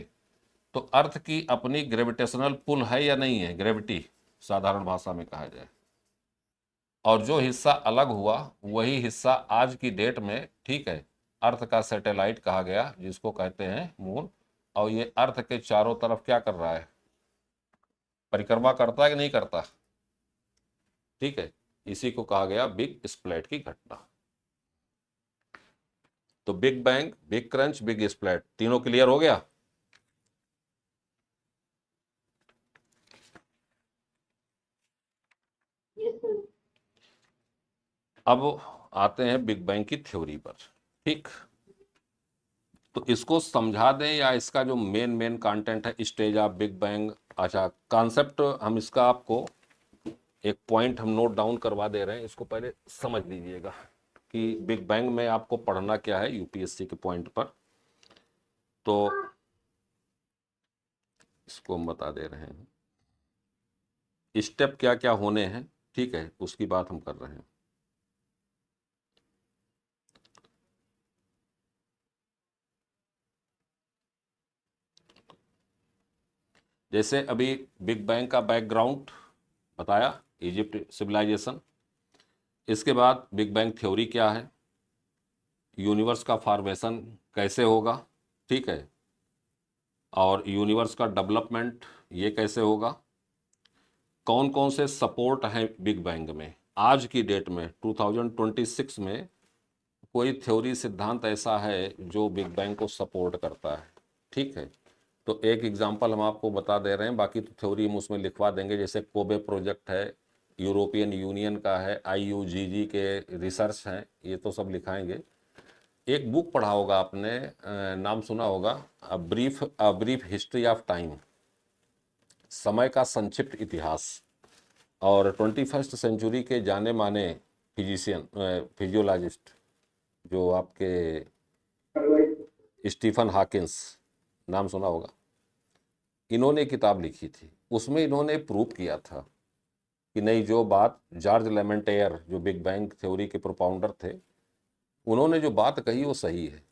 तो अर्थ की अपनी ग्रेविटेशनल पुल है या नहीं है, ग्रेविटी साधारण भाषा में कहा जाए, और जो हिस्सा अलग हुआ वही हिस्सा आज की डेट में, ठीक है, अर्थ का सैटेलाइट कहा गया, जिसको कहते हैं मून, और ये अर्थ के चारों तरफ क्या कर रहा है, परिक्रमा करता है कि नहीं करता, ठीक है, इसी को कहा गया बिग स्प्लैट की घटना। तो big bang, big crunch, big splat, तीनों क्लियर हो गया। Yes, sir. अब आते हैं बिग बैंग की थ्योरी पर, ठीक। तो इसको समझा दें या इसका जो मेन कंटेंट है, स्टेज ऑफ बिग बैंग, अच्छा कॉन्सेप्ट हम इसका आपको एक पॉइंट हम नोट डाउन करवा दे रहे हैं, इसको पहले समझ लीजिएगा कि बिग बैंग में आपको पढ़ना क्या है यूपीएससी के पॉइंट पर। तो इसको हम बता दे रहे हैं, स्टेप क्या क्या होने हैं, ठीक है, उसकी बात हम कर रहे हैं। जैसे अभी बिग बैंग का बैकग्राउंड बताया, इजिप्ट सिविलाइजेशन, इसके बाद बिग बैंग थ्योरी क्या है, यूनिवर्स का फॉर्मेशन कैसे होगा, ठीक है, और यूनिवर्स का डेवलपमेंट ये कैसे होगा, कौन कौन से सपोर्ट हैं बिग बैंग में, आज की डेट में 2026 में कोई थ्योरी सिद्धांत ऐसा है जो बिग बैंग को सपोर्ट करता है, ठीक है। तो एक एग्जांपल हम आपको बता दे रहे हैं, बाकी तो थ्योरी हम उसमें लिखवा देंगे, जैसे कोबे प्रोजेक्ट है, यूरोपियन यूनियन का है, IUGG के रिसर्च हैं, ये तो सब लिखाएंगे। एक बुक पढ़ा होगा आपने, नाम सुना होगा, a brief history of time, समय का संक्षिप्त इतिहास, और 21st सेंचुरी के जाने माने फिजिशियन, फिजियोलॉजिस्ट जो आपके स्टीफन हॉकिंस, नाम सुना होगा, इन्होंने किताब लिखी थी, उसमें इन्होंने प्रूव किया था कि नहीं, जो बात जॉर्ज लेमेंटेयर जो बिग बैंग थ्योरी के प्रोपाउंडर थे, उन्होंने जो बात कही वो सही है।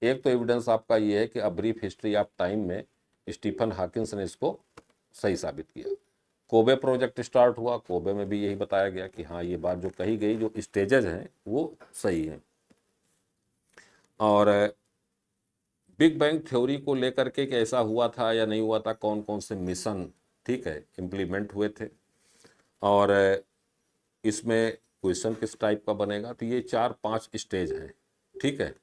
एक तो एविडेंस आपका ये है कि a brief history of time में स्टीफन हॉकिंस ने इसको सही साबित किया। कोबे प्रोजेक्ट स्टार्ट हुआ, कोबे में भी यही बताया गया कि हाँ, ये बात जो कही गई, जो स्टेजेज हैं वो सही हैं। और बिग बैंग थ्योरी को लेकर के कि ऐसा हुआ था या नहीं हुआ था, कौन कौन से मिशन, ठीक है, इम्प्लीमेंट हुए थे, और इसमें क्वेश्चन किस टाइप का बनेगा, तो ये 4-5 स्टेज हैं, ठीक है।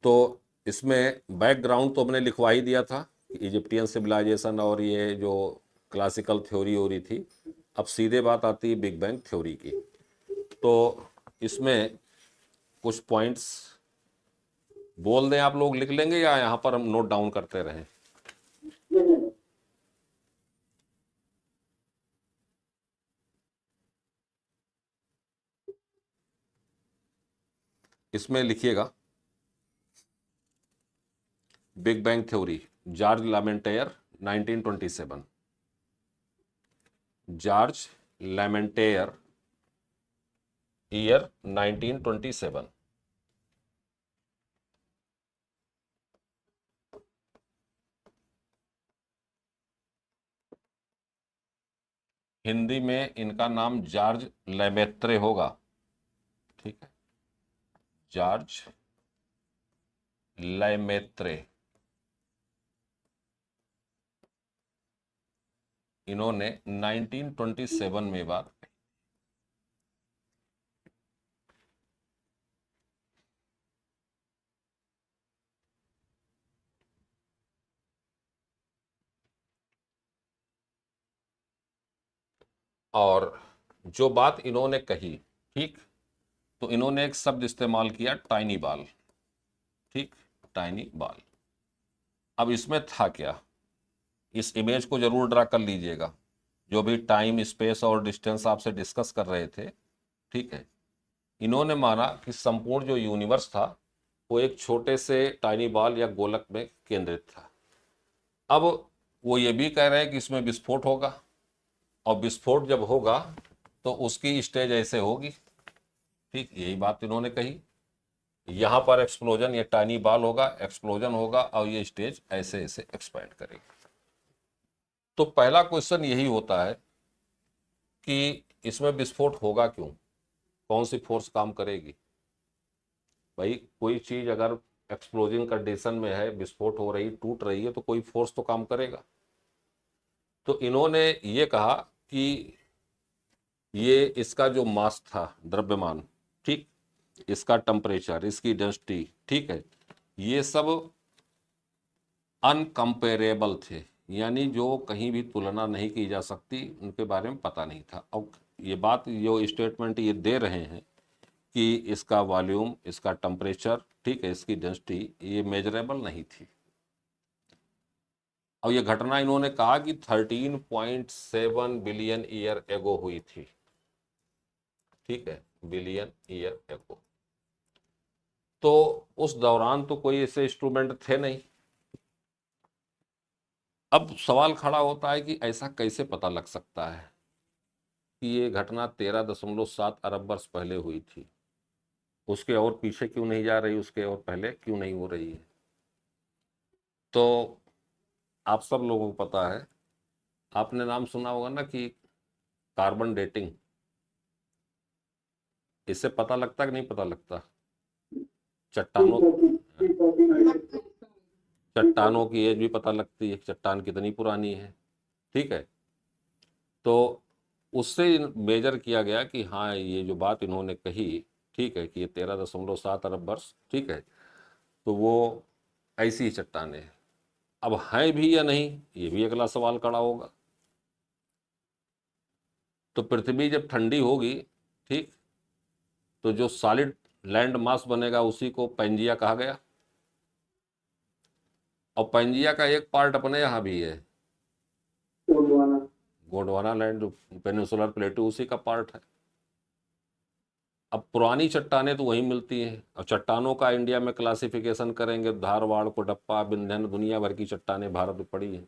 तो इसमें बैकग्राउंड तो हमने लिखवा ही दिया था, इजिप्टियन सिविलाइजेशन और ये जो क्लासिकल थ्योरी हो रही थी। अब सीधे बात आती है बिग बैंग थ्योरी की। तो इसमें कुछ पॉइंट्स बोल दें, आप लोग लिख लेंगे या यहाँ पर हम नोट डाउन करते रहें? इसमें लिखिएगा big bang theory, George Lemaitre 1927। George Lemaitre, year 1927। Hindi में इनका नाम जॉर्ज लेमेत्रे होगा, ठीक है, जॉर्ज लेमेत्रे। इन्होंने 1927 में बात कही। और जो बात इन्होंने कही, ठीक, तो इन्होंने एक शब्द इस्तेमाल किया, टाइनी बॉल, ठीक, टाइनी बॉल। अब इसमें था क्या, इस इमेज को जरूर ड्रा कर लीजिएगा, जो भी टाइम स्पेस और डिस्टेंस आपसे डिस्कस कर रहे थे, ठीक है। इन्होंने माना कि संपूर्ण जो यूनिवर्स था वो एक छोटे से टाइनी बॉल या गोलक में केंद्रित था। अब वो ये भी कह रहे हैं कि इसमें विस्फोट होगा, और विस्फोट जब होगा तो उसकी स्टेज ऐसे होगी, ठीक, यही बात इन्होंने कही। यहाँ पर एक्सप्लोजन, ये टाइनी बॉल होगा, एक्सप्लोजन होगा और ये स्टेज ऐसे ऐसे एक्सपैंड करेगी। तो पहला क्वेश्चन यही होता है कि इसमें विस्फोट होगा क्यों, कौन सी फोर्स काम करेगी? भाई कोई चीज अगर एक्सप्लोजिंग कंडीशन में है, विस्फोट हो रही, टूट रही है, तो कोई फोर्स तो काम करेगा। तो इन्होंने ये कहा कि ये इसका जो मास था, द्रव्यमान, ठीक, इसका टेम्परेचर, इसकी डेंसिटी, ठीक है, ये सब अनकंपेरेबल थे, यानी जो कहीं भी तुलना नहीं की जा सकती, उनके बारे में पता नहीं था। अब ये बात, जो स्टेटमेंट ये दे रहे हैं कि इसका वॉल्यूम, इसका टेम्परेचर, ठीक है, इसकी डेंसिटी, ये मेजरेबल नहीं थी। अब ये घटना इन्होंने कहा कि 13.7 बिलियन ईयर एगो हुई थी, ठीक है, बिलियन ईयर एगो। तो उस दौरान तो कोई ऐसे इंस्ट्रूमेंट थे नहीं। अब सवाल खड़ा होता है कि ऐसा कैसे पता लग सकता है कि ये घटना 13.7 अरब वर्ष पहले हुई थी, उसके और पीछे क्यों नहीं जा रही, उसके और पहले क्यों नहीं हो रही है? तो आप सब लोगों को पता है, आपने नाम सुना होगा ना कि कार्बन डेटिंग, इससे पता लगता कि नहीं पता लगता? चट्टानों चट्टानों की एज भी पता लगती है, चट्टान कितनी पुरानी है, ठीक है। तो उससे मेजर किया गया कि हाँ, ये जो बात इन्होंने कही, ठीक है, कि ये 13.7 अरब वर्ष, ठीक है, तो वो ऐसी ही चट्टानें हैं। अब हैं भी या नहीं, ये भी अगला सवाल खड़ा होगा। तो पृथ्वी जब ठंडी होगी, ठीक, तो जो सॉलिड लैंड मास बनेगा उसी को पैंजिया कहा गया, और पैंजिया का एक पार्ट अपने यहाँ भी है, गोंडवाना लैंड, जो पेनिनसुलर प्लेटू, उसी का पार्ट है। अब पुरानी चट्टानें तो वहीं मिलती हैं। अब चट्टानों का इंडिया में क्लासिफिकेशन करेंगे, धारवाड़, कोडप्पा, विंध्यन, दुनिया भर की चट्टानें भारत में पड़ी हैं।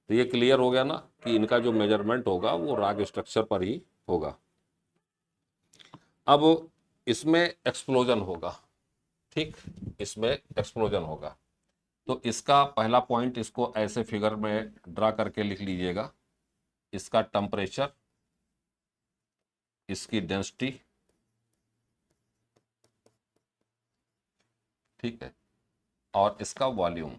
तो ये क्लियर हो गया ना कि इनका जो मेजरमेंट होगा वो रॉक स्ट्रक्चर पर ही होगा। अब इसमें एक्सप्लोजन होगा, ठीक, इसमें एक्सप्लोजन होगा। तो इसका पहला पॉइंट, इसको ऐसे फिगर में ड्रा करके लिख लीजिएगा। इसका टेम्परेचर, इसकी डेंसिटी, ठीक है, और इसका वॉल्यूम।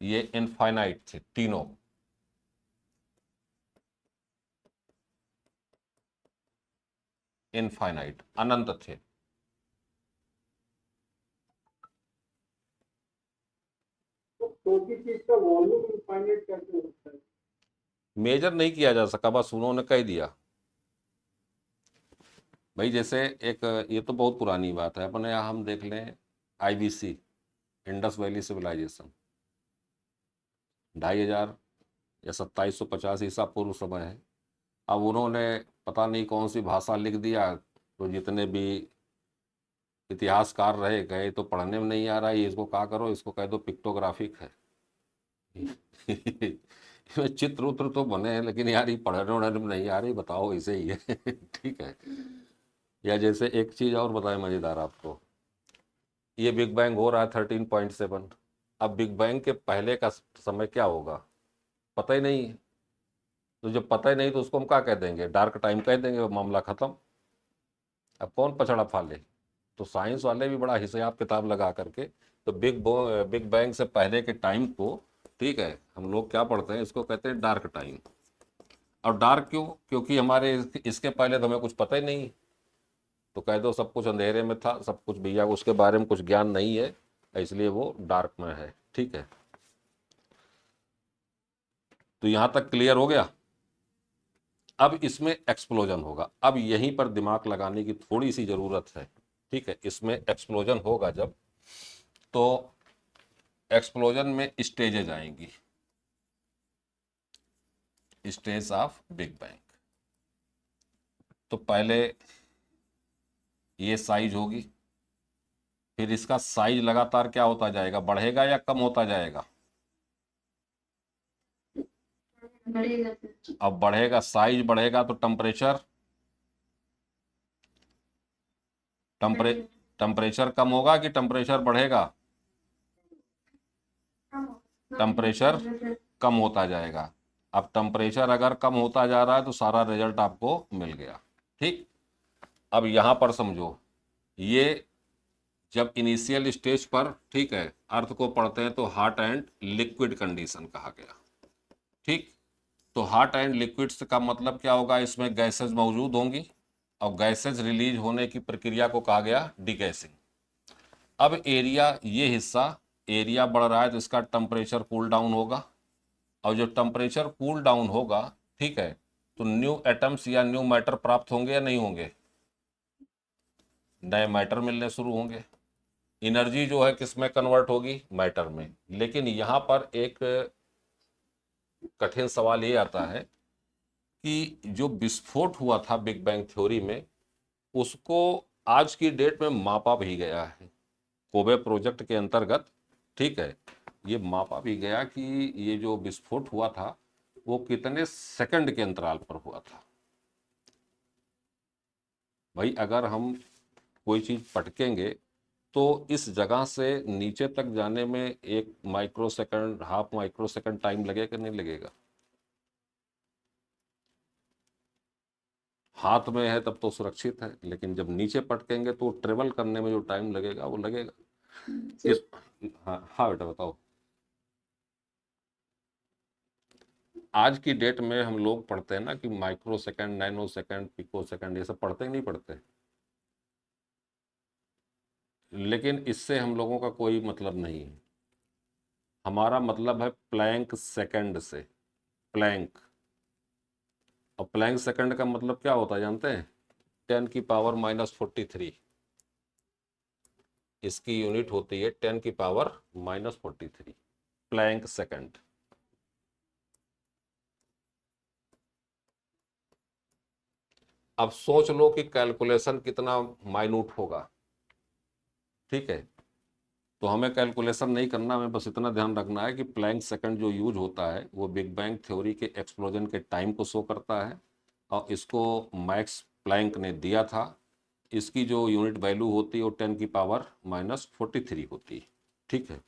ये इनफाइनाइट थे तीनों। इनफाइनाइट, अनंत थे। तो की चीज का वॉल्यूम इनफाइनाइट कैसे होता है? मेजर नहीं किया जा सका, बस उन्होंने कह दिया भाई। जैसे एक, ये तो बहुत पुरानी बात है, अपने यहाँ हम देख लें आईवीसी, इंडस वैली सिविलाइजेशन, 2500 या 2750 ईसा पूर्व समय है। अब उन्होंने पता नहीं कौन सी भाषा लिख दिया, तो जितने भी इतिहासकार रहे गए तो पढ़ने में नहीं आ रहा है, ये इसको क्या करो, इसको कह दो पिक्टोग्राफिक है। इसमें चित्र उत्र तो बने हैं, लेकिन यार ये पढ़ने उड़ने में नहीं आ रही, बताओ इसे ही है। ठीक है। या जैसे एक चीज़ और बताएं मज़ेदार आपको, ये बिग बैंग हो रहा है 13.7। अब बिग बैंग के पहले का समय क्या होगा पता ही नहीं है। तो जब पता ही नहीं तो उसको हम क्या कह देंगे, डार्क टाइम कह देंगे, मामला ख़त्म। अब कौन पछड़ा फाले। तो साइंस वाले भी बड़ा हिसाब किताब लगा करके, तो बिग बैंग से पहले के टाइम को, ठीक है, हम लोग क्या पढ़ते हैं, इसको कहते हैं डार्क टाइम। और डार्क क्यों? क्योंकि हमारे इसके पहले तो हमें कुछ पता ही नहीं, तो कह दो सब कुछ अंधेरे में था, सब कुछ भैया उसके बारे में कुछ ज्ञान नहीं है, इसलिए वो डार्क में है। ठीक है, तो यहां तक क्लियर हो गया। अब इसमें एक्सप्लोजन होगा। अब यहीं पर दिमाग लगाने की थोड़ी सी जरूरत है। ठीक है, इसमें एक्सप्लोजन होगा जब, तो एक्सप्लोजन में स्टेजेज आएंगी, स्टेज ऑफ बिग बैंग। तो पहले ये साइज होगी, फिर इसका साइज लगातार क्या होता जाएगा, बढ़ेगा या कम होता जाएगा? बढ़ेगा सर। अब बढ़ेगा, साइज बढ़ेगा तो टेम्परेचर, टेम्परेचर कम होगा कि टेम्परेचर बढ़ेगा? टेम्परेचर कम होता जाएगा। अब टेम्परेचर अगर कम होता जा रहा है तो सारा रिजल्ट आपको मिल गया। ठीक, अब यहां पर समझो, ये जब इनिशियल स्टेज पर, ठीक है, अर्थ को पढ़ते हैं तो हॉट एंड लिक्विड कंडीशन कहा गया। ठीक, तो हॉट एंड लिक्विड्स का मतलब क्या होगा, इसमें गैसेज मौजूद होंगी, और गैसेज रिलीज होने की प्रक्रिया को कहा गया डिगैसिंग। अब एरिया, ये हिस्सा एरिया बढ़ रहा है तो इसका टेम्परेचर कूल डाउन होगा, और जो टेम्परेचर कूल डाउन होगा, ठीक है, तो न्यू एटम्स या न्यू मैटर प्राप्त होंगे या नहीं होंगे? नए मैटर मिलने शुरू होंगे। एनर्जी जो है किस में कन्वर्ट होगी? मैटर में। लेकिन यहाँ पर एक कठिन सवाल ये आता है कि जो विस्फोट हुआ था बिग बैंग थ्योरी में, उसको आज की डेट में मापा भी गया है कोबे प्रोजेक्ट के अंतर्गत। ठीक है, ये मापा भी गया कि ये जो विस्फोट हुआ था वो कितने सेकंड के अंतराल पर हुआ था। भाई अगर हम कोई चीज़ पटकेंगे तो इस जगह से नीचे तक जाने में 1 micro second, half micro second time लगेगा नहीं लगेगा? हाथ में है तब तो सुरक्षित है, लेकिन जब नीचे पटकेंगे तो ट्रेवल करने में जो टाइम लगेगा वो लगेगा। इस, हाँ हाँ बेटा बताओ। आज की डेट में हम लोग पढ़ते हैं ना कि microsecond, nanosecond, picosecond, ये सब पढ़ते ही नहीं पढ़ते, लेकिन इससे हम लोगों का कोई मतलब नहीं है। हमारा मतलब है प्लैंक सेकंड से। प्लैंक, और प्लैंक सेकंड का मतलब क्या होता है जानते हैं? 10⁻⁻43। इसकी यूनिट होती है 10⁻⁻43 प्लैंक सेकंड। अब सोच लो कि कैलकुलेशन कितना माइन्यूट होगा। ठीक है, तो हमें कैलकुलेशन नहीं करना, हमें बस इतना ध्यान रखना है कि प्लैंक सेकंड जो यूज होता है वो बिग बैंग थ्योरी के एक्सप्लोजन के टाइम को शो करता है, और इसको मैक्स प्लैंक ने दिया था। इसकी जो यूनिट वैल्यू होती है वो 10⁻⁻43 होती है। ठीक है,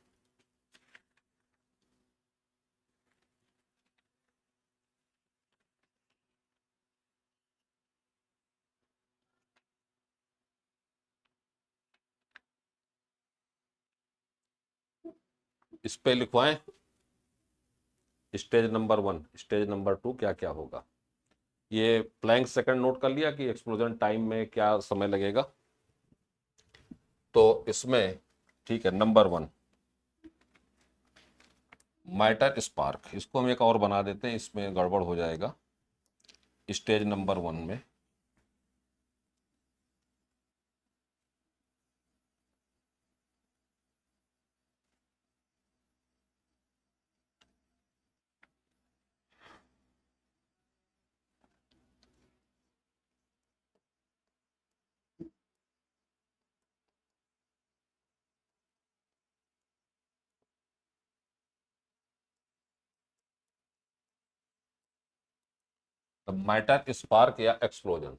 इस पे लिखवाएं स्टेज नंबर 1, स्टेज नंबर 2 क्या क्या होगा। ये प्लैंक सेकंड नोट कर लिया कि एक्सप्लोजन टाइम में क्या समय लगेगा। तो इसमें ठीक है, नंबर 1 मैटर स्पार्क, इसको हम एक और बना देते हैं, इसमें गड़बड़ हो जाएगा। स्टेज नंबर 1 में मैटर स्पार्क या एक्सप्लोजन,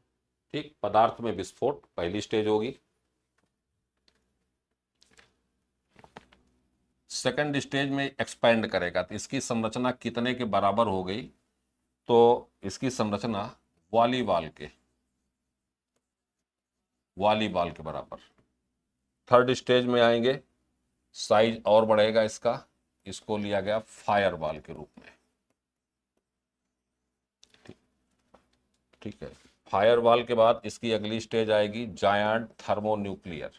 ठीक, पदार्थ में विस्फोट पहली स्टेज होगी। सेकंड स्टेज में एक्सपैंड करेगा, तो इसकी संरचना कितने के बराबर हो गई, तो इसकी संरचना वॉलीबॉल के बराबर। थर्ड स्टेज में आएंगे, साइज और बढ़ेगा इसका, इसको लिया गया फायरबॉल के रूप में। ठीक है, फायरबॉल के बाद इसकी अगली स्टेज आएगी जायंट थर्मोन्यूक्लियर।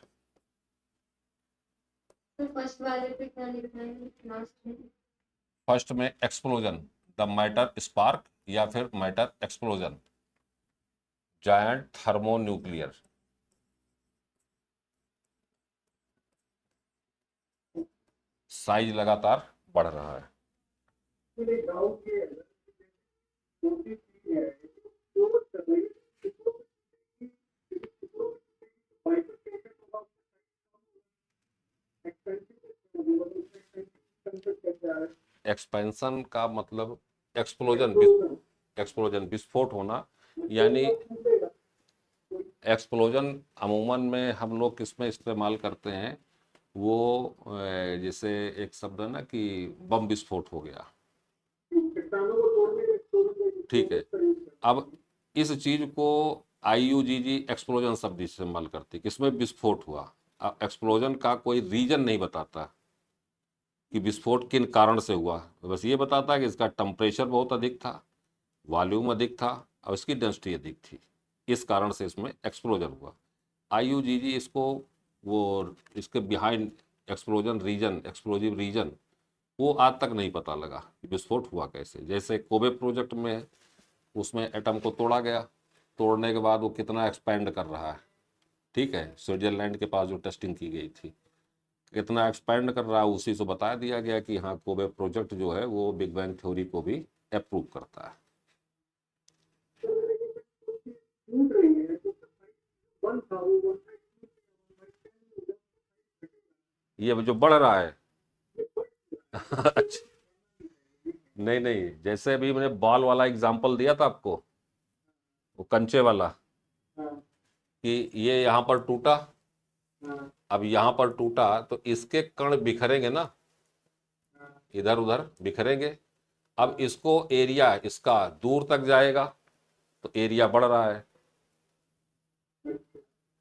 तो फर्स्ट वाले पे क्या लिखना है लास्ट में? फर्स्ट में एक्सप्लोजन, द मैटर स्पार्क या फिर matter explosion, giant thermonuclear. Size लगातार बढ़ रहा है। मेरे गाँव के अंदर दो तीन चीजें हैं जो कर रही है, एक्सपेंशन का मतलब एक्सप्लोजन, एक्सप्लोजन विस्फोट होना, यानी एक्सप्लोजन अमूमन में हम लोग किस में इस्तेमाल करते हैं, वो जैसे एक शब्द है ना कि बम विस्फोट हो गया। ठीक है, अब इस चीज को IUGG एक्सप्लोजन शब्द इस्तेमाल करती है, किसमें विस्फोट हुआ। अब एक्सप्लोजन का कोई रीजन नहीं बताता कि विस्फोट किन कारण से हुआ, बस ये बताता है कि इसका टेम्परेचर बहुत अधिक था, वॉल्यूम अधिक था और इसकी डेंसिटी अधिक थी, इस कारण से इसमें एक्सप्लोजन हुआ। IUGG इसको वो इसके behind explosion region, explosive region, वो आज तक नहीं पता लगा कि विस्फोट हुआ कैसे। जैसे कोबे प्रोजेक्ट में है, उसमें एटम को तोड़ा गया, तोड़ने के बाद वो कितना एक्सपैंड कर रहा है। ठीक है, स्विट्जरलैंड के पास जो टेस्टिंग की गई थी, कितना एक्सपैंड कर रहा है, उसी से बता दिया गया कि हाँ कोबे प्रोजेक्ट जो है वो बिग बैंग थ्योरी को भी अप्रूव करता है। टूट रही है तो 1000 ये जो बढ़ रहा है अच्छा, नहीं नहीं, जैसे अभी मैंने बॉल वाला एग्जांपल दिया था आपको, वो कंचे वाला, कि ये यहाँ पर टूटा, अब यहाँ पर टूटा तो इसके कण बिखरेंगे ना, इधर उधर बिखरेंगे। अब इसको एरिया इसका दूर तक जाएगा तो एरिया बढ़ रहा है।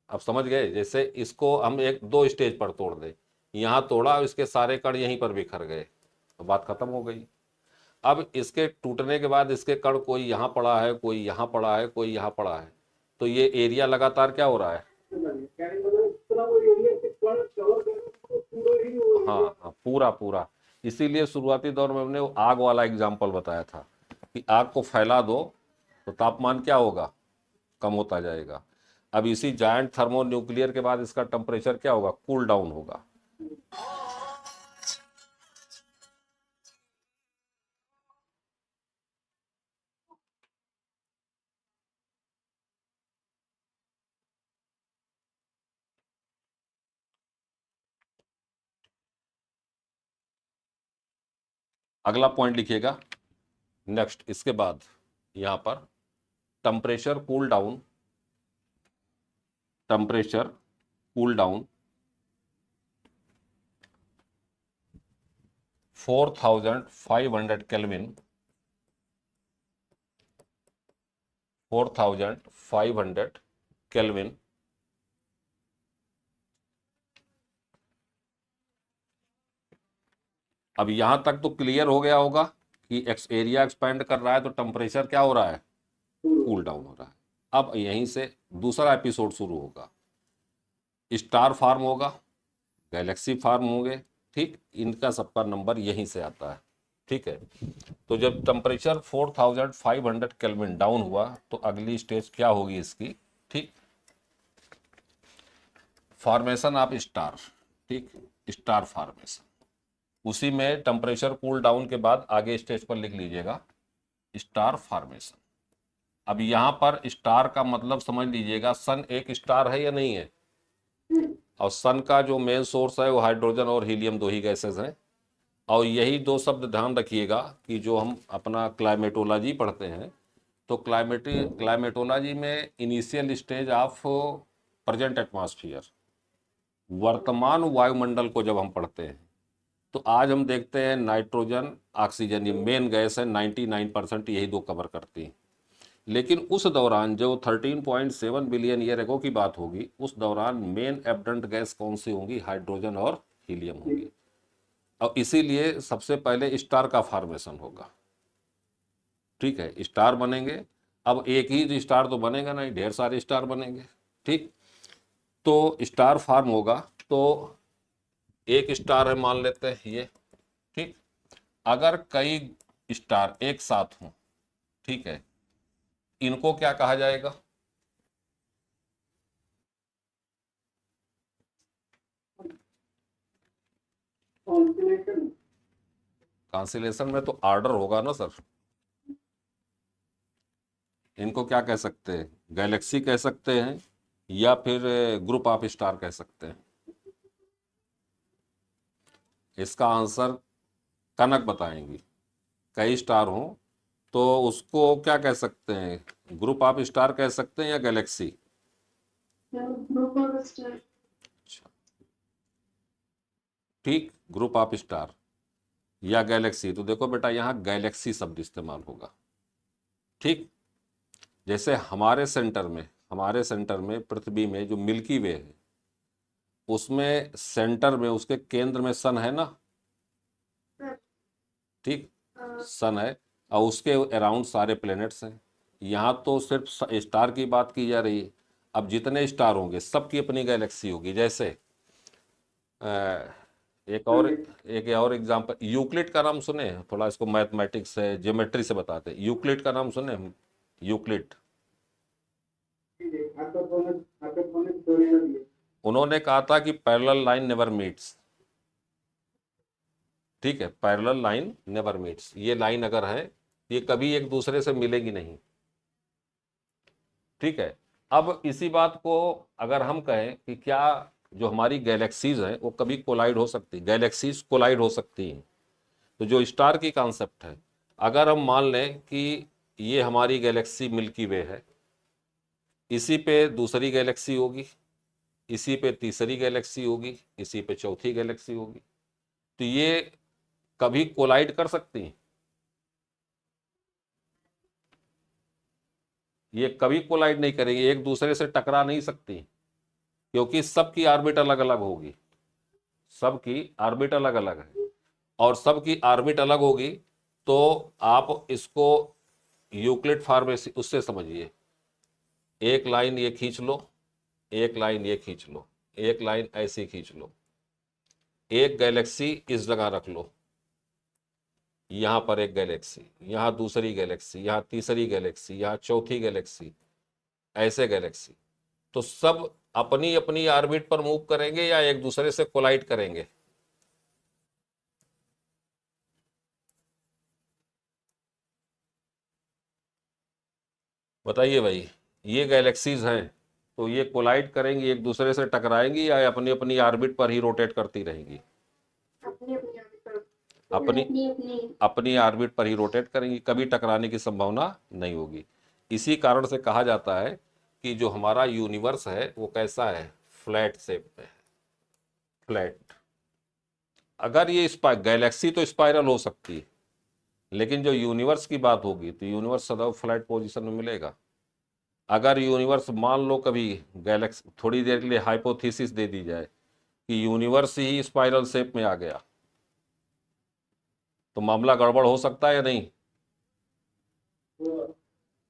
अब समझ गए, जैसे इसको हम एक दो स्टेज पर तोड़ दें, यहाँ तोड़ा, इसके सारे कण यहीं पर बिखर गए तो बात खत्म हो गई। अब इसके टूटने के बाद इसके कण कोई यहाँ पड़ा है, कोई यहाँ पड़ा है, कोई यहाँ पड़ा है, तो ये एरिया लगातार क्या हो रहा है। हाँ हाँ, पूरा पूरा। इसीलिए शुरुआती दौर में हमने वो आग वाला एग्जाम्पल बताया था कि आग को फैला दो तो तापमान क्या होगा, कम होता जाएगा। अब इसी जायंट थर्मोन्यूक्लियर के बाद इसका टेम्परेचर क्या होगा, कूल डाउन होगा। अगला पॉइंट लिखिएगा। नेक्स्ट इसके बाद यहाँ पर temperature cool down, temperature cool down 4500 kelvin, 4500 kelvin अब यहां तक तो क्लियर हो गया होगा कि एरिया एक्सपेंड कर रहा है तो टेम्परेचर क्या हो रहा है, कूल डाउन हो रहा है। अब यहीं से दूसरा एपिसोड शुरू होगा, स्टार फार्म होगा, गैलेक्सी फार्म होंगे, ठीक, इनका सबका नंबर यहीं से आता है, ठीक है। तो जब टेम्परेचर 4500 केल्विन डाउन हुआ तो अगली स्टेज क्या होगी इसकी, ठीक, फॉर्मेशन ऑफ स्टार, ठीक, स्टार फॉर्मेशन। उसी में टेम्परेचर कूल डाउन के बाद आगे स्टेज पर लिख लीजिएगा स्टार फॉर्मेशन। अब यहाँ पर स्टार का मतलब समझ लीजिएगा, सन एक स्टार है या नहीं है, और सन का जो मेन सोर्स है वो हाइड्रोजन और हीलियम, दो ही गैसेस हैं। और यही दो शब्द ध्यान रखिएगा कि जो हम अपना क्लाइमेटोलॉजी पढ़ते हैं तो क्लाइमेटोलॉजी में initial stage of present atmosphere, वर्तमान वायुमंडल को जब हम पढ़ते हैं तो आज हम देखते हैं नाइट्रोजन, ऑक्सीजन, ये मेन गैस है, 99% यही दो कवर करती हैं। लेकिन उस दौरान जो 13.7 बिलियन ईयर एगो की बात होगी, उस दौरान मेन एबडेंट गैस कौन सी होंगी, हाइड्रोजन और हीलियम होंगी। और इसीलिए सबसे पहले स्टार का फॉर्मेशन होगा, ठीक है, स्टार बनेंगे। अब एक ही स्टार तो बनेगा नहीं, ढेर सारे स्टार बनेंगे, ठीक। तो स्टार फॉर्म होगा, तो एक स्टार है मान लेते हैं ये, ठीक। अगर कई स्टार एक साथ हों, ठीक है, इनको क्या कहा जाएगा, कॉन्स्टेलेशन, कांस्टेलेशन में तो ऑर्डर होगा ना सर। इनको क्या कह सकते हैं, गैलेक्सी कह सकते हैं या फिर ग्रुप ऑफ स्टार कह सकते हैं। इसका आंसर कनक बताएंगी। कई स्टार हों तो उसको क्या कह सकते हैं, ग्रुप ऑफ स्टार कह सकते हैं या गैलेक्सी। Group of star. ठीक, ग्रुप ऑफ स्टार या गैलेक्सी। तो देखो बेटा यहाँ गैलेक्सी शब्द इस्तेमाल होगा, ठीक। जैसे हमारे सेंटर में पृथ्वी में जो मिल्की वे है उसमें सेंटर में उसके केंद्र में सन है ना, ठीक, सन है और उसके अराउंड सारे प्लैनेट्स हैं। यहाँ तो सिर्फ स्टार की बात की जा रही है। अब जितने स्टार होंगे सबकी अपनी गैलेक्सी होगी। जैसे एक और एग्जांपल, यूक्लिड का नाम सुने, थोड़ा इसको मैथमेटिक्स से, ज्योमेट्री से बताते हैं। यूक्लिड का नाम सुने, यूक्लिड। उन्होंने कहा था कि पैरेलल लाइन नेवर मीट्स, ठीक है, पैरेलल लाइन नेवर मीट्स। ये लाइन अगर है ये कभी एक दूसरे से मिलेगी नहीं, ठीक है। अब इसी बात को अगर हम कहें कि क्या जो हमारी गैलेक्सीज हैं वो कभी कोलाइड हो सकती, गैलेक्सीज कोलाइड हो सकती हैं, तो जो स्टार की कॉन्सेप्ट है, अगर हम मान लें कि ये हमारी गैलेक्सी मिल्की वे है, इसी पे दूसरी गैलेक्सी होगी, इसी पे तीसरी गैलेक्सी होगी, इसी पे चौथी गैलेक्सी होगी, तो ये कभी कोलाइड कर सकती हैं, ये कभी कोलाइड नहीं करेंगी, एक दूसरे से टकरा नहीं सकती, क्योंकि सबकी ऑर्बिट अलग अलग होगी, सबकी ऑर्बिट अलग अलग है। और सबकी ऑर्बिट अलग होगी तो आप इसको यूक्लिड फॉर्मेशन उससे समझिए, एक लाइन ये खींच लो, एक लाइन ये खींच लो, एक लाइन ऐसी खींच लो, एक गैलेक्सी इस जगह रख लो, यहां पर एक गैलेक्सी, यहां दूसरी गैलेक्सी, यहां तीसरी गैलेक्सी, यहां चौथी गैलेक्सी, ऐसे गैलेक्सी। तो सब अपनी अपनी ऑर्बिट पर मूव करेंगे या एक दूसरे से कोलाइड करेंगे? बताइए भाई, ये गैलेक्सीज हैं तो ये कोलाइड करेंगी, एक दूसरे से टकराएंगी या अपनी अपनी ऑर्बिट पर ही रोटेट करती रहेंगी? अपनी अपनी ऑर्बिट पर। अपनी अपनी अपनी अपनी ऑर्बिट पर ही रोटेट करेंगी, कभी टकराने की संभावना नहीं होगी। इसी कारण से कहा जाता है कि जो हमारा यूनिवर्स है वो कैसा है, फ्लैट शेप में है, फ्लैट। अगर ये गैलेक्सी तो स्पाइरल हो सकती है, लेकिन जो यूनिवर्स की बात होगी तो यूनिवर्स सदैव फ्लैट पोजीशन में मिलेगा। अगर यूनिवर्स मान लो कभी गैलेक्सी, थोड़ी देर के लिए हाइपोथेसिस दे दी जाए कि यूनिवर्स ही स्पाइरल शेप में आ गया, तो मामला गड़बड़ हो सकता है या नहीं?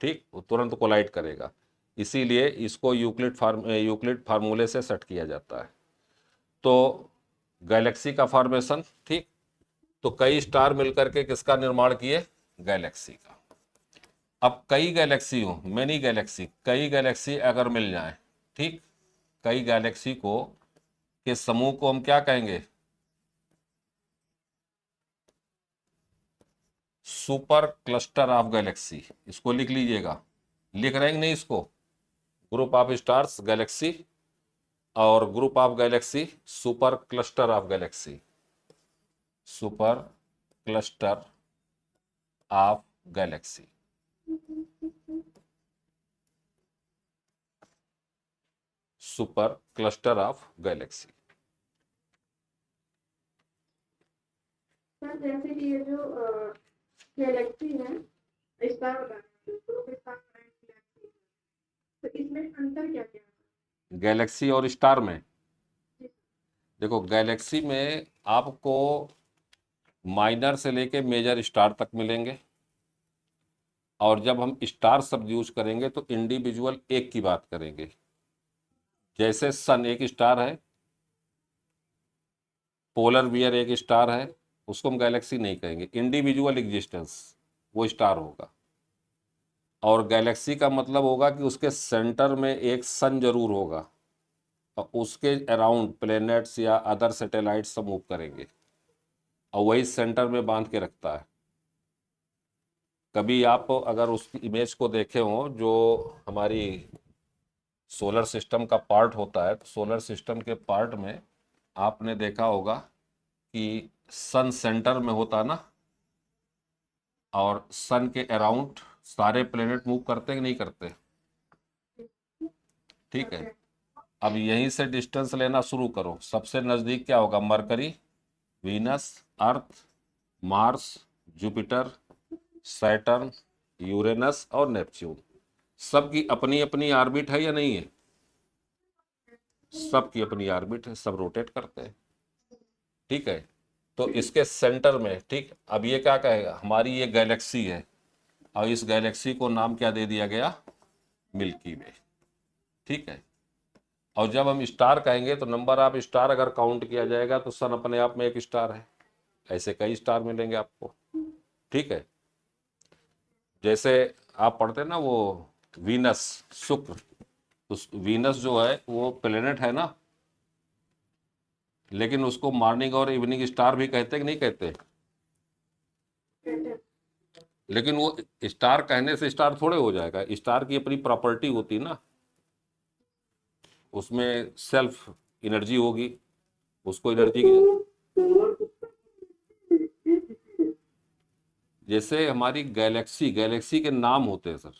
ठीक, वो तुरंत कोलाइड करेगा। इसीलिए इसको यूक्लिड फार्मूले से सेट किया जाता है। तो गैलेक्सी का फॉर्मेशन, ठीक, तो कई स्टार मिलकर के किसका निर्माण किए, गैलेक्सी का। अब कई गैलेक्सी हो, मेनी गैलेक्सी, कई गैलेक्सी अगर मिल जाए, ठीक, कई गैलेक्सी को के समूह को हम क्या कहेंगे, सुपर क्लस्टर ऑफ गैलेक्सी। इसको लिख लीजिएगा, लिख रहे हैं नहीं इसको, ग्रुप ऑफ स्टार्स गैलेक्सी और group of Galaxy super cluster of Galaxy, super cluster of Galaxy. Super cluster of Galaxy. Sir जैसे कि ये जो गैलेक्सी है, स्टार बता रहे हैं, तो स्टार गैलेक्सी, तो इसमें अंतर क्या क्या है? गैलेक्सी और स्टार में देखो, गैलेक्सी में आपको माइनर से लेके मेजर स्टार तक मिलेंगे, और जब हम स्टार शब्द यूज करेंगे तो इंडिविजुअल एक की बात करेंगे। जैसे सन एक स्टार है, पोलर बियर एक स्टार है, उसको हम गैलेक्सी नहीं कहेंगे, इंडिविजुअल एग्जिस्टेंस वो स्टार होगा। और गैलेक्सी का मतलब होगा कि उसके सेंटर में एक सन जरूर होगा, और उसके अराउंड प्लैनेट्स या अदर सैटेलाइट्स सब मूव करेंगे, और वही सेंटर में बांध के रखता है। कभी आप अगर उस इमेज को देखे हो जो हमारी सोलर सिस्टम का पार्ट होता है, तो सोलर सिस्टम के पार्ट में आपने देखा होगा कि सन सेंटर में होता ना, और सन के अराउंड सारे प्लेनेट मूव करते कि नहीं करते, ठीक है। अब यहीं से डिस्टेंस लेना शुरू करो, सबसे नज़दीक क्या होगा, मरकरी, वीनस, अर्थ, मार्स, जुपिटर, सैटर्न, यूरेनस और नेपच्यून। सबकी अपनी अपनी ऑर्बिट है या नहीं है, सबकी अपनी ऑर्बिट है, सब रोटेट करते हैं, ठीक है। तो इसके सेंटर में, ठीक, अब ये क्या कहेगा, हमारी ये गैलेक्सी है, और इस गैलेक्सी को नाम क्या दे दिया गया, मिल्की वे, ठीक है। और जब हम स्टार कहेंगे तो नंबर ऑफ स्टार अगर काउंट किया जाएगा तो सन अपने आप में एक स्टार है, ऐसे कई स्टार मिलेंगे आपको, ठीक है। जैसे आप पढ़ते हैं ना वो वीनस, शुक्र, तो वीनस जो है वो प्लेनेट है ना, लेकिन उसको मॉर्निंग और इवनिंग स्टार भी कहते हैं कि नहीं कहते, लेकिन वो स्टार कहने से स्टार थोड़े हो जाएगा, स्टार की अपनी प्रॉपर्टी होती ना, उसमें सेल्फ एनर्जी होगी, उसको एनर्जी जैसे हमारी गैलेक्सी, गैलेक्सी के नाम होते हैं सर,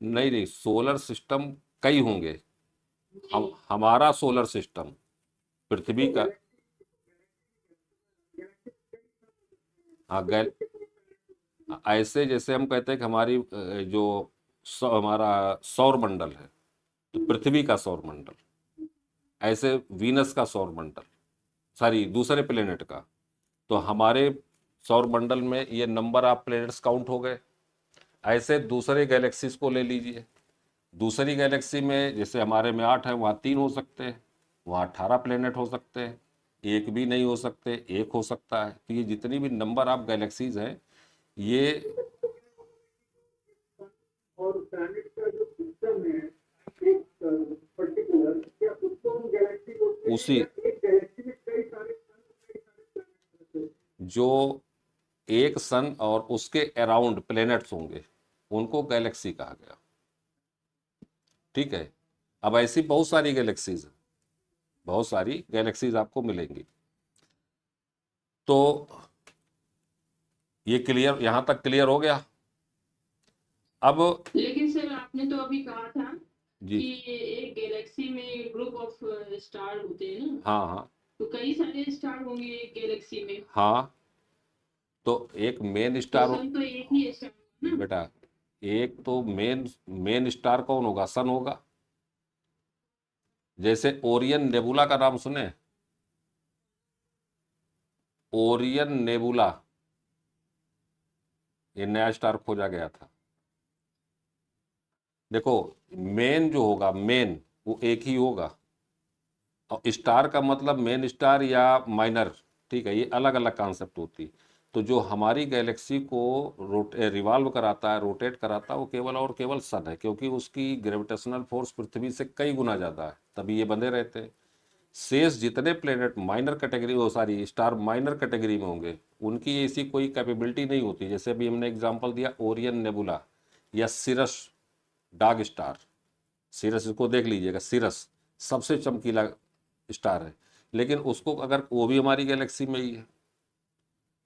नहीं नहीं, सोलर सिस्टम कई होंगे, हमारा सोलर सिस्टम पृथ्वी का, हाँ गैल ऐसे जैसे हम कहते हैं कि हमारी जो हमारा सौर मंडल है, तो पृथ्वी का सौर मंडल, ऐसे वीनस का सौर मंडल, सॉरी दूसरे प्लेनेट का, तो हमारे सौर मंडल में ये नंबर ऑफ प्लेनेट्स काउंट हो गए। ऐसे दूसरे गैलेक्सीज को ले लीजिए, दूसरी गैलेक्सी में जैसे हमारे में 8 है, वहाँ 3 हो सकते हैं, वहाँ 18 प्लेनेट हो सकते हैं, एक भी नहीं हो सकते, एक हो सकता है। तो ये जितनी भी नंबर ऑफ गैलेक्सीज हैं, ये और प्लैनेट का जो सिस्टम है एक पर्टिकुलर, क्या उसको हम गैलेक्सी बोलते हैं, उसी या एक गैलेक्सी में कई सारे प्लैनेट होते हैं? जो एक सन और उसके अराउंड प्लेनेट्स होंगे उनको गैलेक्सी कहा गया, ठीक है। अब ऐसी बहुत सारी गैलेक्सीज हैं, बहुत सारी गैलेक्सीज आपको मिलेंगी। तो ये क्लियर, यहाँ तक क्लियर हो गया। अब लेकिन सर आपने तो अभी कहा था जी, कि एक गैलेक्सी में ग्रुप ऑफ स्टार होते हैं ना, हाँ हाँ तो कई सारे स्टार होंगे एक गैलेक्सी में, हाँ, तो एक मेन तो स्टार, सन तो एक ही स्टार ना। बेटा एक तो मेन स्टार कौन होगा? सन होगा। जैसे ओरियन नेबुला का नाम सुने? ओरियन नेबुला, ये नया स्टार खोजा गया था। देखो मेन जो होगा, मेन वो एक ही होगा, और स्टार का मतलब मेन स्टार या माइनर, ठीक है, ये अलग अलग कॉन्सेप्ट होती। तो जो हमारी गैलेक्सी को रिवॉल्व कराता है, रोटेट कराता है, वो केवल और केवल सन है, क्योंकि उसकी ग्रेविटेशनल फोर्स पृथ्वी से कई गुना ज़्यादा है, तभी ये बंधे रहते हैं। शेष जितने प्लेनेट माइनर कैटेगरी, वो सारी स्टार माइनर कैटेगरी में होंगे, उनकी ऐसी कोई कैपेबिलिटी नहीं होती। जैसे अभी हमने एग्जांपल दिया ओरियन नेबुला या सिरस डार्क स्टार। सिरस, इसको देख लीजिएगा, सिरस सबसे चमकीला स्टार है, लेकिन उसको अगर, वो भी हमारी गैलेक्सी में ही है,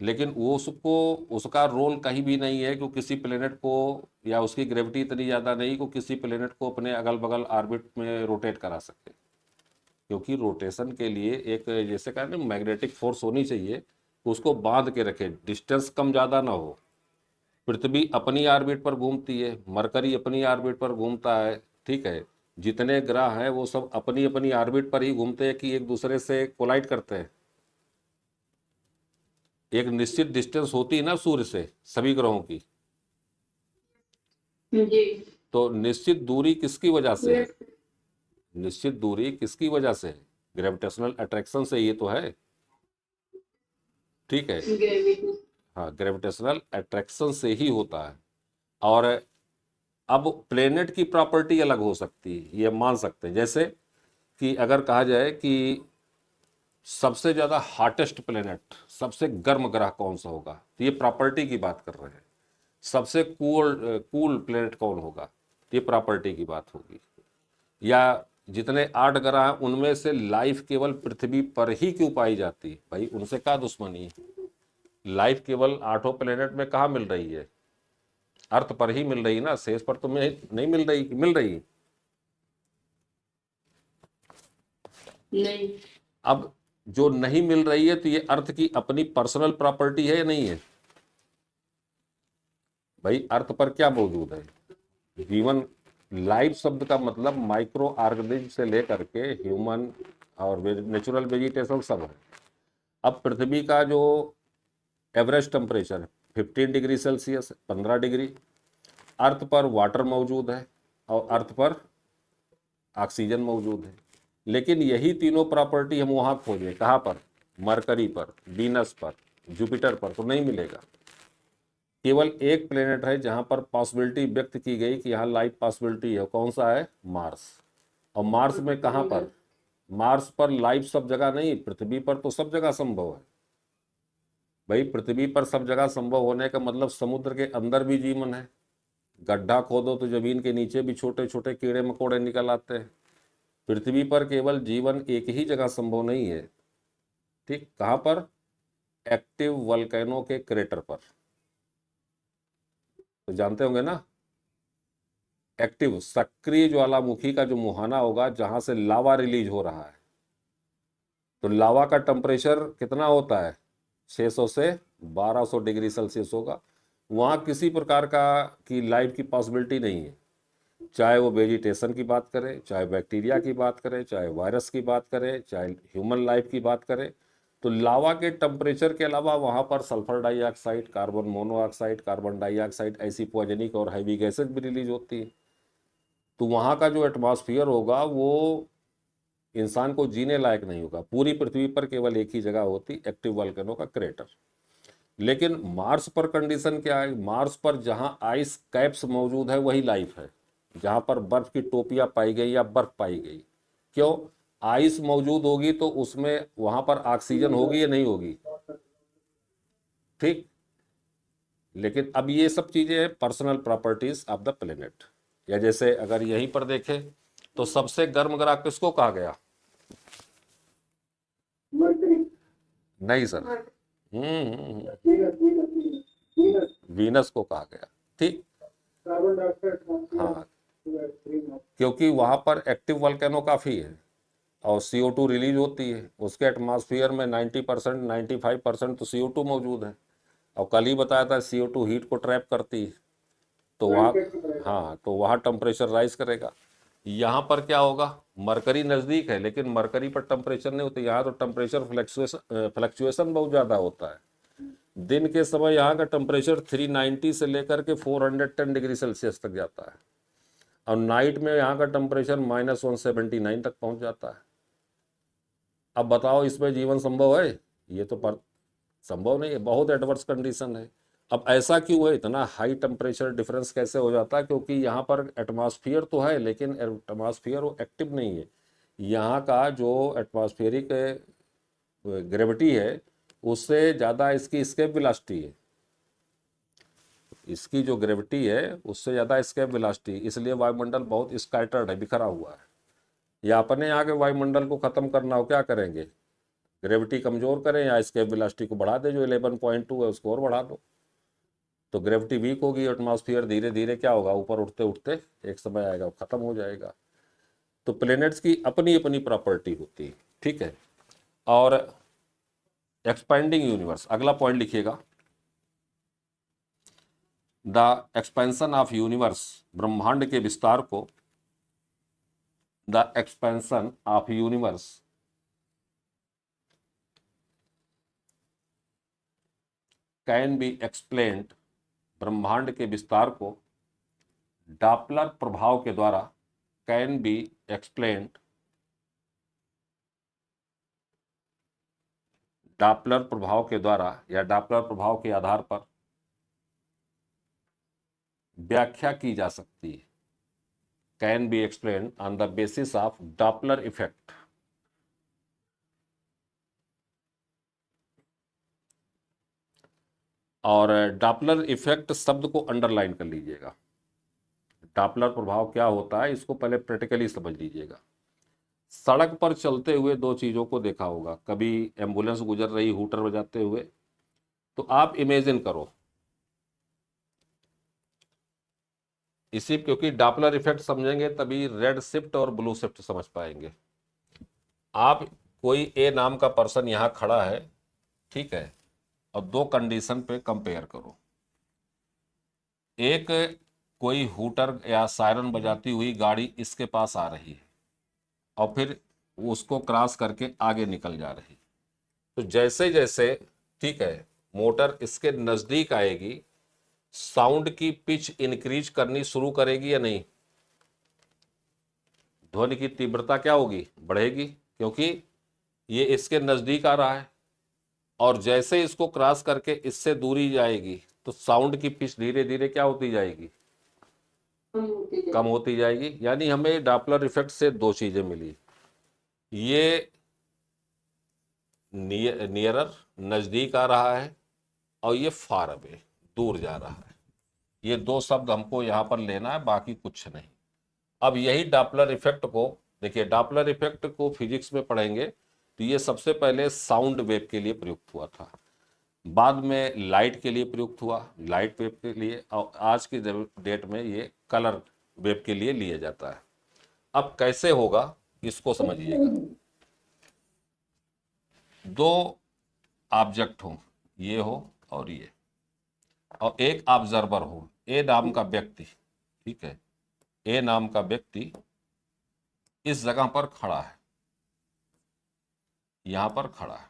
लेकिन वो उसको, उसका रोल कहीं भी नहीं है कि किसी प्लेनेट को, या उसकी ग्रेविटी इतनी ज़्यादा नहीं कि किसी प्लेनेट को अपने अगल बगल ऑर्बिट में रोटेट करा सके। क्योंकि रोटेशन के लिए एक, जैसे कहते हैं, मैग्नेटिक फोर्स होनी चाहिए, उसको बांध के रखे, डिस्टेंस कम ज़्यादा ना हो। पृथ्वी अपनी ऑर्बिट पर घूमती है, मरकरी अपनी ऑर्बिट पर घूमता है, ठीक है, जितने ग्रह हैं वो सब अपनी अपनी ऑर्बिट पर ही घूमते हैं कि एक दूसरे से कोलाइड करते हैं। एक निश्चित डिस्टेंस होती है ना सूर्य से सभी ग्रहों की, जी। तो निश्चित दूरी किसकी वजह से है? Yes. निश्चित दूरी किसकी वजह से है? ग्रेविटेशनल अट्रैक्शन से ये तो है, ठीक है। ग्रेविटी। हाँ, ग्रेविटेशनल अट्रैक्शन से ही होता है। और अब प्लेनेट की प्रॉपर्टी अलग हो सकती है, ये मान सकते हैं। जैसे कि अगर कहा जाए कि सबसे ज़्यादा हॉटेस्ट प्लेनेट, सबसे गर्म ग्रह कौन सा होगा, तो ये प्रॉपर्टी की बात कर रहे हैं। सबसे कूल प्लेनेट कौन होगा, तो ये प्रॉपर्टी की बात होगी। या जितने 8 ग्रह हैं उनमें से लाइफ केवल पृथ्वी पर ही क्यों पाई जाती है? भाई उनसे क्या दुश्मनी है? लाइफ केवल 8 प्लेनेट में कहाँ मिल रही है? अर्थ पर ही मिल रही ना, शेष पर तो नहीं मिल रही। मिल रही नहीं। अब जो नहीं मिल रही है, तो ये अर्थ की अपनी पर्सनल प्रॉपर्टी है या नहीं है? भाई अर्थ पर क्या मौजूद है? जीवन। लाइफ शब्द का मतलब माइक्रो ऑर्गेनिज्म से लेकर के ह्यूमन और नेचुरल वेजिटेशन सब है। अब पृथ्वी का जो average temperature 15 degree Celsius, 15 degree, earth पर वाटर मौजूद है और अर्थ पर ऑक्सीजन मौजूद है। लेकिन यही तीनों प्रॉपर्टी हम वहाँ खोजें, कहाँ पर? मरकरी पर, वीनस पर, जुपिटर पर, तो नहीं मिलेगा। केवल एक प्लेनेट है जहाँ पर पॉसिबिलिटी व्यक्त की गई कि यहाँ लाइफ पॉसिबिलिटी है, कौन सा है? मार्स। और मार्स में कहाँ पर? मार्स पर लाइफ सब जगह नहीं, पृथ्वी पर तो सब जगह संभव है। भाई पृथ्वी पर सब जगह संभव होने का मतलब समुद्र के अंदर भी जीवन है। गड्ढा खोदो तो जमीन के नीचे भी छोटे छोटे कीड़े मकोड़े निकल आते हैं। पृथ्वी पर केवल जीवन एक ही जगह संभव नहीं है, ठीक, कहाँ पर? एक्टिव वल्केनो के क्रेटर पर। तो जानते होंगे ना, एक्टिव सक्रिय ज्वालामुखी का जो मुहाना होगा जहां से लावा रिलीज हो रहा है, तो लावा का टेम्परेचर कितना होता है? 600 से 1200 डिग्री सेल्सियस होगा। वहाँ किसी प्रकार का की लाइफ की पॉसिबिलिटी नहीं है। चाहे वो वेजिटेशन की बात करें, चाहे बैक्टीरिया की बात करें, चाहे वायरस की बात करें, चाहे ह्यूमन लाइफ की बात करें, तो लावा के टेम्परेचर के अलावा वहाँ पर sulphur dioxide, carbon monoxide, carbon dioxide, ऐसी पॉइजनिक और हैवी गैसेज भी रिलीज होती है। तो वहाँ का जो एटमॉस्फेयर होगा वो इंसान को जीने लायक नहीं होगा। पूरी पृथ्वी पर केवल एक ही जगह होती, एक्टिव वल्केनो का क्रेटर। लेकिन मार्स पर कंडीशन क्या है? मार्स पर जहाँ आइस कैप्स मौजूद है वही लाइफ है, जहाँ पर बर्फ की टोपियाँ पाई गई या बर्फ पाई गई। क्यों? आइस मौजूद होगी तो उसमें वहाँ पर ऑक्सीजन होगी या नहीं होगी, ठीक। लेकिन अब ये सब चीज़ें हैं personal properties of the planet. या जैसे अगर यहीं पर देखें तो सबसे गर्म ग्रह किसको कहा गया? नहीं सर। हाँ, वीनस वीनस को कहा गया, ठीक। कार्बन डाइऑक्साइड हाँ, क्योंकि वहां पर एक्टिव वल्केनो काफी है और CO2 रिलीज होती है, उसके एटमॉस्फेयर में 90% 95% तो CO2 मौजूद है। और कल ही बताया था CO2 हीट को ट्रैप करती है, तो वहाँ, हाँ, तो वहाँ टेम्परेचर राइज करेगा। यहाँ पर क्या होगा, मरकरी नज़दीक है लेकिन मरकरी पर टेम्परेचर नहीं होती, यहाँ तो टेम्परेचर फ्लक्चुएशन बहुत ज़्यादा होता है। दिन के समय यहाँ का टेम्परेचर 390 से लेकर के 410 डिग्री सेल्सियस तक जाता है और नाइट में यहाँ का टेम्परेचर -179 तक पहुँच जाता है। अब बताओ इसमें जीवन संभव है? ये तो पर संभव नहीं है, बहुत एडवर्स कंडीशन है। अब ऐसा क्यों है, इतना हाई टेम्परेचर डिफरेंस कैसे हो जाता है? क्योंकि यहाँ पर एटमॉस्फेयर तो है लेकिन एटमॉस्फेयर वो एक्टिव नहीं है। यहाँ का जो एटमॉस्फेरिक ग्रेविटी है उससे ज़्यादा इसकी एस्केप वेलोसिटी है, इसकी जो ग्रेविटी है उससे ज़्यादा एस्केप वेलोसिटी, इसलिए वायुमंडल बहुत स्कैटर्ड है, बिखरा हुआ है। या अपने यहाँ के वायुमंडल को ख़त्म करना हो, क्या करेंगे? ग्रेविटी कमज़ोर करें या एस्केप वेलोसिटी को बढ़ा दें, जो 11.2 है उसको और बढ़ा दो, तो ग्रेविटी वीक होगी, एटमॉस्फेयर धीरे धीरे क्या होगा, ऊपर उठते उठते एक समय आएगा ख़त्म हो जाएगा। तो प्लैनेट्स की अपनी अपनी प्रॉपर्टी होती है, ठीक है। और एक्सपेंडिंग यूनिवर्स, अगला पॉइंट लिखिएगा। द एक्सपेंशन ऑफ यूनिवर्स, ब्रह्मांड के विस्तार को, the expansion of universe can be explained, ब्रह्मांड के विस्तार को डॉपलर प्रभाव के द्वारा कैन बी एक्सप्लेन्ड, डॉपलर प्रभाव के द्वारा या डॉपलर प्रभाव के आधार पर व्याख्या की जा सकती है। Can be explained on the basis of Doppler effect. और डॉपलर इफेक्ट शब्द को अंडरलाइन कर लीजिएगा। डॉपलर प्रभाव क्या होता है इसको पहले प्रैक्टिकली समझ लीजिएगा। सड़क पर चलते हुए दो चीज़ों को देखा होगा, कभी एम्बुलेंस गुजर रही हूटर बजाते हुए, तो आप इमेजिन करो इसी, क्योंकि डॉपलर इफेक्ट समझेंगे तभी रेड शिफ्ट और ब्लू शिफ्ट समझ पाएंगे। आप कोई ए नाम का पर्सन यहाँ खड़ा है, ठीक है, और दो कंडीशन पे कंपेयर करो। एक, कोई हूटर या सायरन बजाती हुई गाड़ी इसके पास आ रही है और फिर उसको क्रॉस करके आगे निकल जा रही, तो जैसे जैसे, ठीक है, मोटर इसके नज़दीक आएगी साउंड की पिच इंक्रीज करनी शुरू करेगी या नहीं? ध्वनि की तीव्रता क्या होगी? बढ़ेगी, क्योंकि ये इसके नज़दीक आ रहा है। और जैसे इसको क्रॉस करके इससे दूरी जाएगी तो साउंड की पिच धीरे धीरे क्या होती जाएगी? कम होती जाएगी। यानी हमें डॉपलर इफेक्ट से दो चीज़ें मिली, ये नियरर नज़दीक आ रहा है और ये फार अवे दूर जा रहा है। ये दो शब्द हमको यहाँ पर लेना है, बाकी कुछ नहीं। अब यही डॉपलर इफेक्ट को देखिए, डॉपलर इफेक्ट को फिजिक्स में पढ़ेंगे तो ये सबसे पहले साउंड वेव के लिए प्रयुक्त हुआ था, बाद में लाइट के लिए प्रयुक्त हुआ, लाइट वेव के लिए, और आज की डेट में ये कलर वेव के लिए लिया जाता है। अब कैसे होगा इसको समझिएगा। दो ऑब्जेक्ट हो, ये हो और ये, और एक ऑब्जर्वर हो, ए नाम का व्यक्ति, ठीक है, ए नाम का व्यक्ति इस जगह पर खड़ा है, यहां पर खड़ा है,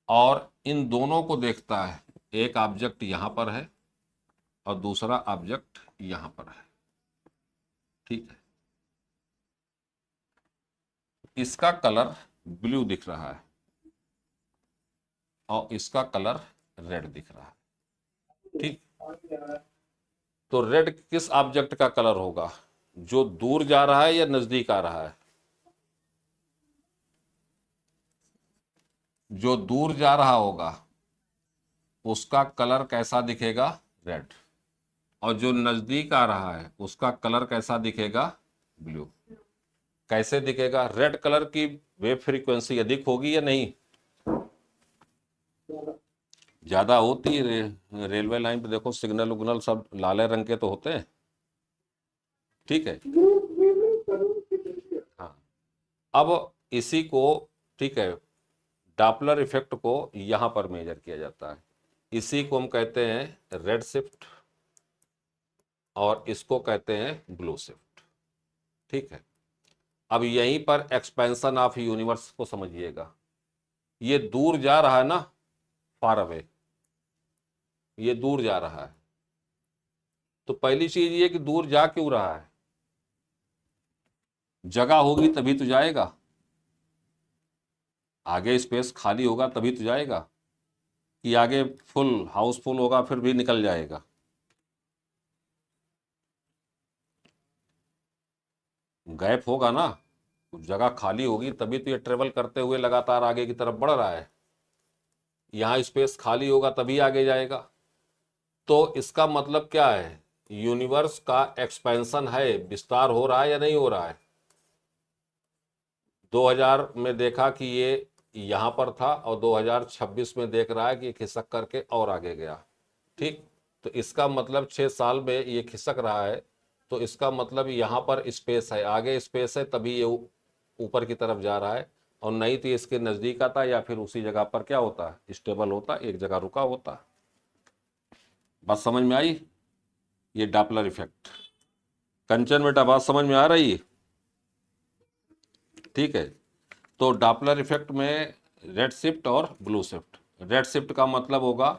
और इन दोनों को देखता है। एक ऑब्जेक्ट यहां पर है और दूसरा ऑब्जेक्ट यहां पर है, ठीक है। इसका कलर ब्लू दिख रहा है और इसका कलर रेड दिख रहा है, ठीक। तो रेड किस ऑब्जेक्ट का कलर होगा, जो दूर जा रहा है या नजदीक आ रहा है? जो दूर जा रहा होगा उसका कलर कैसा दिखेगा? रेड। और जो नजदीक आ रहा है उसका कलर कैसा दिखेगा? ब्लू। कैसे दिखेगा? रेड कलर की वेव फ्रीक्वेंसी अधिक होगी या नहीं? ज़्यादा होती रेलवे लाइन पे देखो सिग्नल उग्नल सब लाले रंग के तो होते हैं, ठीक है। हाँ, अब इसी को, ठीक है, डॉपलर इफेक्ट को यहाँ पर मेजर किया जाता है। इसी को हम कहते हैं रेड शिफ्ट और इसको कहते हैं ब्लू शिफ्ट, ठीक है। अब यहीं पर एक्सपेंशन ऑफ यूनिवर्स को समझिएगा। ये दूर जा रहा है ना, फार अवे, ये दूर जा रहा है। तो पहली चीज ये कि दूर जा क्यों रहा है? जगह होगी तभी तो जाएगा, आगे स्पेस खाली होगा तभी तो जाएगा, कि आगे फुल हाउसफुल होगा फिर भी निकल जाएगा? गैप होगा ना, जगह खाली होगी तभी तो ये ट्रेवल करते हुए लगातार आगे की तरफ बढ़ रहा है। यहाँ स्पेस खाली होगा तभी आगे जाएगा। तो इसका मतलब क्या है? यूनिवर्स का एक्सपेंशन है, विस्तार हो रहा है या नहीं हो रहा है? 2000 में देखा कि ये यहाँ पर था और 2026 में देख रहा है कि ये खिसक करके और आगे गया, ठीक। तो इसका मतलब 6 साल में ये खिसक रहा है, तो इसका मतलब यहाँ पर स्पेस है, आगे स्पेस है तभी ये ऊपर की तरफ जा रहा है। और नहीं तो इसके नज़दीक आता या फिर उसी जगह पर क्या होता, स्टेबल होता, एक जगह रुका होता। बात समझ में आई? ये डॉपलर इफेक्ट। कंचन बेटा बात समझ में आ रही है? ठीक है। तो डॉपलर इफेक्ट में रेड शिफ्ट और ब्लू शिफ्ट। रेड शिफ्ट का मतलब होगा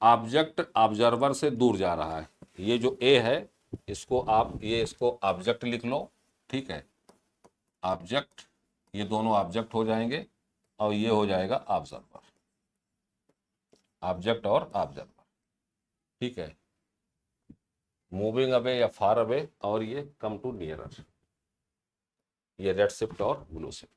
ऑब्जेक्ट ऑब्जर्वर से दूर जा रहा है। ये जो ए है इसको आप इसको ऑब्जेक्ट लिख लो, ठीक है, ऑब्जेक्ट, ये दोनों ऑब्जेक्ट हो जाएंगे और ये हो जाएगा ऑब्जर्वर, ऑब्जेक्ट और ऑब्जर्वर, ठीक है। मूविंग अवे या फार अवे, और ये कम टू नियरर, ये रेड शिफ्ट और ब्लू शिफ्ट।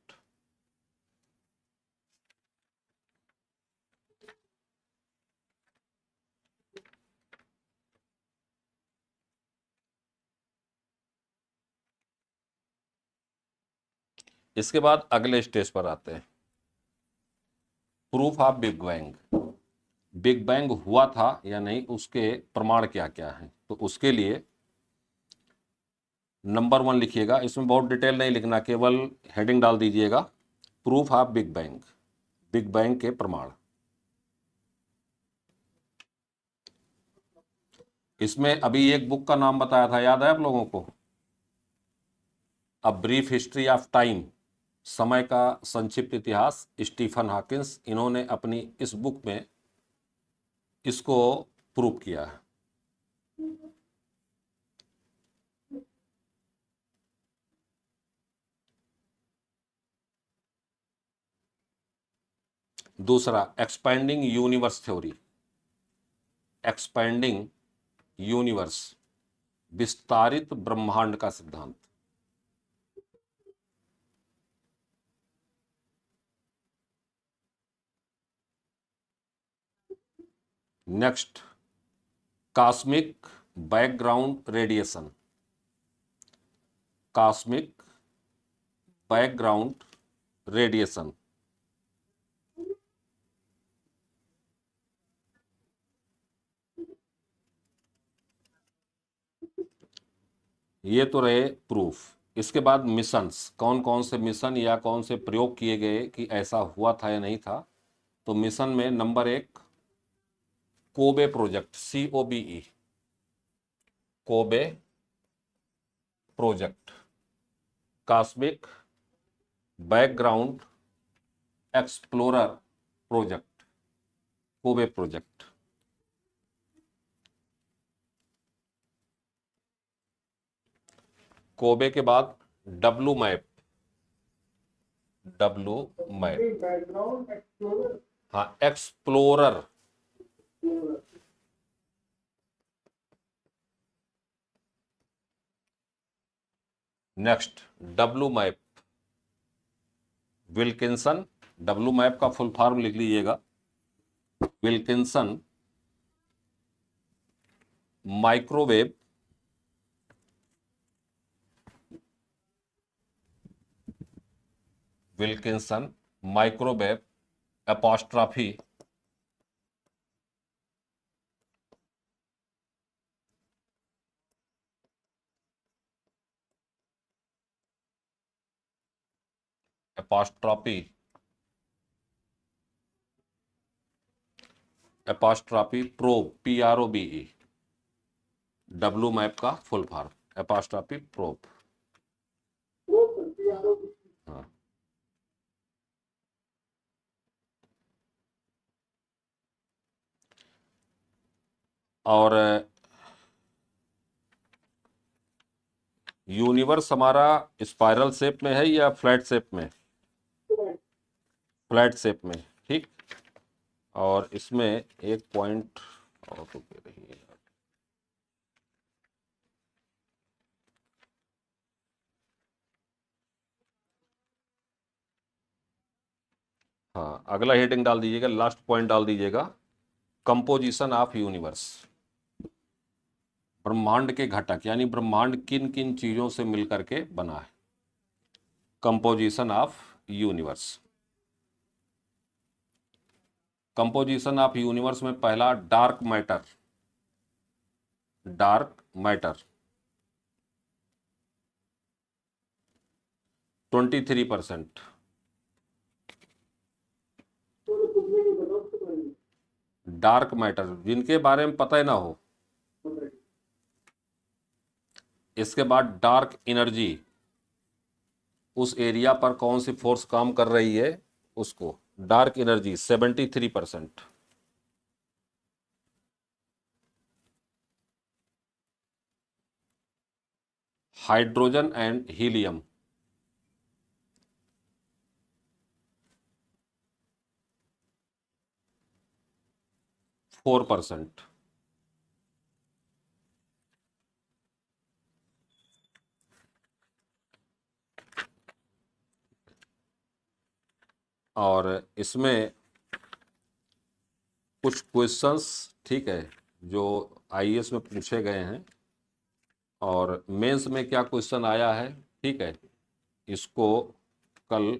इसके बाद अगले स्टेज पर आते हैं, proof of big bang. Big bang हुआ था या नहीं, उसके प्रमाण क्या क्या हैं? तो उसके लिए नंबर 1 लिखिएगा, इसमें बहुत डिटेल नहीं लिखना, केवल हेडिंग डाल दीजिएगा, proof of big bang, big bang के प्रमाण। इसमें अभी एक बुक का नाम बताया था, याद है आप लोगों को? A brief history of time, समय का संक्षिप्त इतिहास, स्टीफन हॉकिंस, इन्होंने अपनी इस बुक में इसको प्रूव किया है। दूसरा, expanding universe theory, expanding universe, विस्तारित ब्रह्मांड का सिद्धांत। Next, cosmic background radiation, cosmic background radiation. ये तो रहे प्रूफ। इसके बाद मिशंस, कौन कौन से मिशन या कौन से प्रयोग किए गए कि ऐसा हुआ था या नहीं था। तो मिशन में number 1 COBE project, COBE, COBE project, cosmic background explorer project, COBE project. COBE के बाद W MAP, W MAP, background explorer, हाँ explorer. Next, W MAP, Wilkinson, W MAP का फुल फॉर्म लिख लीजिएगा, Wilkinson microwave Wilkinson microwave apostrophe apostrophe, apostrophe probe, PROBE, W MAP का full form apostrophe probe. वो करती यारों की हाँ, और यूनिवर्स हमारा स्पाइरल शेप में है या फ्लैट शेप में? फ्लैट शेप में, ठीक। और इसमें एक पॉइंट और तो दे रही है। हाँ, अगला हेडिंग डाल दीजिएगा, लास्ट पॉइंट डाल दीजिएगा, कंपोजिशन ऑफ यूनिवर्स। ब्रह्मांड के घटक, यानी ब्रह्मांड किन किन चीजों से मिलकर के बना है। Composition of universe. Composition of universe में पहला डार्क मैटर। Dark matter 23%। तो कुछ भी नहीं बताओ उसके बारे में डार्क मैटर जिनके बारे में पता ही ना हो। पता है। इसके बाद डार्क एनर्जी, उस एरिया पर कौन सी फोर्स काम कर रही है उसको। Dark energy 73%। Hydrogen and helium 4%। और इसमें कुछ क्वेश्चंस, ठीक है, जो आईएएस में पूछे गए हैं और मेंस में क्या क्वेश्चन आया है, ठीक है, इसको कल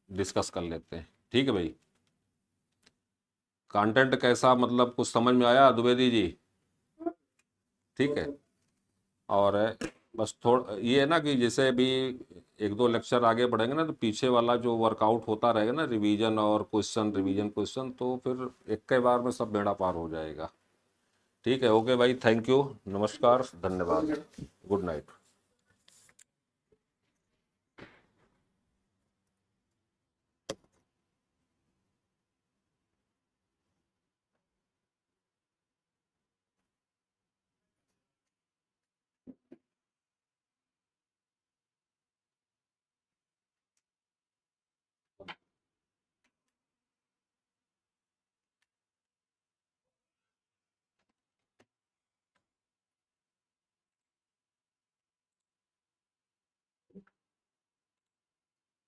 डिस्कस कर लेते हैं। ठीक है भाई, कंटेंट कैसा, मतलब कुछ समझ में आया द्विवेदी जी? ठीक है। और बस थोड़ा ये है ना कि जैसे अभी एक दो लेक्चर आगे बढ़ेंगे ना, तो पीछे वाला जो वर्कआउट होता रहेगा ना, रिवीजन और क्वेश्चन, रिवीजन क्वेश्चन, तो फिर एक के बार में सब बेड़ा पार हो जाएगा। ठीक है, ओके भाई, थैंक यू, नमस्कार, धन्यवाद, गुड नाइट।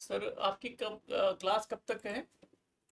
सर आपकी कब क्लास कब तक है?